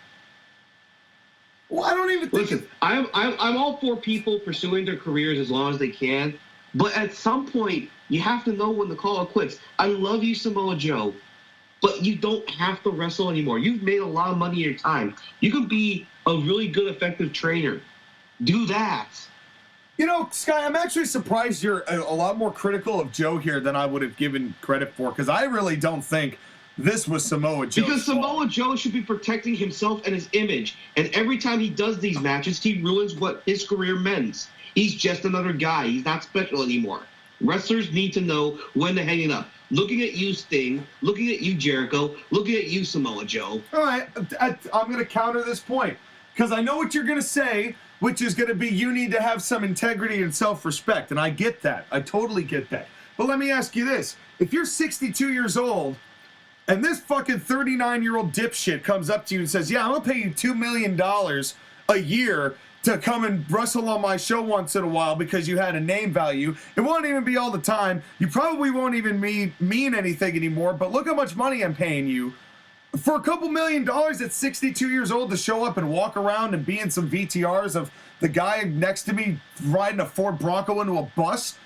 Well, I don't even think. Listen, I'm all for people pursuing their careers as long as they can, but at some point, you have to know when to call it quits. I love you, Samoa Joe, but you don't have to wrestle anymore. You've made a lot of money in your time. You can be a really good, effective trainer. Do that. You know, Sky, I'm actually surprised you're a lot more critical of Joe here than I would have given credit for, because I really don't think this was Samoa Joe. Because Samoa Joe should be protecting himself and his image, and every time he does these matches, he ruins what his career meant. He's just another guy. He's not special anymore. Wrestlers need to know when to hang it up. Looking at you, Sting. Looking at you, Jericho. Looking at you, Samoa Joe. All right, I'm going to counter this point, because I know what you're going to say, which is going to be you need to have some integrity and self-respect, and I get that. I totally get that. But let me ask you this. If you're 62 years old, and this fucking 39-year-old dipshit comes up to you and says, yeah, I'm going to pay you $2 million a year to come and wrestle on my show once in a while because you had a name value. It won't even be all the time. You probably won't even mean anything anymore, but look how much money I'm paying you. For a couple $1 million at 62 years old to show up and walk around and be in some VTRs of the guy next to me riding a Ford Bronco into a bus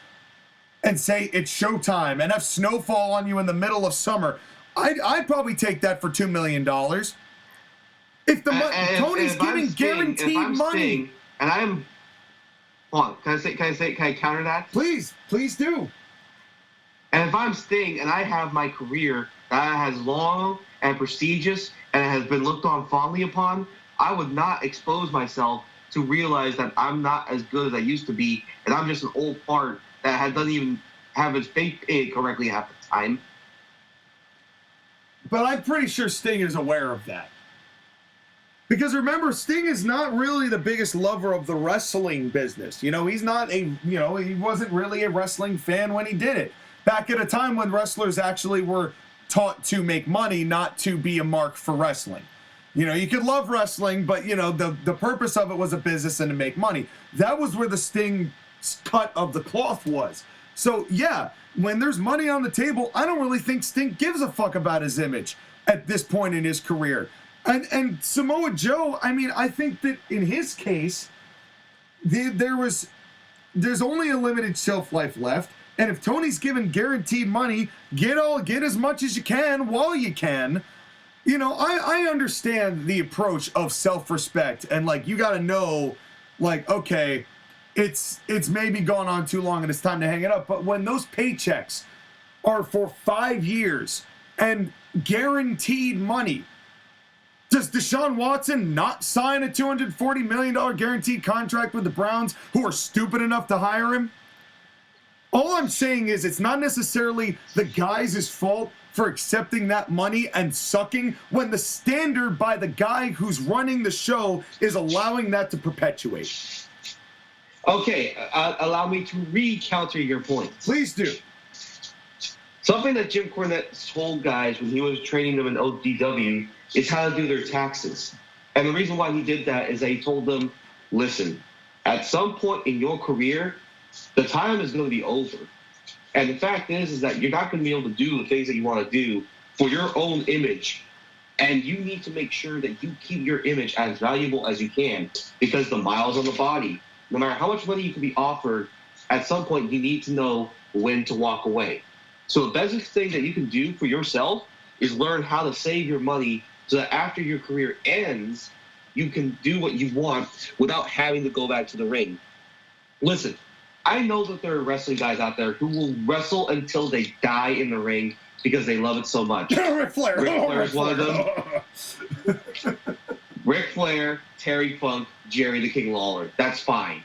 and say it's showtime and have snowfall on you in the middle of summer. I'd probably take that for $2 million. If Tony's giving guaranteed money, Sting, and I'm, hold on, can I counter that? Please do. And if I'm Sting and I have my career that has long and prestigious and has been looked on fondly upon, I would not expose myself to realize that I'm not as good as I used to be, and I'm just an old fart that doesn't even have his face paid correctly half the time. But I'm pretty sure Sting is aware of that. Because remember, Sting is not really the biggest lover of the wrestling business. You know, he's not he wasn't really a wrestling fan when he did it. Back at a time when wrestlers actually were taught to make money, not to be a mark for wrestling. You know, you could love wrestling, but, you know, the purpose of it was a business and to make money. That was where the Sting cut of the cloth was. So, yeah, when there's money on the table, I don't really think Sting gives a fuck about his image at this point in his career. And Samoa Joe, I mean, I think that in his case, there's only a limited shelf life left. And if Tony's given guaranteed money, get as much as you can while you can. You know, I understand the approach of self-respect and, like, you got to know, like, okay, it's maybe gone on too long and it's time to hang it up. But when those paychecks are for 5 years and guaranteed money, does Deshaun Watson not sign a $240 million guaranteed contract with the Browns, who are stupid enough to hire him? All I'm saying is it's not necessarily the guys' fault for accepting that money and sucking when the standard by the guy who's running the show is allowing that to perpetuate. Okay, allow me to re-counter your point. Please do. Something that Jim Cornette told guys when he was training them in ODW is how to do their taxes. And the reason why he did that is that he told them, listen, at some point in your career, the time is going to be over. And the fact is that you're not going to be able to do the things that you want to do for your own image. And you need to make sure that you keep your image as valuable as you can, because the miles on the body, no matter how much money you can be offered, at some point you need to know when to walk away. So the best thing that you can do for yourself is learn how to save your money so that after your career ends, you can do what you want without having to go back to the ring. Listen, I know that there are wrestling guys out there who will wrestle until they die in the ring because they love it so much. Ric Flair. Ric Flair is one of them. Ric Flair, Terry Funk, Jerry the King Lawler. That's fine.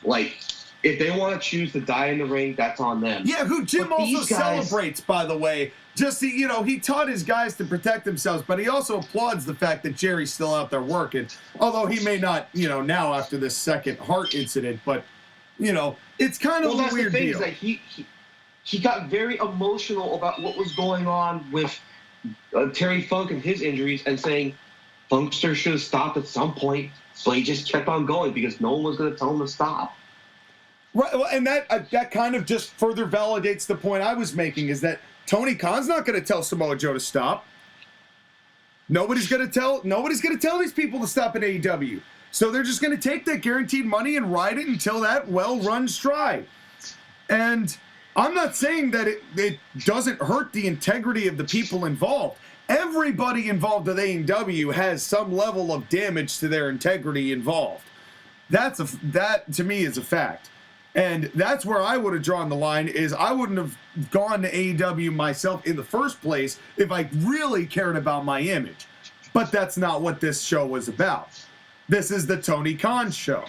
Like, if they want to choose to die in the ring, that's on them. Yeah, who Jim But also these guys- celebrates, by the way. Just, he taught his guys to protect themselves, but he also applauds the fact that Jerry's still out there working. Although he may not, now after this second heart incident, but, it's kind of a weird deal. That's the thing, is that he got very emotional about what was going on with Terry Funk and his injuries and saying Funkster should have stopped at some point, but he just kept on going because no one was going to tell him to stop. Right, well, and that kind of just further validates the point I was making, is that Tony Khan's not going to tell Samoa Joe to stop. Nobody's going to tell these people to stop at AEW. So they're just going to take that guaranteed money and ride it until that well runs dry. And I'm not saying that it doesn't hurt the integrity of the people involved. Everybody involved with AEW has some level of damage to their integrity involved. That to me is a fact. And that's where I would have drawn the line, is I wouldn't have gone to AEW myself in the first place if I really cared about my image. But that's not what this show was about. This is the Tony Khan show.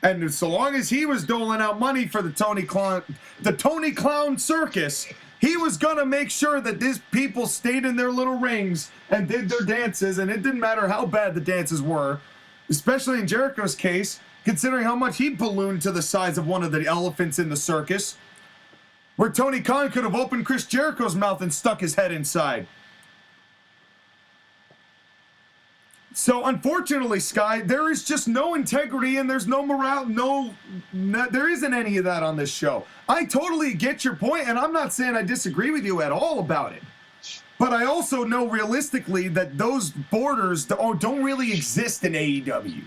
And so long as he was doling out money for the Tony Clown circus, he was going to make sure that these people stayed in their little rings and did their dances, and it didn't matter how bad the dances were, especially in Jericho's case, considering how much he ballooned to the size of one of the elephants in the circus, where Tony Khan could have opened Chris Jericho's mouth and stuck his head inside. So, unfortunately, Sky, there is just no integrity and there's no morale, there isn't any of that on this show. I totally get your point, and I'm not saying I disagree with you at all about it. But I also know realistically that those borders don't really exist in AEW.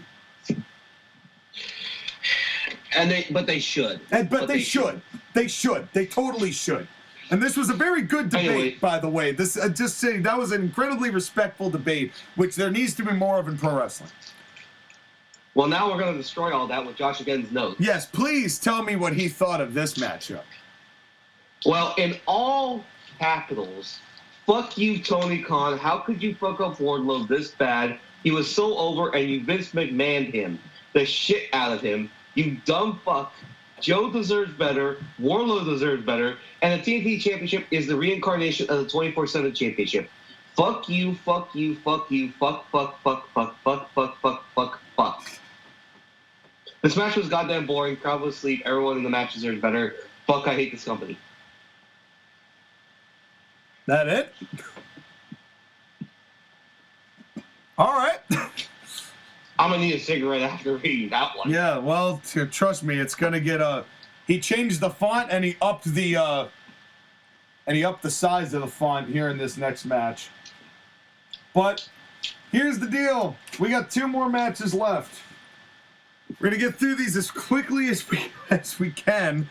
But they should. But they should. They should. They totally should. And this was a very good debate, by the way. This just saying that was an incredibly respectful debate, which there needs to be more of in pro wrestling. Well, now we're going to destroy all that with Josh Again's notes. Yes, please tell me what he thought of this matchup. Well, in all capitals, fuck you, Tony Khan. How could you fuck up Wardlow this bad? He was so over, and you Vince McMahon'd him. The shit out of him. You dumb fuck. Joe deserves better. Wardlow deserves better. And the TNT Championship is the reincarnation of the 24/7 Championship. Fuck you, fuck you, fuck you, fuck, fuck, fuck, fuck, fuck, fuck, fuck, fuck, fuck. This match was goddamn boring. Crowd was asleep. Everyone in the match deserves better. Fuck, I hate this company. That it? All right. I'm gonna need a cigarette after reading that one. Yeah, well, trust me, it's gonna get he changed the font and he upped the size of the font here in this next match. But here's the deal: we got 2 more matches left. We're gonna get through these as quickly as we can.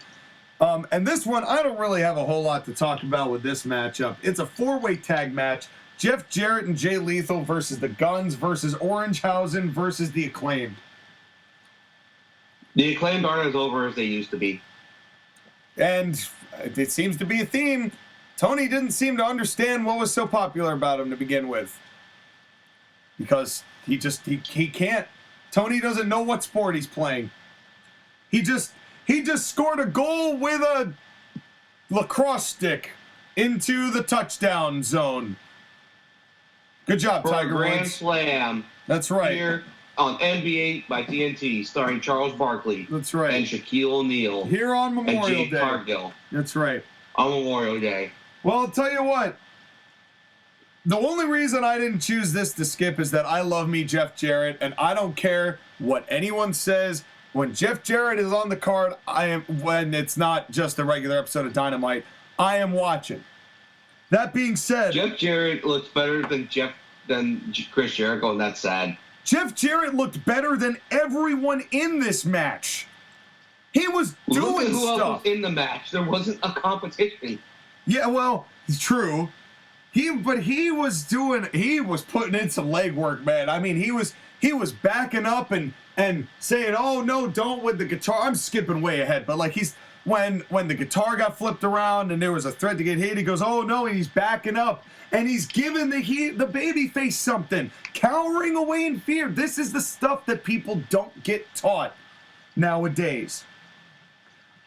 And this one, I don't really have a whole lot to talk about with this matchup. It's a 4-way tag match. Jeff Jarrett and Jay Lethal versus the Gunns versus Orangehausen versus the Acclaimed. The Acclaimed aren't as over as they used to be. And it seems to be a theme. Tony didn't seem to understand what was so popular about him to begin with. Because he can't. Tony doesn't know what sport he's playing. He just scored a goal with a lacrosse stick into the touchdown zone. Good job, For Tiger a Grand Woods. Slam. That's right. Here on NBA by TNT, starring Charles Barkley. That's right. And Shaquille O'Neal. Here on and Memorial Jade Day. Cargill. That's right. On Memorial Day. Well, I'll tell you what. The only reason I didn't choose this to skip is that I love me Jeff Jarrett, and I don't care what anyone says. When Jeff Jarrett is on the card, when it's not just a regular episode of Dynamite, I am watching. That being said, Jeff Jarrett looks better than Chris Jericho, and that's sad. Jeff Jarrett looked better than everyone in this match. He was doing Look at who else stuff was in the match. There wasn't a competition. Yeah, well, it's true. He was putting in some legwork, man. I mean, he was backing up and saying, "Oh no, don't," with the guitar. I'm skipping way ahead, but like when the guitar got flipped around and there was a threat to get hit, he goes, "Oh no," and he's backing up and he's giving the babyface something, cowering away in fear. This is the stuff that people don't get taught nowadays.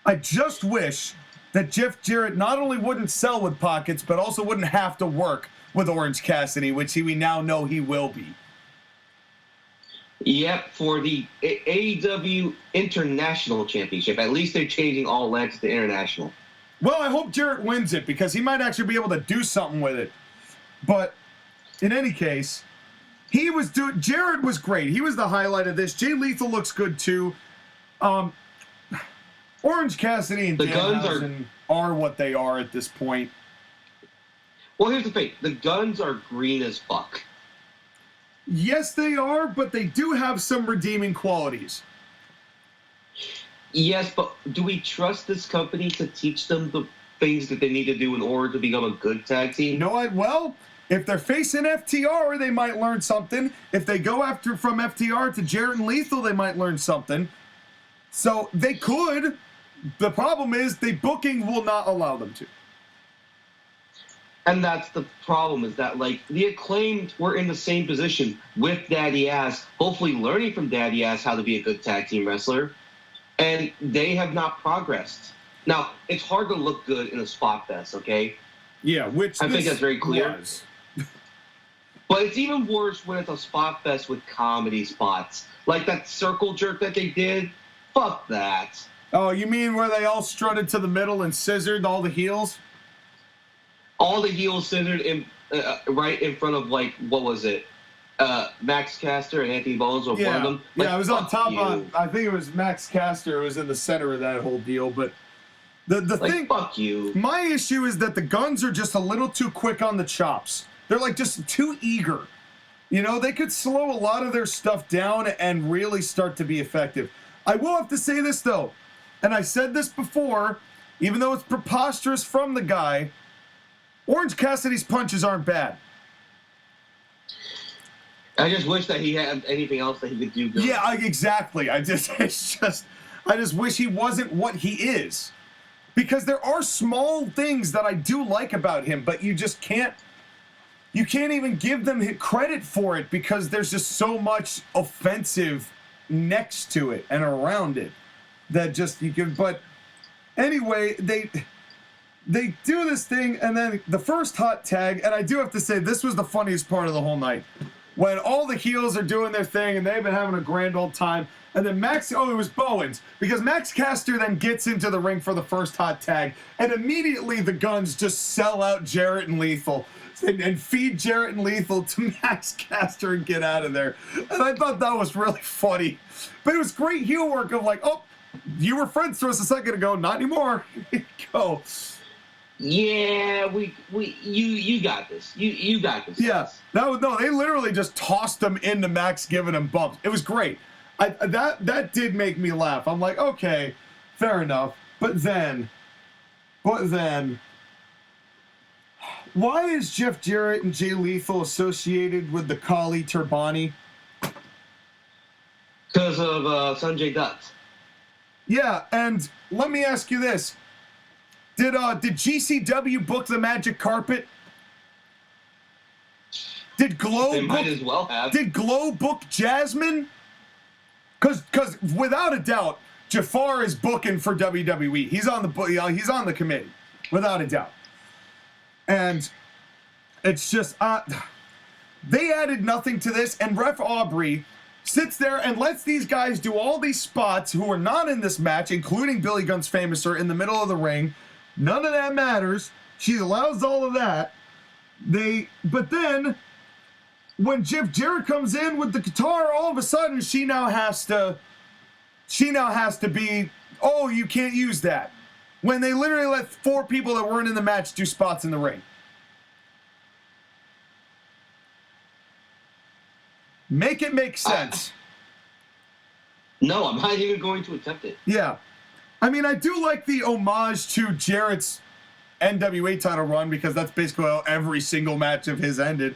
I just wish that Jeff Jarrett not only wouldn't sell with pockets, but also wouldn't have to work with Orange Cassidy, which we now know he will be. Yep, for the AEW International Championship. At least they're changing all legs to international. Well, I hope Jarrett wins it because he might actually be able to do something with it. But in any case, Jarrett was great. He was the highlight of this. Jay Lethal looks good too. Orange Cassidy and Danhausen are what they are at this point. Well, here's the thing. The Gunns are green as fuck. Yes, they are, but they do have some redeeming qualities. Yes, but do we trust this company to teach them the things that they need to do in order to become a good tag team? No, well, if they're facing FTR, they might learn something. If they go from FTR to Jarrett and Lethal, they might learn something. So they could. The problem is the booking will not allow them to. And that's the problem, is that, like, the Acclaimed were in the same position with Daddy Ass, hopefully learning from Daddy Ass how to be a good tag team wrestler, and they have not progressed. Now, it's hard to look good in a spot fest, okay? Yeah, which I think that's very clear. Was. But it's even worse when it's a spot fest with comedy spots. Like that circle jerk that they did. Fuck that. Oh, you mean where they all strutted to the middle and scissored all the heels? All the heels centered right in front of, like, what was it? Max Caster and Anthony Bowens were one of them. Like, yeah, I was on top you. of, I think it was Max Caster who was in the center of that whole deal. But the like, thing, fuck you. My issue is that the Gunns are just a little too quick on the chops. They're like just too eager. You know, they could slow a lot of their stuff down and really start to be effective. I will have to say this though, and I said this before, even though it's preposterous from the guy, Orange Cassidy's punches aren't bad. I just wish that he had anything else that he could do good. Yeah, exactly. I just wish he wasn't what he is. Because there are small things that I do like about him, but you just can't even give them credit for it because there's just so much offensive next to it and around it that just you can. But anyway, they do this thing, and then the first hot tag, and I do have to say this was the funniest part of the whole night. When all the heels are doing their thing and they've been having a grand old time, and then it was Bowens, because Max Caster then gets into the ring for the first hot tag, and immediately the Guns just sell out Jarrett and Lethal and feed Jarrett and Lethal to Max Caster and get out of there. And I thought that was really funny. But it was great heel work of like, oh, you were friends to us a second ago, not anymore. Here you go. Yeah, you got this. You got this. Yeah. No, they literally just tossed him into Max, giving him bumps. It was great. That did make me laugh. I'm like, okay, fair enough. But then, why is Jeff Jarrett and Jay Lethal associated with the Kali Turbani? Because of Sanjay Dutt. Yeah, and let me ask you this. Did GCW book the Magic Carpet? Did Glow they might as well have. Did Glow book Jasmine? Because without a doubt, Jafar is booking for WWE. He's on the committee, without a doubt. And it's just they added nothing to this, and Ref Aubrey sits there and lets these guys do all these spots who are not in this match, including Billy Gunn's Famouser in the middle of the ring. None of that matters. She allows all of that. But then when Jeff Jarrett comes in with the guitar, all of a sudden she now has to be, oh, you can't use that. When they literally let 4 people that weren't in the match do spots in the ring. Make it make sense. No, I'm not even going to attempt it. Yeah. I mean, I do like the homage to Jarrett's NWA title run because that's basically how every single match of his ended.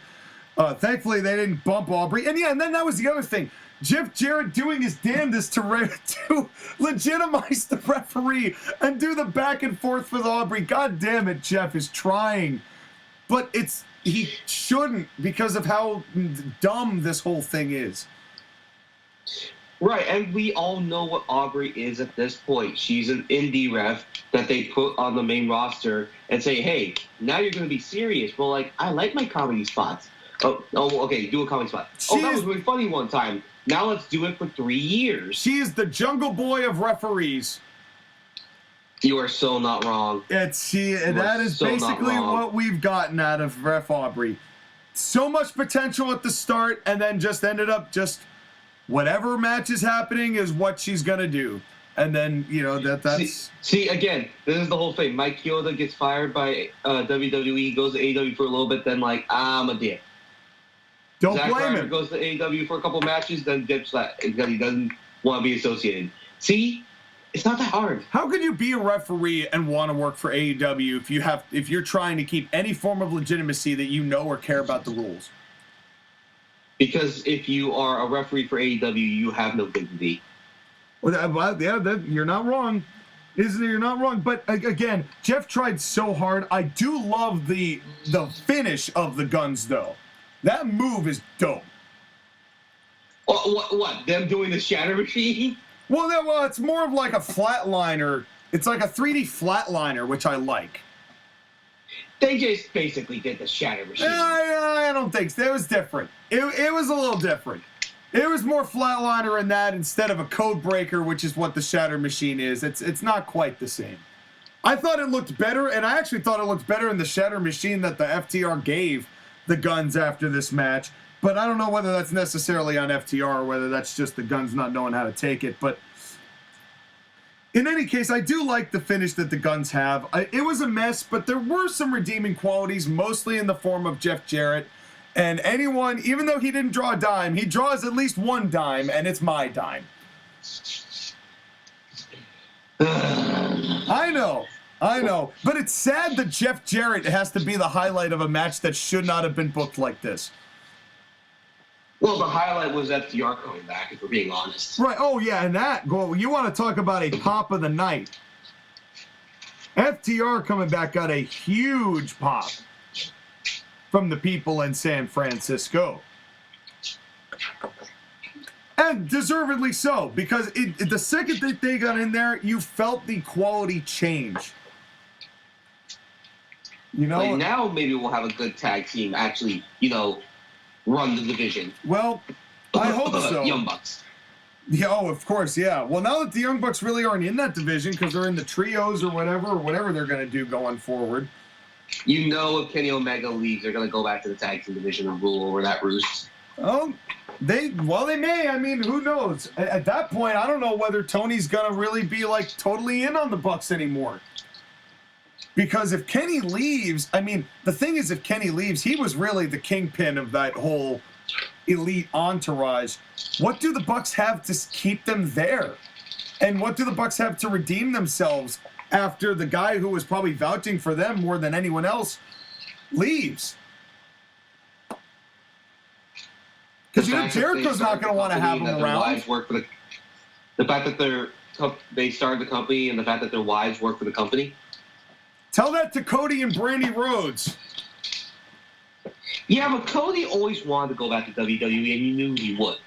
Thankfully, they didn't bump Aubrey. And yeah, and then that was the other thing. Jeff Jarrett doing his damnedest to legitimize the referee and do the back and forth with Aubrey. God damn it, Jeff is trying. But he shouldn't because of how dumb this whole thing is. Right, and we all know what Aubrey is at this point. She's an indie ref that they put on the main roster and say, hey, now you're going to be serious. Well, like, I like my comedy spots. Oh, okay, do a comedy spot. That was really funny one time. Now let's do it for 3 years. She is the Jungle Boy of referees. You are so not wrong. That is so basically what we've gotten out of Ref Aubrey. So much potential at the start, and then just ended up just whatever match is happening is what she's gonna do. And then, that's... See, again, this is the whole thing. Mike Chioda gets fired by WWE, goes to AEW for a little bit, then I'm a dick. Don't Zack blame Ryder him. Goes to AEW for a couple matches, then dips that because he doesn't want to be associated. See? It's not that hard. How could you be a referee and want to work for AEW if you're trying to keep any form of legitimacy that you know or care about the rules? Because if you are a referee for AEW, you have no dignity. Well, you're not wrong. You're not wrong. But again, Jeff tried so hard. I do love the finish of the Guns, though. That move is dope. What? Them doing the Shatter Machine? Well, it's more of like a flatliner. It's like a 3D flatliner, which I like. They just basically did the Shatter Machine. I don't think so. It was different. It was a little different. It was more flatliner in that instead of a code breaker, which is what the Shatter Machine is. It's not quite the same. I thought it looked better, and I actually thought it looked better in the Shatter Machine that the FTR gave the Guns after this match. But I don't know whether that's necessarily on FTR or whether that's just the Guns not knowing how to take it. But in any case, I do like the finish that the Guns have. It was a mess, but there were some redeeming qualities, mostly in the form of Jeff Jarrett. And anyone, even though he didn't draw a dime, he draws at least one dime, and it's my dime. I know. I know. But it's sad that Jeff Jarrett has to be the highlight of a match that should not have been booked like this. Well, the highlight was FTR coming back, if we're being honest. Right. Oh, yeah, and that, you want to talk about a pop of the night. FTR coming back got a huge pop from the people in San Francisco. And deservedly so, because the second that they got in there, you felt the quality change. You know? Like now maybe we'll have a good tag team actually, run the division. Well, I hope so. Young Bucks. Yeah, oh, of course, yeah. Well, now that the Young Bucks really aren't in that division because they're in the trios or whatever they're going to do going forward. If Kenny Omega leaves, they're going to go back to the tag team division and rule over that roost. Oh, they may. I mean, who knows? At that point, I don't know whether Tony's going to really be, totally in on the Bucks anymore. Because if Kenny leaves, the thing is, if Kenny leaves, he was really the kingpin of that whole elite entourage. What do the Bucks have to keep them there? And what do the Bucks have to redeem themselves after the guy who was probably vouching for them more than anyone else leaves? Because Jericho's not going to want to have him around. The fact that they started the company and the fact that their wives work for the company. Tell that to Cody and Brandy Rhodes. Yeah, but Cody always wanted to go back to WWE, and you knew he would.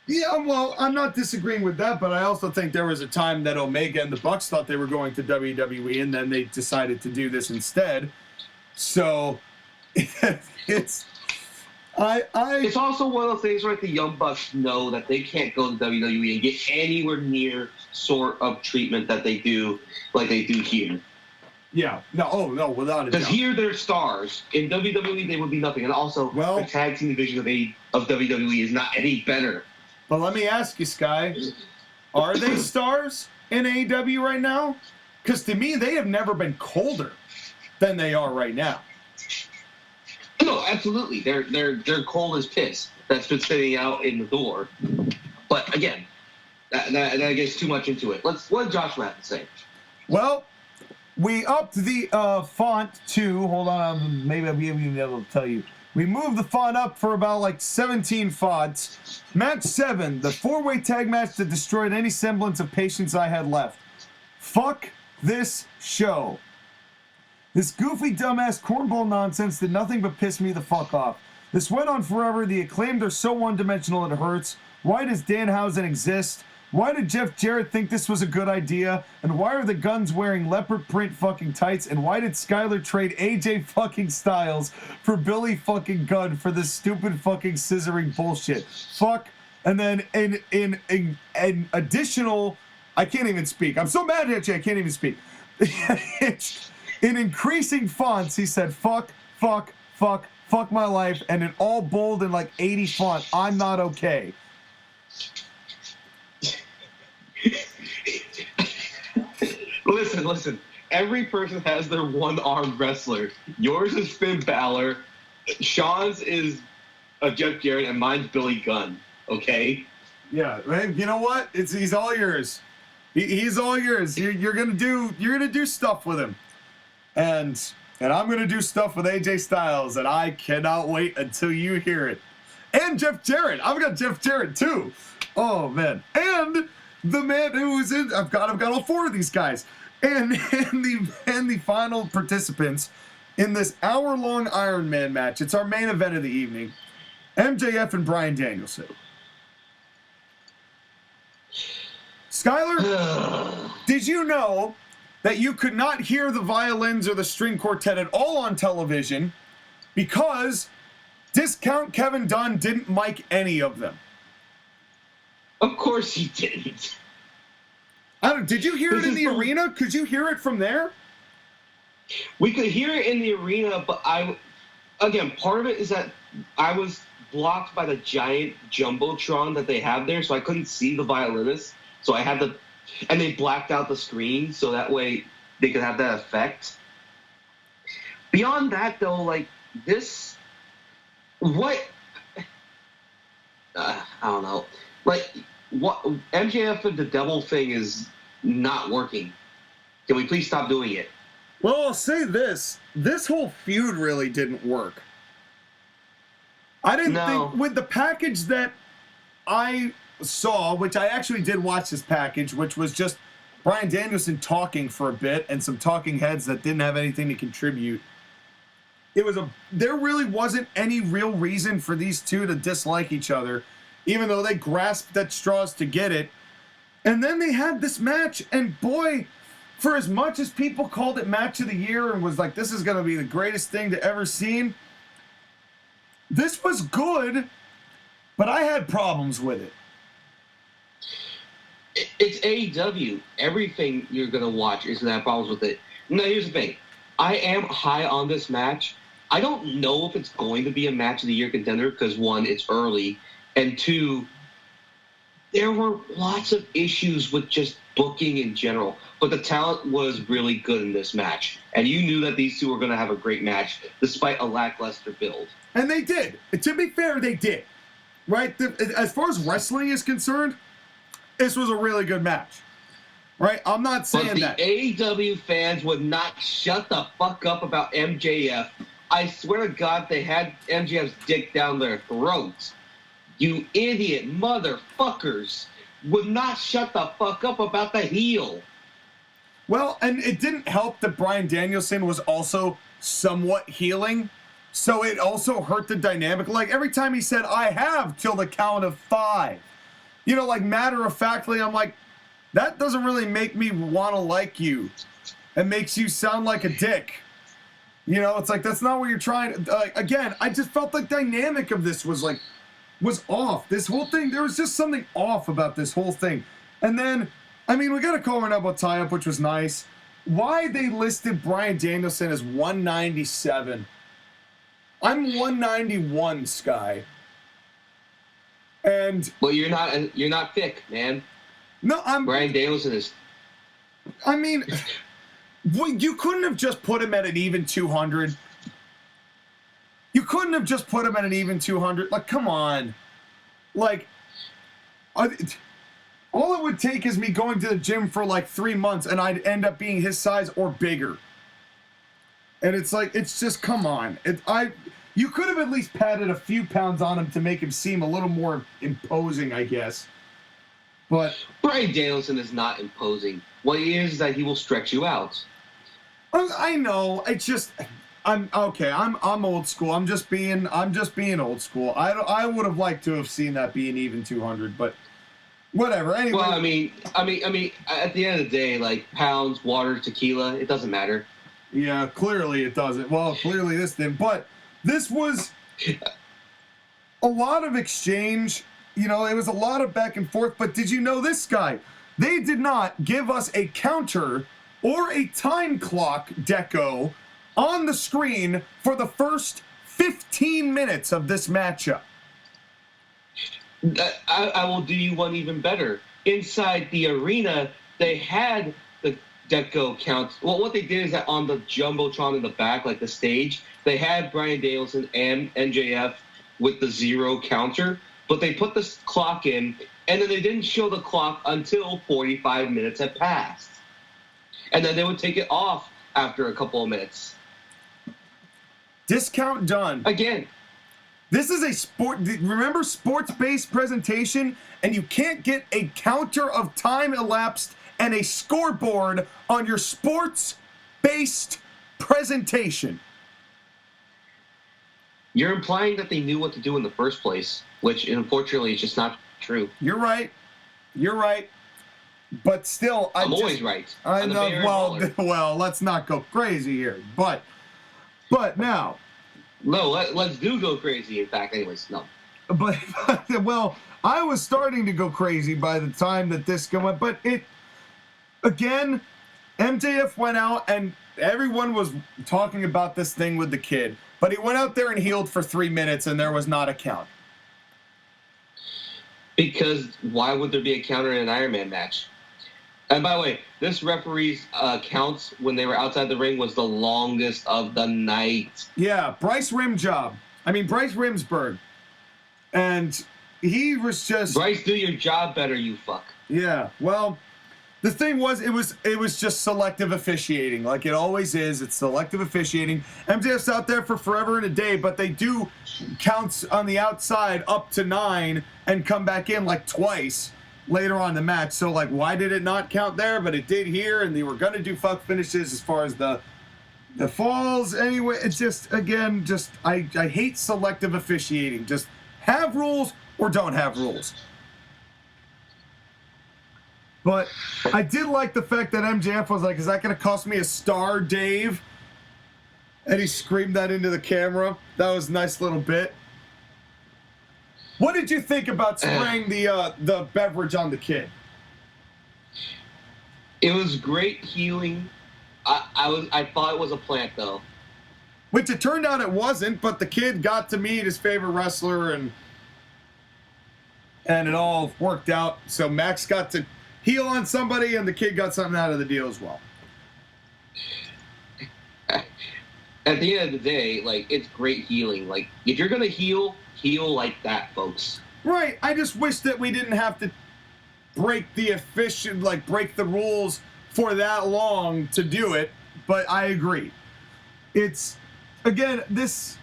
Yeah, well, I'm not disagreeing with that, but I also think there was a time that Omega and the Bucks thought they were going to WWE, and then they decided to do this instead. So, it's also one of those things where the Young Bucks know that they can't go to WWE and get anywhere near sort of treatment that they do, like they do here. Yeah. No, without a doubt. Because here they're stars. In WWE, they would be nothing. And also, the tag team division of WWE is not any better. But let me ask you, Sky, are they stars in AEW right now? Because to me, they have never been colder than they are right now. No, absolutely. They're cold as piss. That's been sitting out in the door. But again, that gets too much into it. What does Joshua have to say? Well, we upped the font to, hold on, maybe I'll be able to tell you. We moved the font up for about 17 fonts. Match 7, the 4-way tag match that destroyed any semblance of patience I had left. Fuck this show. This goofy, dumbass, cornball nonsense did nothing but piss me the fuck off. This went on forever. The Acclaimed are so one-dimensional it hurts. Why does Danhausen exist? Why did Jeff Jarrett think this was a good idea? And why are the Guns wearing leopard print fucking tights? And why did Skyler trade AJ fucking Styles for Billy fucking Gunn for this stupid fucking scissoring bullshit? Fuck. And then in additional, I can't even speak. I'm so mad at you, I can't even speak. In increasing fonts, he said, fuck my life. And in all bold and 80 font, I'm not okay. Listen. Every person has their one-armed wrestler. Yours is Finn Balor. Sean's is Jeff Jarrett, and mine's Billy Gunn. Okay. Yeah, man. You know what? He's all yours. He's all yours. You're gonna do stuff with him, and I'm gonna do stuff with AJ Styles, and I cannot wait until you hear it. And Jeff Jarrett. I've got Jeff Jarrett too. Oh man. And the man who's in, I've got all 4 of these guys, and the final participants in this hour-long Iron Man match. It's our main event of the evening. MJF and Bryan Danielson. Skyler, did you know that you could not hear the violins or the string quartet at all on television because Discount Kevin Dunn didn't mic any of them? Of course he didn't. Did you hear it in the arena? Could you hear it from there? We could hear it in the arena, but part of it is that I was blocked by the giant jumbotron that they have there, so I couldn't see the violinist. So I had and they blacked out the screen so that way they could have that effect. Beyond that, though, I don't know. What MJF and the devil thing is not working. Can we please stop doing it? Well, I'll say this. This whole feud really didn't work. I didn't think with the package that I saw, which I actually did watch this package, which was just Bryan Danielson talking for a bit and some talking heads that didn't have anything to contribute. There really wasn't any real reason for these two to dislike each other, even though they grasped at straws to get it. And then they had this match, and boy, for as much as people called it match of the year and was like, this is going to be the greatest thing to ever seen, this was good, but I had problems with it. It's AEW. Everything you're going to watch is going to have problems with it. Now, here's the thing. I am high on this match. I don't know if it's going to be a match of the year contender because, one, it's early, and two, there were lots of issues with just booking in general. But the talent was really good in this match. And you knew that these two were going to have a great match despite a lackluster build. And they did. To be fair, they did. Right? As far as wrestling is concerned, this was a really good match. Right? I'm not saying that. But the AEW fans would not shut the fuck up about MJF. I swear to God, they had MJF's dick down their throats. You idiot motherfuckers would not shut the fuck up about the heel. Well, and it didn't help that Bryan Danielson was also somewhat healing, so it also hurt the dynamic. Like, every time he said, I have, till the count of 5. You know, like, matter-of-factly, I'm like, that doesn't really make me want to like you. It makes you sound like a dick. You know, it's like, that's not what you're trying to... again, I just felt the dynamic of this was off. This whole thing, there was just something off about this whole thing. And then, I mean, we got a Colonial elbow tie-up, which was nice. Why they listed Bryan Danielson as 197? I'm 191, Sky. And... Well, you're not thick, man. No, Bryan Danielson is... I mean, you couldn't have just put him at an even 200. You couldn't have just put him at an even 200. Like, come on. Like, all it would take is me going to the gym for like 3 months and I'd end up being his size or bigger. And it's like, it's just, come on. You could have at least padded a few pounds on him to make him seem a little more imposing, I guess. But Bryan Danielson is not imposing. What he is that he will stretch you out. I know. It's just... I'm okay. I'm old school. I'm just being old school. I would have liked to have seen that be an even 200, but whatever. Anyway. Well, I mean, at the end of the day, like pounds, water, tequila, it doesn't matter. Yeah, clearly it doesn't. Well, clearly this didn't. But this was a lot of exchange. You know, it was a lot of back and forth. But did you know this, guy? They did not give us a counter or a time clock deco on the screen for the first 15 minutes of this matchup. I will do you one even better. Inside the arena, they had the deco count. Well, what they did is that on the Jumbotron in the back, like the stage, they had Bryan Danielson and MJF with the 0 counter, but they put the clock in, and then they didn't show the clock until 45 minutes had passed. And then they would take it off after a couple of minutes. Discount done. Again. This is a remember sports-based presentation, and you can't get a counter of time elapsed and a scoreboard on your sports-based presentation. You're implying that they knew what to do in the first place, which unfortunately is just not true. You're right. But still, I'm always right. I know. Well, let's not go crazy here. But now. No, let's go crazy. In fact, anyways, no. But well, I was starting to go crazy by the time that this went. But again, MJF went out and everyone was talking about this thing with the kid. But he went out there and healed for 3 minutes, and there was not a count. Because why would there be a counter in an Iron Man match? And by the way, this referee's counts when they were outside the ring was the longest of the night. Yeah, Bryce Rimsberg. And he was just... Bryce, do your job better, you fuck. Yeah, well, The thing was, it was just selective officiating, like it always is. It's selective officiating. MJF's out there for forever and a day, but they do counts on the outside up to 9 and come back in like twice later on in the match. So like, why did it not count there? But it did here, and they were gonna do fuck finishes as far as the falls. Anyway, it's just, again, just I hate selective officiating. Just have rules or don't have rules. But I did like the fact that MJF was like, is that going to cost me a star, Dave? And he screamed that into the camera. That was a nice little bit. What did you think about spraying the beverage on the kid? It was great healing. I thought it was a plant, though. Which it turned out it wasn't, but the kid got to meet his favorite wrestler, and it all worked out. So Max got to heal on somebody, and the kid got something out of the deal as well. At the end of the day, like, it's great healing. Like, if you're gonna heal like that, folks. Right. I just wish that we didn't have to break the rules for that long to do it, but I agree. It's, again, this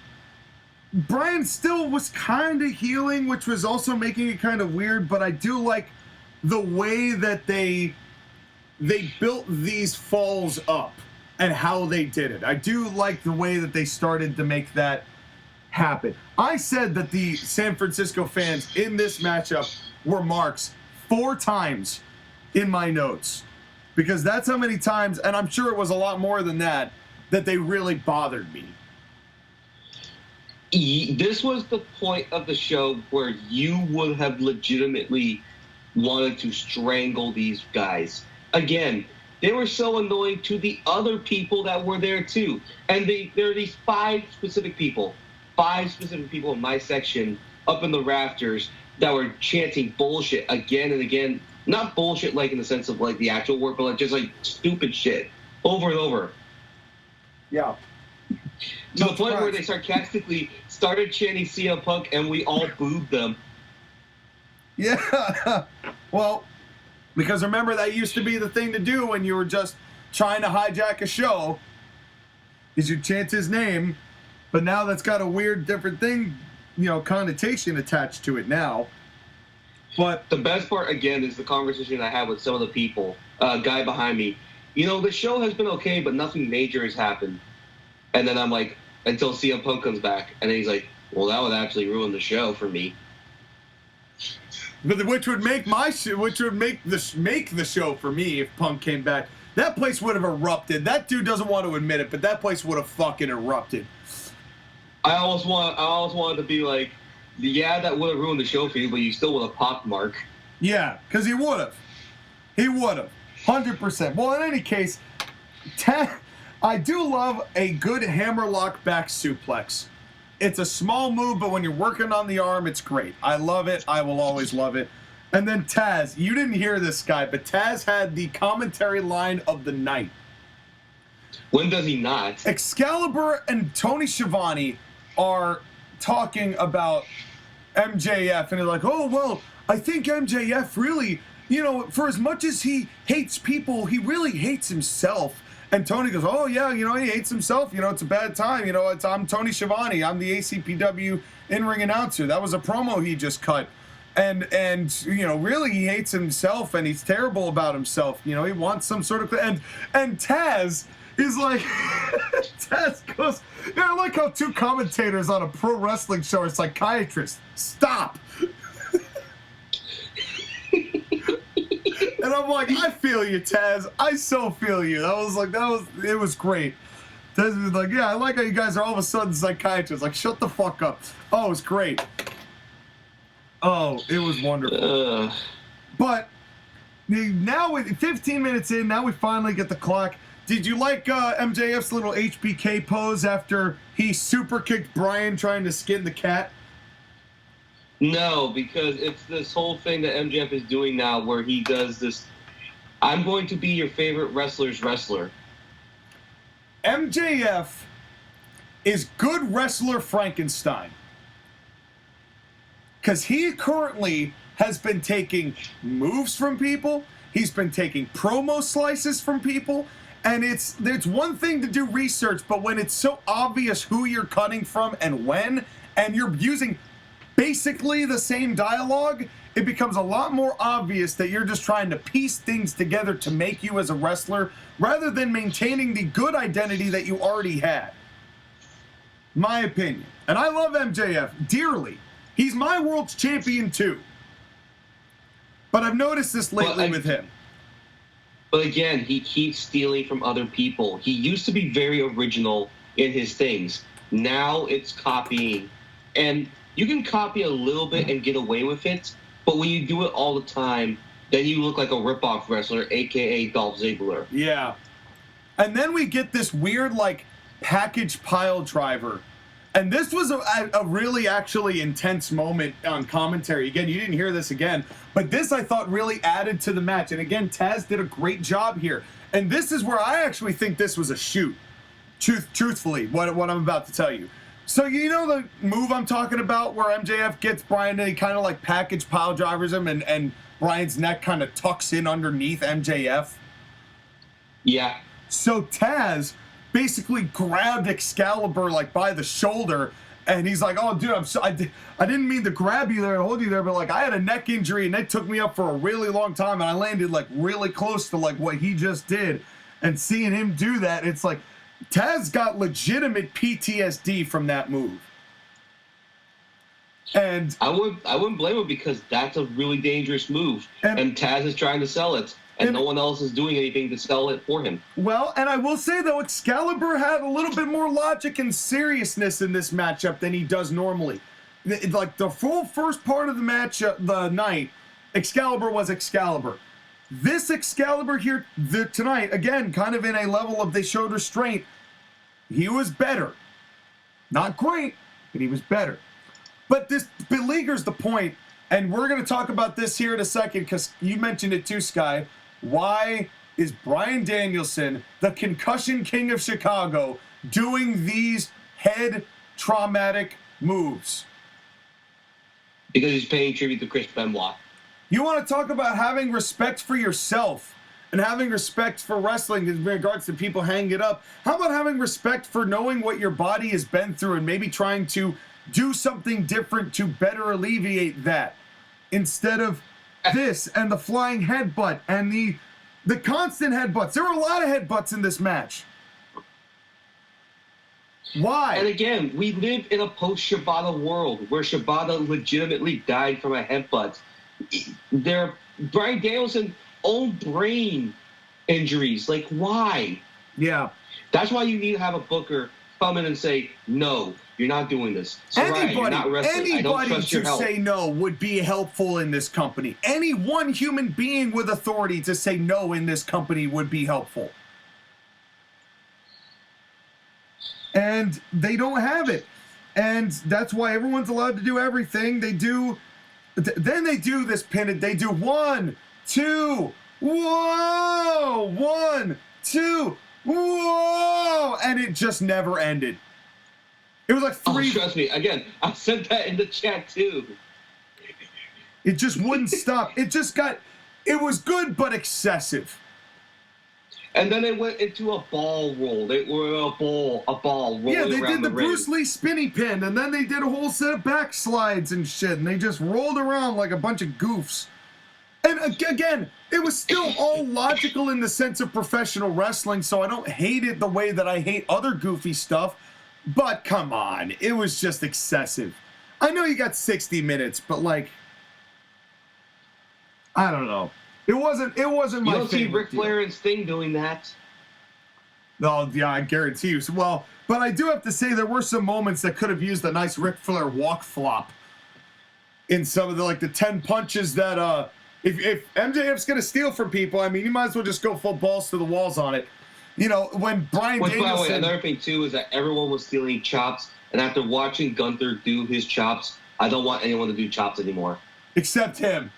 Bryan still was kind of healing, which was also making it kind of weird, but I do like the way that they built these falls up and how they did it. I do like the way that they started to make that happen. I said that the San Francisco fans in this matchup were marks 4 times in my notes, because that's how many times, and I'm sure it was a lot more than that they really bothered me. This was the point of the show where you would have legitimately wanted to strangle these guys. Again, they were so annoying to the other people that were there too. And there are these 5 specific people in my section up in the rafters that were chanting bullshit again and again. Not bullshit like in the sense of like the actual word, but like just like stupid shit over and over. Yeah. To the point where they sarcastically started chanting CM Punk and we all booed them. Yeah. Well, because remember, that used to be the thing to do when you were just trying to hijack a show, is you chant his name, but now that's got a weird different thing, connotation attached to it now. But the best part, again, is the conversation I had with some of the people. Guy behind me, the show has been okay, but nothing major has happened. And then I'm like, until CM Punk comes back, and then he's like, well, that would actually ruin the show for me. But which would make make the show for me if Punk came back. That place would have erupted. That dude doesn't want to admit it, but that place would have fucking erupted. I always wanted to be like, yeah, that would have ruined the show for you, but you still would have popped Mark. Yeah, because he would have. He would have. 100%. Well, in any case, I do love a good hammerlock back suplex. It's a small move, but when you're working on the arm, it's great. I love it. I will always love it. And then Taz, you didn't hear this guy, but Taz had the commentary line of the night. When does he not? Excalibur and Tony Schiavone are talking about MJF, and they're like, oh, well, I think MJF really, for as much as he hates people, he really hates himself. And Tony goes, oh, yeah, he hates himself. It's a bad time. I'm Tony Schiavone. I'm the ACPW in-ring announcer. That was a promo he just cut. And really he hates himself, and he's terrible about himself. He wants some sort of... And Taz is like... Taz goes... I like how 2 commentators on a pro wrestling show are psychiatrists. Stop! And I'm like, I feel you, Taz. I so feel you. It was great. Taz was like, yeah, I like how you guys are all of a sudden psychiatrists. Like, shut the fuck up. Oh, it was great. Oh, it was wonderful. But now, 15 minutes in, now we finally get the clock. Did you like MJF's little HBK pose after he super kicked Bryan trying to skin the cat? No, because it's this whole thing that MJF is doing now where he does this, I'm going to be your favorite wrestler's wrestler. MJF is good wrestler Frankenstein. Because he currently has been taking moves from people He's been taking promo slices from people. And it's one thing to do research, but when it's so obvious who you're cutting from and when, and you're using basically the same dialogue, it becomes a lot more obvious that you're just trying to piece things together to make you as a wrestler, rather than maintaining the good identity that you already had. My opinion. And I love MJF dearly. He's my world's champion too. But I've noticed this lately with him. But again, he keeps stealing from other people. He used to be very original in his things. Now it's copying. And you can copy a little bit and get away with it, but when you do it all the time, then you look like a rip-off wrestler, a.k.a. Dolph Ziggler. Yeah. And then we get this weird, like, package pile driver. And this was a really actually intense moment on commentary. Again, you didn't hear this again, but this I thought really added to the match. And again, Taz did a great job here. And this is where I actually think this was a shoot. Truthfully, what I'm about to tell you. So you know the move I'm talking about where MJF gets Bryan and he kind of like package pile drivers him and Bryan's neck kind of tucks in underneath MJF? Yeah. So Taz basically grabbed Excalibur like by the shoulder, and he's like, "Oh, dude, I didn't mean to grab you there and hold you there, but like I had a neck injury and they took me up for a really long time, and I landed like really close to like what he just did." And seeing him do that, it's like Taz got legitimate PTSD from that move. And I wouldn't blame him, because that's a really dangerous move, and Taz is trying to sell it. And no one else is doing anything to sell it for him. Well, and I will say, though, Excalibur had a little bit more logic and seriousness in this matchup than he does normally. Like, the full first part of the match, the night, Excalibur was Excalibur. This Excalibur here tonight, again, kind of in a level of they showed restraint, he was better. Not great, but he was better. But this beleaguers the point, and we're going to talk about this here in a second, because you mentioned it too, Sky. Why is Bryan Danielson, the concussion king of Chicago, doing these head traumatic moves? Because he's paying tribute to Chris Benoit. You want to talk about having respect for yourself and having respect for wrestling in regards to people hanging it up. How about having respect for knowing what your body has been through and maybe trying to do something different to better alleviate that, instead of this and the flying headbutt and the constant headbutts. There were a lot of headbutts in this match. Why? And again, we live in a post-Shibata world where Shibata legitimately died from a headbutt. Bryan Danielson owned brain injuries. Like, why? Yeah. That's why you need to have a booker come in and say, no, you're not doing this. Saraya, you're not wrestling. I don't trust your help. Anybody to say no would be helpful in this company. Any one human being with authority to say no in this company would be helpful. And they don't have it. And that's why everyone's allowed to do everything. They do. Then they do this pin. They do 1, 2, whoa, 1, 2, whoa, and it just never ended. It was like 3. Oh, trust me. Again, I said that in the chat too. It just wouldn't stop. It was good but excessive. And then they went into a ball roll. They were a ball rolling around. Yeah, they did the ring. Bruce Lee spinny pin, and then they did a whole set of backslides and shit, and they just rolled around like a bunch of goofs. And again, it was still all logical in the sense of professional wrestling, so I don't hate it the way that I hate other goofy stuff. But come on, it was just excessive. I know you got 60 minutes, but like, I don't know. It wasn't my favorite. You don't see Ric Flair and Sting doing that. No, yeah, I guarantee you. Well, but I do have to say there were some moments that could have used a nice Ric Flair walk flop in some of the 10 punches that if MJF's gonna steal from people, I mean, you might as well just go full balls to the walls on it. You know, when Bryan Danielson... By the way, another thing, too, is that everyone was stealing chops, and after watching Gunther do his chops, I don't want anyone to do chops anymore. Except him.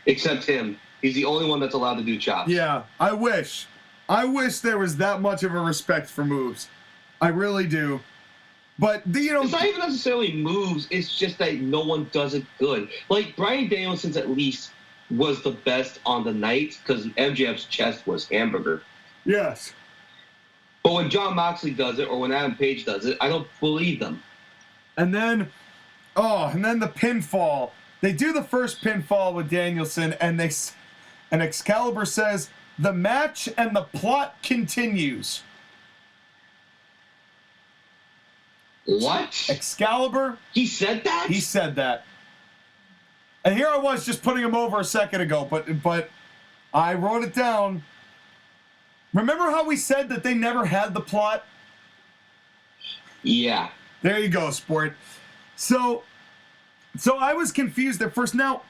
Except him. He's the only one that's allowed to do chops. Yeah, I wish. I wish there was that much of a respect for moves. I really do. But, It's not even necessarily moves, it's just that no one does it good. Like, Bryan Danielson's at least was the best on the night because MJF's chest was hamburger. Yes. But when Jon Moxley does it or when Adam Page does it, I don't believe them. And then the pinfall. They do the first pinfall with Danielson, and Excalibur says, "The match and the plot continues." What? Excalibur? He said that? He said that. And here I was just putting him over a second ago, but I wrote it down. Remember how we said that they never had the plot? Yeah. There you go, sport. So I was confused at first. Now,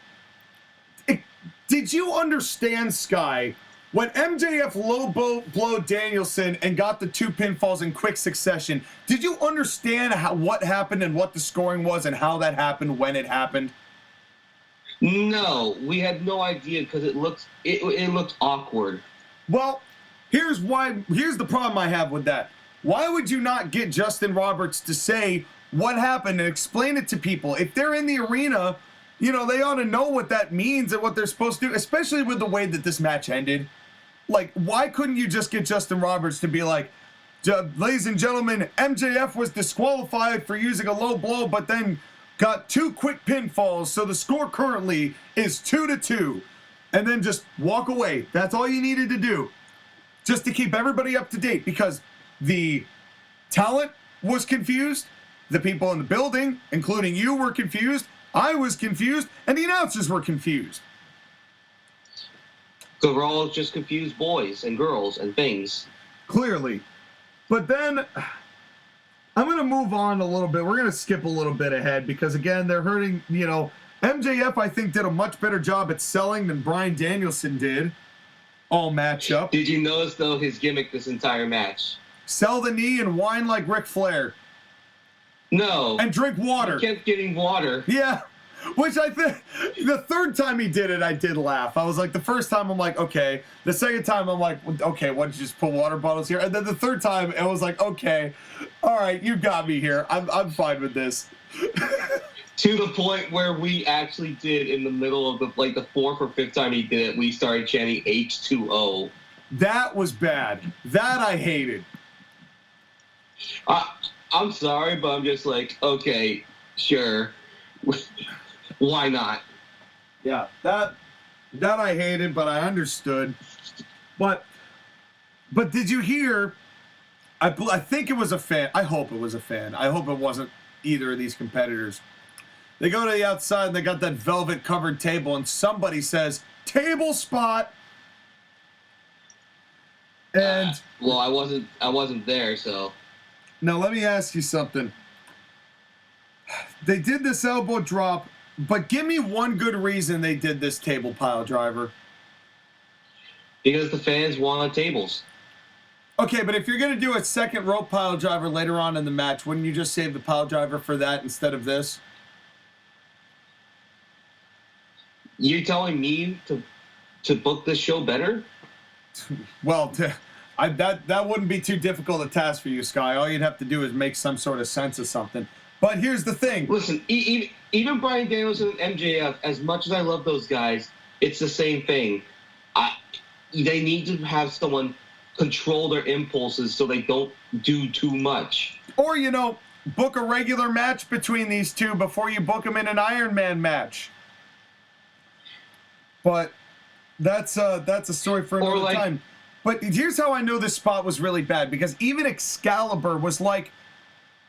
did you understand, Sky, when MJF low-blowed Danielson and got the 2 pinfalls in quick succession, did you understand what happened and what the scoring was and how that happened when it happened? No, we had no idea because it looked awkward. Well, here's the problem I have with that. Why would you not get Justin Roberts to say what happened and explain it to people? If they're in the arena, they ought to know what that means and what they're supposed to do, especially with the way that this match ended. Like, why couldn't you just get Justin Roberts to be like, ladies and gentlemen, MJF was disqualified for using a low blow, but then got 2 quick pinfalls, so the score currently is 2-2. And then just walk away. That's all you needed to do. Just to keep everybody up to date, because the talent was confused, the people in the building, including you, were confused, I was confused, and the announcers were confused. So we're all just confused boys and girls and things. Clearly. But then I'm going to move on a little bit. We're going to skip a little bit ahead because, again, they're hurting, MJF, I think, did a much better job at selling than Bryan Danielson did all matchup. Did you notice, though, his gimmick this entire match? Sell the knee and whine like Ric Flair. No. And drink water. He kept getting water. Yeah. Which I think, the third time he did it, I did laugh. I was like, the first time I'm like, okay. The second time I'm like, okay, why don't you just put water bottles here? And then the third time it was like, okay, all right, you got me here. I'm fine with this. To the point where we actually did, in the middle of the 4th or 5th time he did it, we started chanting H2O. That was bad. That I hated. I'm sorry, but I'm just like, okay, sure. Why not? Yeah, that I hated, but I understood. But did you hear? I think it was a fan. I hope it was a fan. I hope it wasn't either of these competitors. They go to the outside and they got that velvet covered table, and somebody says, "Table spot." And well, I wasn't there, so. Now let me ask you something. They did this elbow drop, but give me one good reason they did this table pile driver. Because the fans wanted tables. Okay, but if you're going to do a second rope pile driver later on in the match, wouldn't you just save the pile driver for that instead of this? You're telling me to book this show better? Well, that wouldn't be too difficult a task for you, Sky. All you'd have to do is make some sort of sense of something. But here's the thing. Listen, even Bryan Danielson and MJF, as much as I love those guys, it's the same thing. They need to have someone control their impulses so they don't do too much. Or, book a regular match between these two before you book them in an Iron Man match. But that's a story for another time. But here's how I know this spot was really bad, because even Excalibur was like,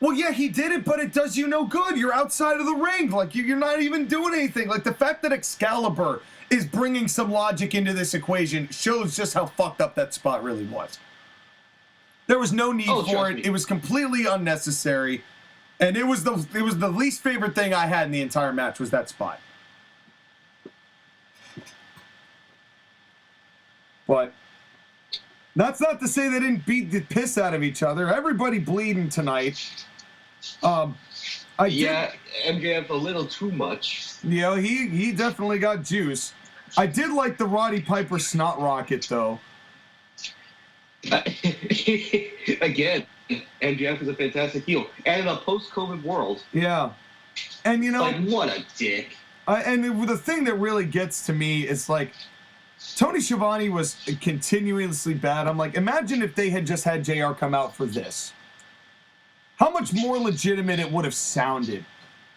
well, yeah, he did it, but it does you no good. You're outside of the ring. Like, you're not even doing anything. Like, the fact that Excalibur is bringing some logic into this equation shows just how fucked up that spot really was. There was no need for it. It was completely unnecessary. And it was the least favorite thing I had in the entire match was that spot. But that's not to say they didn't beat the piss out of each other. Everybody bleeding tonight. MJF a little too much. He definitely got juice. I did like the Roddy Piper snot rocket, though. Again, MJF is a fantastic heel. And in a post-COVID world. Yeah. And, like, what a dick. And the thing that really gets to me is like, Tony Schiavone was continuously bad. I'm like, imagine if they had just had JR come out for this. How much more legitimate it would have sounded.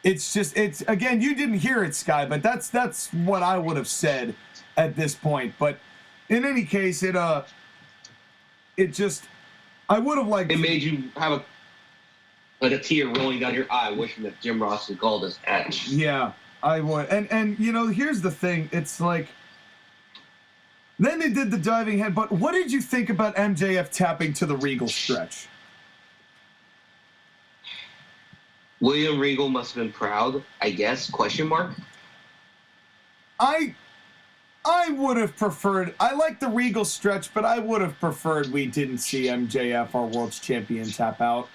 It's again, you didn't hear it, Sky, but that's what I would have said at this point. But in any case, I would have liked. It made you have a tear rolling down your eye, wishing that Jim Ross had called this match. Yeah, I would. And here's the thing. It's like, then they did the diving head, but what did you think about MJF tapping to the Regal stretch? William Regal must have been proud, I guess, question mark? I would have preferred, I like the Regal stretch, but I would have preferred we didn't see MJF, our world's champion, tap out.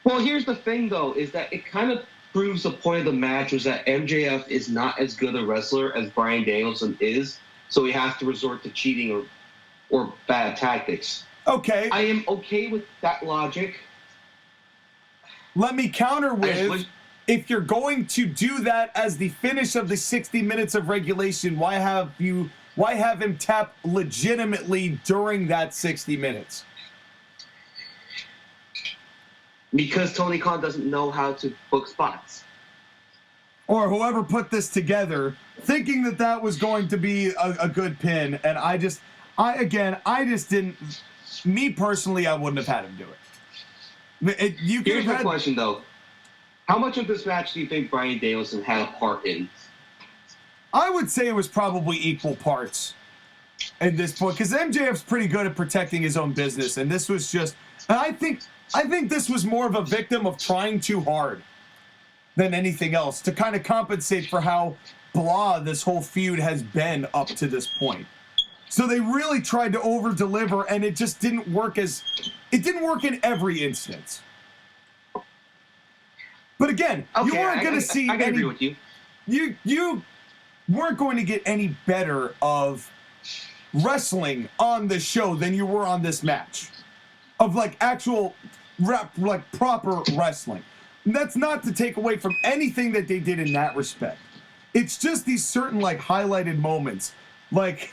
Well, here's the thing, though, is that it kind of proves the point of the match was that MJF is not as good a wrestler as Bryan Danielson is, so he has to resort to cheating or bad tactics. Okay. I am okay with that logic. Let me counter with, if you're going to do that as the finish of the 60 minutes of regulation, why have him tap legitimately during that 60 minutes? Because Tony Khan doesn't know how to book spots. Or whoever put this together, thinking that was going to be a good pin, and I just didn't, me personally, I wouldn't have had him do it. Here's the question, though. How much of this match do you think Bryan Danielson had a part in? I would say it was probably equal parts at this point, because MJF's pretty good at protecting his own business, and this was just, and I think this was more of a victim of trying too hard than anything else to kind of compensate for how blah this whole feud has been up to this point. So they really tried to over-deliver, and it just didn't work it didn't work in every instance. But again, okay, you weren't going to see I can agree with you. You weren't going to get any better of wrestling on this show than you were on this match. Of like actual proper wrestling. And that's not to take away from anything that they did in that respect. It's just these certain like highlighted moments. Like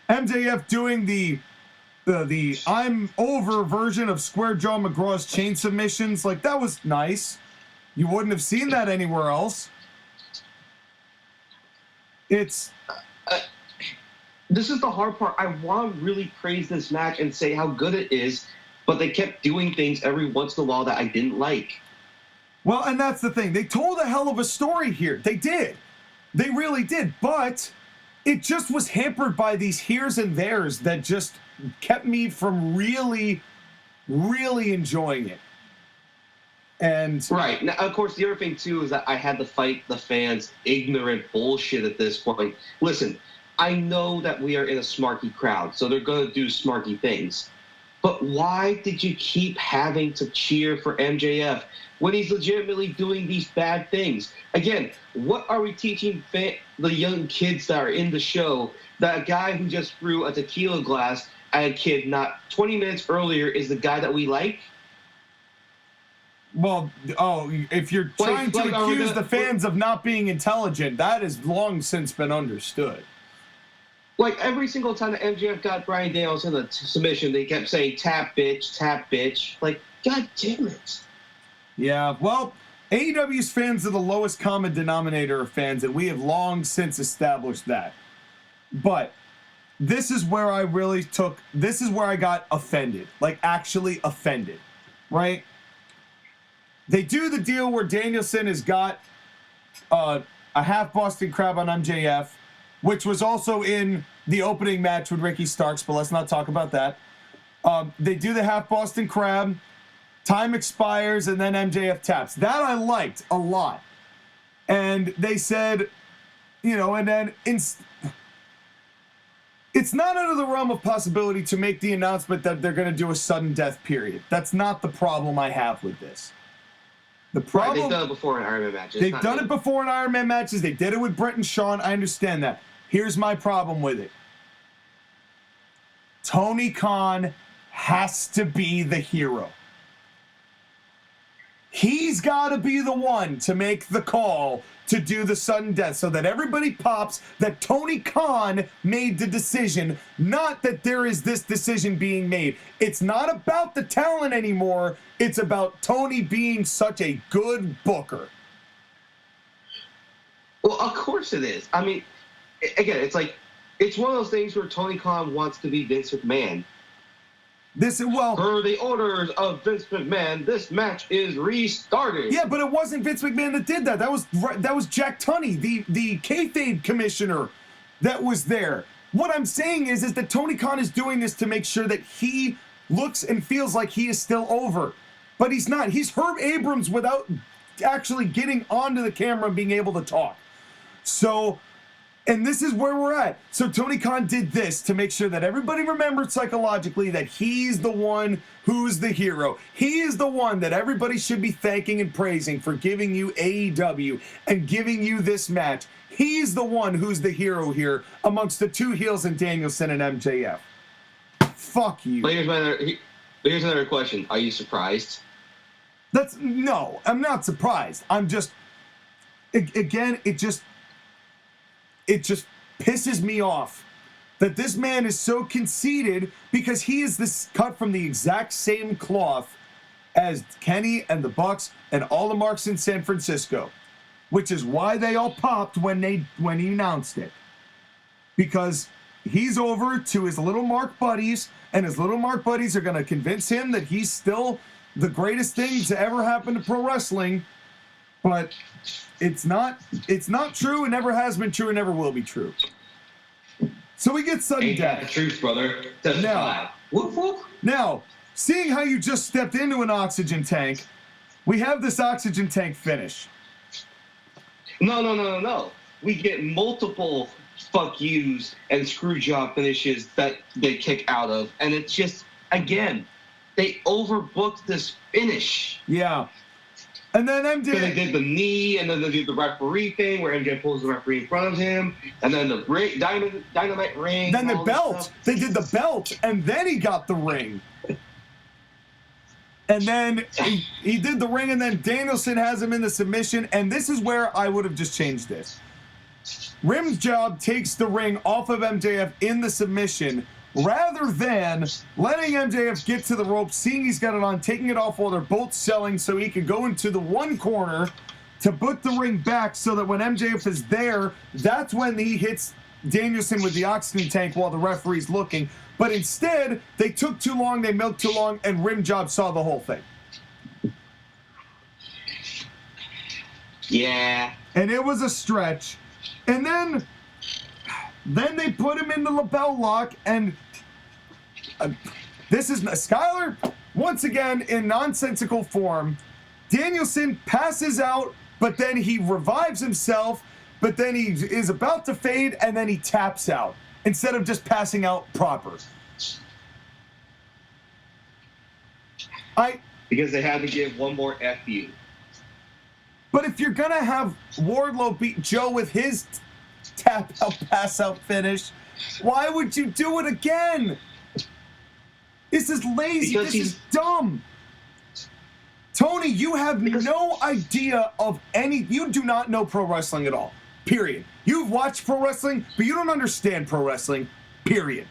MJF doing the I'm over version of Square Jaw McGraw's chain submissions. Like, that was nice. You wouldn't have seen that anywhere else. This is the hard part. I want to really praise this match and say how good it is, but they kept doing things every once in a while that I didn't like. Well, and that's the thing. They told a hell of a story here. They did. They really did. But it just was hampered by these heres and theirs that just kept me from really, really enjoying it. And right. Now, of course, the other thing, too, is that I had to fight the fans' ignorant bullshit at this point. Listen, I know that we are in a smarky crowd, so they're going to do smarky things. But why did you keep having to cheer for MJF when he's legitimately doing these bad things? Again, what are we teaching the young kids that are in the show that a guy who just threw a tequila glass at a kid not 20 minutes earlier is the guy that we like? Well, if you're trying to accuse the fans of not being intelligent, that has long since been understood. Like, every single time that MJF got Bryan Danielson in a submission, they kept saying, tap, bitch, tap, bitch. Like, God damn it. Yeah, well, AEW's fans are the lowest common denominator of fans, and we have long since established that. But this is where I got offended. Like, actually offended. Right? They do the deal where Danielson has got a half Boston Crab on MJF, which was also in the opening match with Ricky Starks, but let's not talk about that. They do the half Boston Crab, time expires, and then MJF taps. That I liked a lot. And they said, and then it's not out of the realm of possibility to make the announcement that they're going to do a sudden death period. That's not the problem I have with this. The problem, they've done it before in Iron Man matches. They've done it before in Iron Man matches. They did it with Brett and Shawn. I understand that. Here's my problem with it. Tony Khan has to be the hero. He's got to be the one to make the call to do the sudden death so that everybody pops that Tony Khan made the decision, not that there is this decision being made. It's not about the talent anymore. It's about Tony being such a good booker. Well, of course it is. I mean, again, it's like, it's one of those things where Tony Khan wants to be Vince McMahon. Per the orders of Vince McMahon, this match is restarted. Yeah, but it wasn't Vince McMahon that did that. That was Jack Tunney, the kayfabe commissioner that was there. What I'm saying is that Tony Khan is doing this to make sure that he looks and feels like he is still over. But he's not. He's Herb Abrams without actually getting onto the camera and being able to talk. So... and this is where we're at. So Tony Khan did this to make sure that everybody remembered psychologically that he's the one who's the hero. He is the one that everybody should be thanking and praising for giving you AEW and giving you this match. He's the one who's the hero here amongst the two heels in Danielson and MJF. Fuck you. But here's another question. Are you surprised? No, I'm not surprised. I'm just, again, it just pisses me off that this man is so conceited because he is this cut from the exact same cloth as Kenny and the Bucks and all the marks in San Francisco, which is why they all popped when he announced it. Because he's over to his little mark buddies, and his little mark buddies are going to convince him that he's still the greatest thing to ever happen to pro wrestling, but it's not true. It never has been true and never will be true. So we get sudden death. The truth, brother. Now, whoop, whoop. Now, seeing how you just stepped into an oxygen tank, we have this oxygen tank finish. No. We get multiple fuck yous and screw job finishes that they kick out of. And it's just, again, they overbooked this finish. Yeah. And then MJ... so they did the knee, and then they did the referee thing where MJ pulls the referee in front of him, and then the dynamite ring. Then the belt. They did the belt, and then he got the ring. And then he did the ring, and then Danielson has him in the submission, and this is where I would have just changed this. Rim's job takes the ring off of MJF in the submission, rather than letting MJF get to the rope, seeing he's got it on, taking it off while they're both selling so he could go into the one corner to put the ring back so that when MJF is there, that's when he hits Danielson with the oxygen tank while the referee's looking. But instead, they took too long, they milked too long, and Rim Job saw the whole thing. Yeah. And it was a stretch. And then they put him in the lapel lock, and this is Skyler, once again, in nonsensical form. Danielson passes out, but then he revives himself, but then he is about to fade, and then he taps out, instead of just passing out proper. Because they had to give one more FU. But if you're going to have Wardlow beat Joe with his tap out, pass out finish, why would you do it again? This is lazy. This is dumb. Tony, you have no idea of you do not know pro wrestling at all. Period. You've watched pro wrestling, but you don't understand pro wrestling. Period.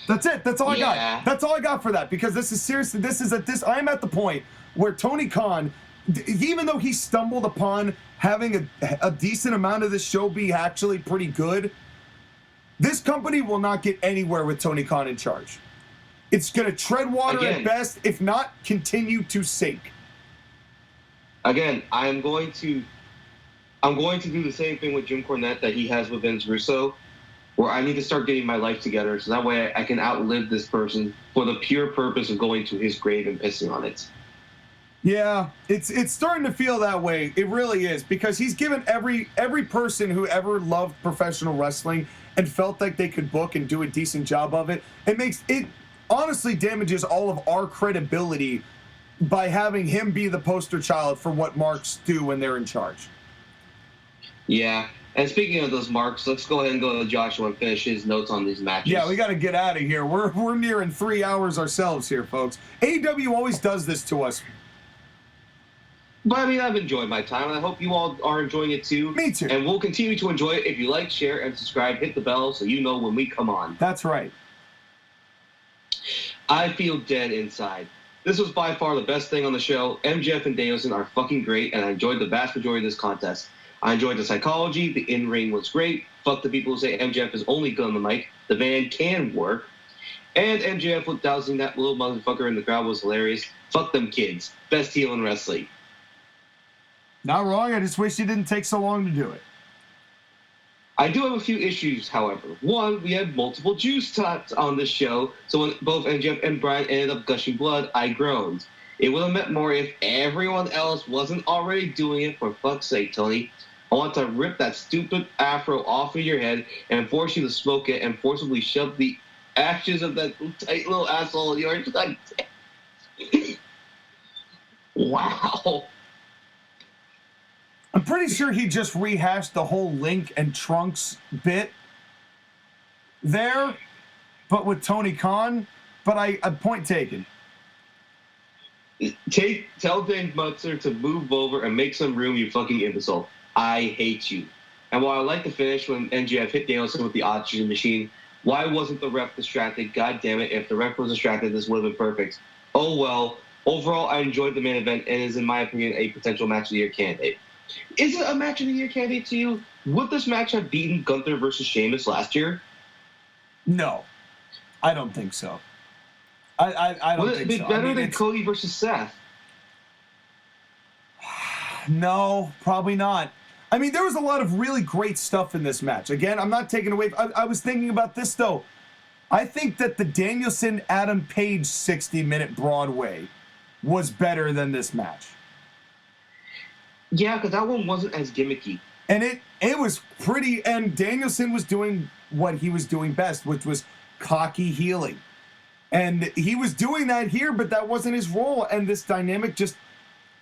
That's it. That's all I got. That's all I got for that, because this is seriously, I'm at the point where Tony Khan, even though he stumbled upon having a decent amount of this show be actually pretty good, this company will not get anywhere with Tony Khan in charge. It's going to tread water at best, if not continue to sink. Again, I'm going to do the same thing with Jim Cornette that he has with Vince Russo, where I need to start getting my life together so that way I can outlive this person for the pure purpose of going to his grave and pissing on it. Yeah, it's starting to feel that way. It really is, because he's given every person who ever loved professional wrestling and felt like they could book and do a decent job of it. It honestly damages all of our credibility by having him be the poster child for what marks do when they're in charge. Yeah. And speaking of those marks, let's go ahead and go to Joshua and finish his notes on these matches. Yeah, we got to get out of here. We're nearing 3 hours ourselves here, folks. AEW always does this to us. But I mean, I've enjoyed my time, and I hope you all are enjoying it too. Me too. And we'll continue to enjoy it. If you like, share, and subscribe, hit the bell so you know when we come on. That's right. I feel dead inside. This was by far the best thing on the show. MJF and Danielson are fucking great, and I enjoyed the vast majority of this contest. I enjoyed the psychology. The in-ring was great. Fuck the people who say MJF is only good on the mic. The van can work. And MJF with dousing that little motherfucker in the crowd was hilarious. Fuck them kids. Best heel in wrestling. Not wrong. I just wish you didn't take so long to do it. I do have a few issues, however. One, we had multiple juice tots on this show, so when both MJF and Bryan ended up gushing blood, I groaned. It would have meant more if everyone else wasn't already doing it. For fuck's sake, Tony. I want to rip that stupid afro off of your head and force you to smoke it and forcibly shove the ashes of that tight little asshole in yours. Wow. I'm pretty sure he just rehashed the whole Link and Trunks bit there, but with Tony Khan. But I point taken. Tell Dave Mutzer to move over and make some room, you fucking imbecile. I hate you. And while I like the finish when MJF hit Danielson with the oxygen machine, why wasn't the ref distracted? God damn it, if the ref was distracted, this would have been perfect. Oh well. Overall, I enjoyed the main event and is, in my opinion, a potential match of the year candidate. Is it a match of the year candidate to you? Would this match have beaten Gunther versus Sheamus last year? No, I don't think so. I don't think so. Would it be better than Cody versus Seth? No, probably not. I mean, there was a lot of really great stuff in this match. Again, I'm not taking away. I was thinking about this, though. I think that the Danielson-Adam Page 60-minute Broadway was better than this match. Yeah, because that one wasn't as gimmicky. And it was pretty, and Danielson was doing what he was doing best, which was cocky healing. And he was doing that here, but that wasn't his role. And this dynamic just,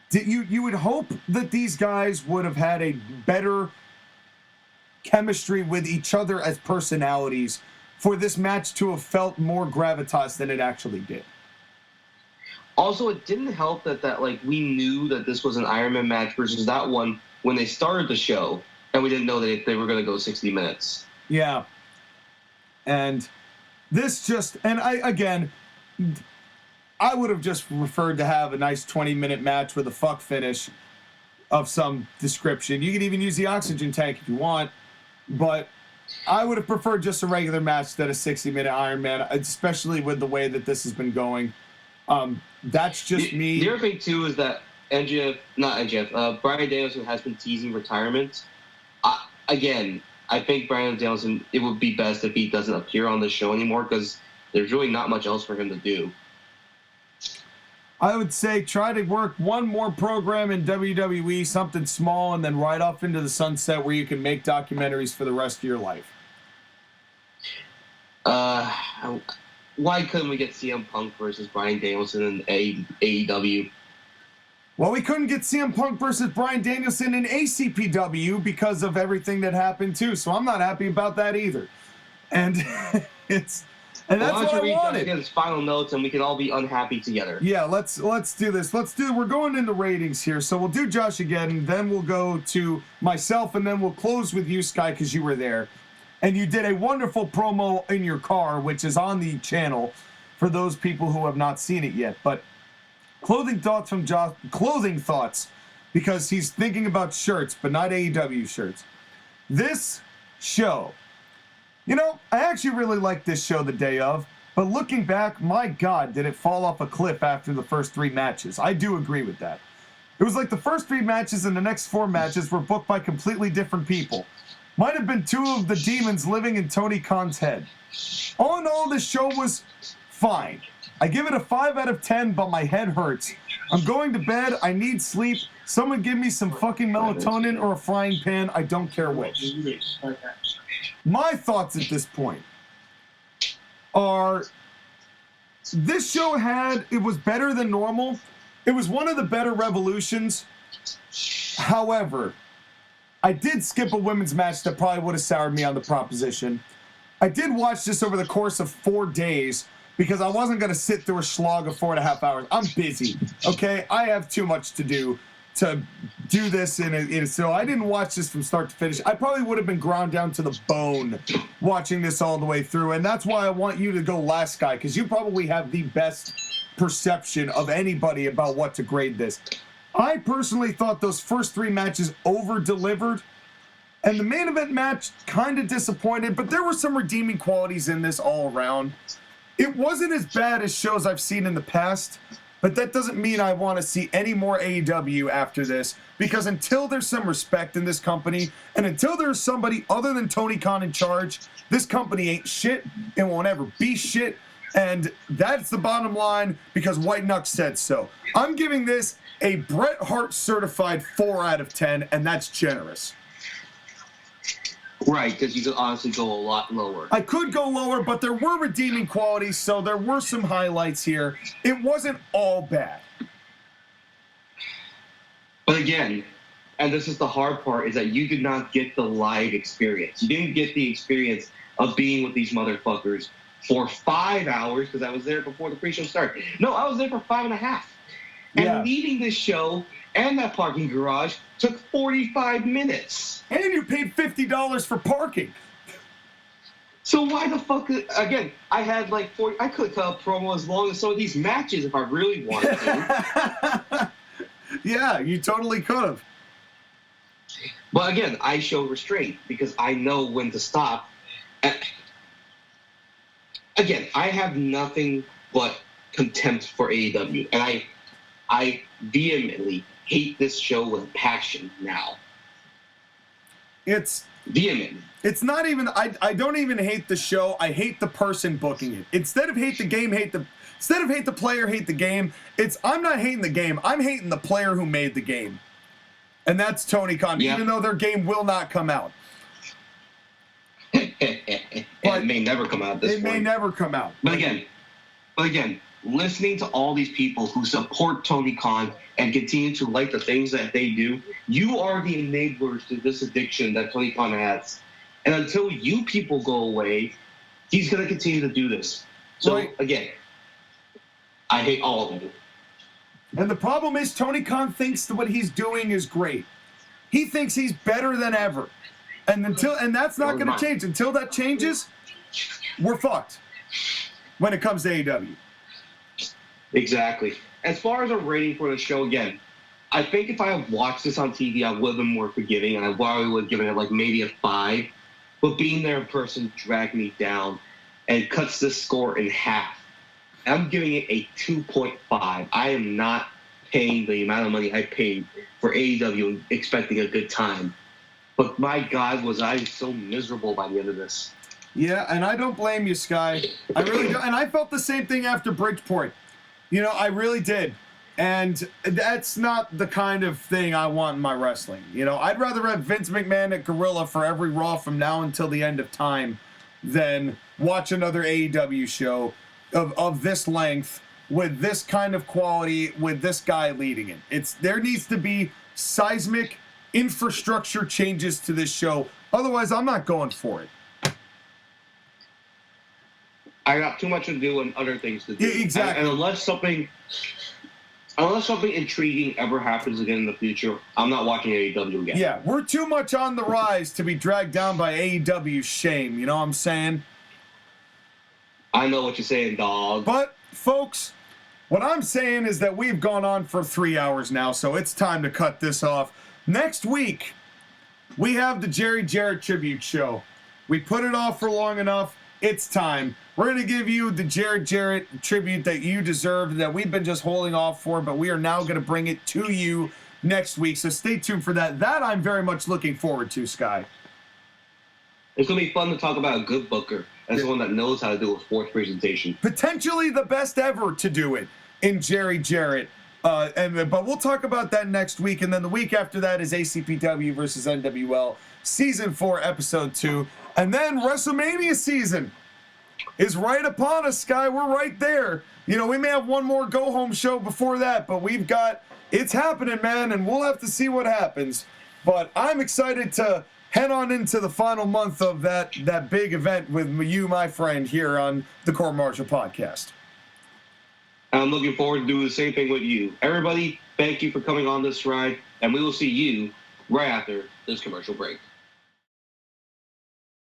you would hope that these guys would have had a better chemistry with each other as personalities for this match to have felt more gravitas than it actually did. Also, it didn't help that we knew that this was an Iron Man match versus that one when they started the show, and we didn't know that they were going to go 60 minutes. Yeah. And this just, and I would have just preferred to have a nice 20-minute match with a fuck finish of some description. You could even use the oxygen tank if you want, but I would have preferred just a regular match than a 60-minute Iron Man, especially with the way that this has been going. That's just me. The other thing, too, is that Bryan Danielson has been teasing retirement. I think Bryan Danielson, it would be best if he doesn't appear on the show anymore because there's really not much else for him to do. I would say try to work one more program in WWE, something small, and then right off into the sunset where you can make documentaries for the rest of your life. Why couldn't we get CM Punk versus Bryan Danielson in AEW? Well, we couldn't get CM Punk versus Bryan Danielson in ACPW because of everything that happened too. So I'm not happy about that either. And that's what I wanted. Get his final notes, and we can all be unhappy together. Yeah, let's do this. We're going into ratings here. So we'll do Josh again, then we'll go to myself, and then we'll close with you, Sky, because you were there. And you did a wonderful promo in your car, which is on the channel for those people who have not seen it yet. But clothing thoughts from Josh, because he's thinking about shirts, but not AEW shirts. This show, I actually really liked this show the day of, but looking back, my God, did it fall off a cliff after the first 3 matches. I do agree with that. It was like the first 3 matches and the next 4 matches were booked by completely different people. Might have been 2 of the demons living in Tony Khan's head. All in all, this show was fine. I give it a 5 out of 10, but my head hurts. I'm going to bed. I need sleep. Someone give me some fucking melatonin or a frying pan. I don't care which. My thoughts at this point are this show it was better than normal. It was one of the better Revolutions. However, I did skip a women's match that probably would have soured me on the proposition. I did watch this over the course of 4 days because I wasn't going to sit through a slog of 4.5 hours. I'm busy, okay? I have too much to do this so I didn't watch this from start to finish. I probably would have been ground down to the bone watching this all the way through, and that's why I want you to go last, guy, because you probably have the best perception of anybody about what to grade this. I personally thought those first 3 matches over-delivered, and the main event match kind of disappointed, but there were some redeeming qualities in this all around. It wasn't as bad as shows I've seen in the past, but that doesn't mean I want to see any more AEW after this, because until there's some respect in this company, and until there's somebody other than Tony Khan in charge, this company ain't shit and won't ever be shit, and that's the bottom line, because White Knux said so. I'm giving this a Bret Hart certified 4 out of 10, and that's generous. Right, because you could honestly go a lot lower. I could go lower, but there were redeeming qualities, so there were some highlights here. It wasn't all bad. But again, and this is the hard part, is that you did not get the live experience. You didn't get the experience of being with these motherfuckers for 5 hours, because I was there before the pre-show started. No, I was there for 5.5. And leaving this show and that parking garage took 45 minutes. And you paid $50 for parking. So why the fuck, again, I had like 40, I could cut a promo as long as some of these matches if I really wanted to. Yeah, you totally could have. But again, I show restraint because I know when to stop. And again, I have nothing but contempt for AEW, and I vehemently hate this show with passion now. It's vehemently. It's not even, I don't even hate the show. I hate the person booking it. Instead of hate the game, instead of hate the player, hate the game, I'm not hating the game. I'm hating the player who made the game. And that's Tony Khan, even though their game will not come out. It may never come out at this point. It may never come out. But again, listening to all these people who support Tony Khan and continue to like the things that they do, you are the enablers to this addiction that Tony Khan has. And until you people go away, he's going to continue to do this. So, again, I hate all of them. And the problem is Tony Khan thinks that what he's doing is great. He thinks he's better than ever. And that's not going to change. Until that changes, we're fucked when it comes to AEW. Exactly. As far as a rating for the show, again, I think if I had watched this on TV, I would have been more forgiving, and I probably would have given it like maybe a 5. But being there in person dragged me down and cuts this score in half. I'm giving it a 2.5. I am not paying the amount of money I paid for AEW and expecting a good time. But my God, was I so miserable by the end of this. Yeah, and I don't blame you, Sky. I really don't. And I felt the same thing after Bridgeport. I really did. And that's not the kind of thing I want in my wrestling. I'd rather have Vince McMahon at Gorilla for every Raw from now until the end of time than watch another AEW show of this length with this kind of quality with this guy leading it. There needs to be seismic infrastructure changes to this show. Otherwise, I'm not going for it. I got too much to do and other things to do. Yeah, exactly. And unless something intriguing ever happens again in the future, I'm not watching AEW again. Yeah, we're too much on the rise to be dragged down by AEW's shame. You know what I'm saying? I know what you're saying, dog. But, folks, what I'm saying is that we've gone on for 3 hours now, so it's time to cut this off. Next week, we have the Jerry Jarrett tribute show. We put it off for long enough. It's time. We're going to give you the Jerry Jarrett tribute that you deserve, that we've been just holding off for, but we are now going to bring it to you next week. So stay tuned for that. That I'm very much looking forward to, Sky. It's going to be fun to talk about a good booker and someone that knows how to do a sports presentation. Potentially the best ever to do it in Jerry Jarrett. But we'll talk about that next week. And then the week after that is ACPW versus NWL, Season 4, Episode 2. And then WrestleMania season is right upon us, Sky. We're right there. We may have one more go-home show before that, but it's happening, man, and we'll have to see what happens. But I'm excited to head on into the final month of that big event with you, my friend, here on the Court Martial Podcast. I'm looking forward to doing the same thing with you. Everybody, thank you for coming on this ride, and we will see you right after this commercial break.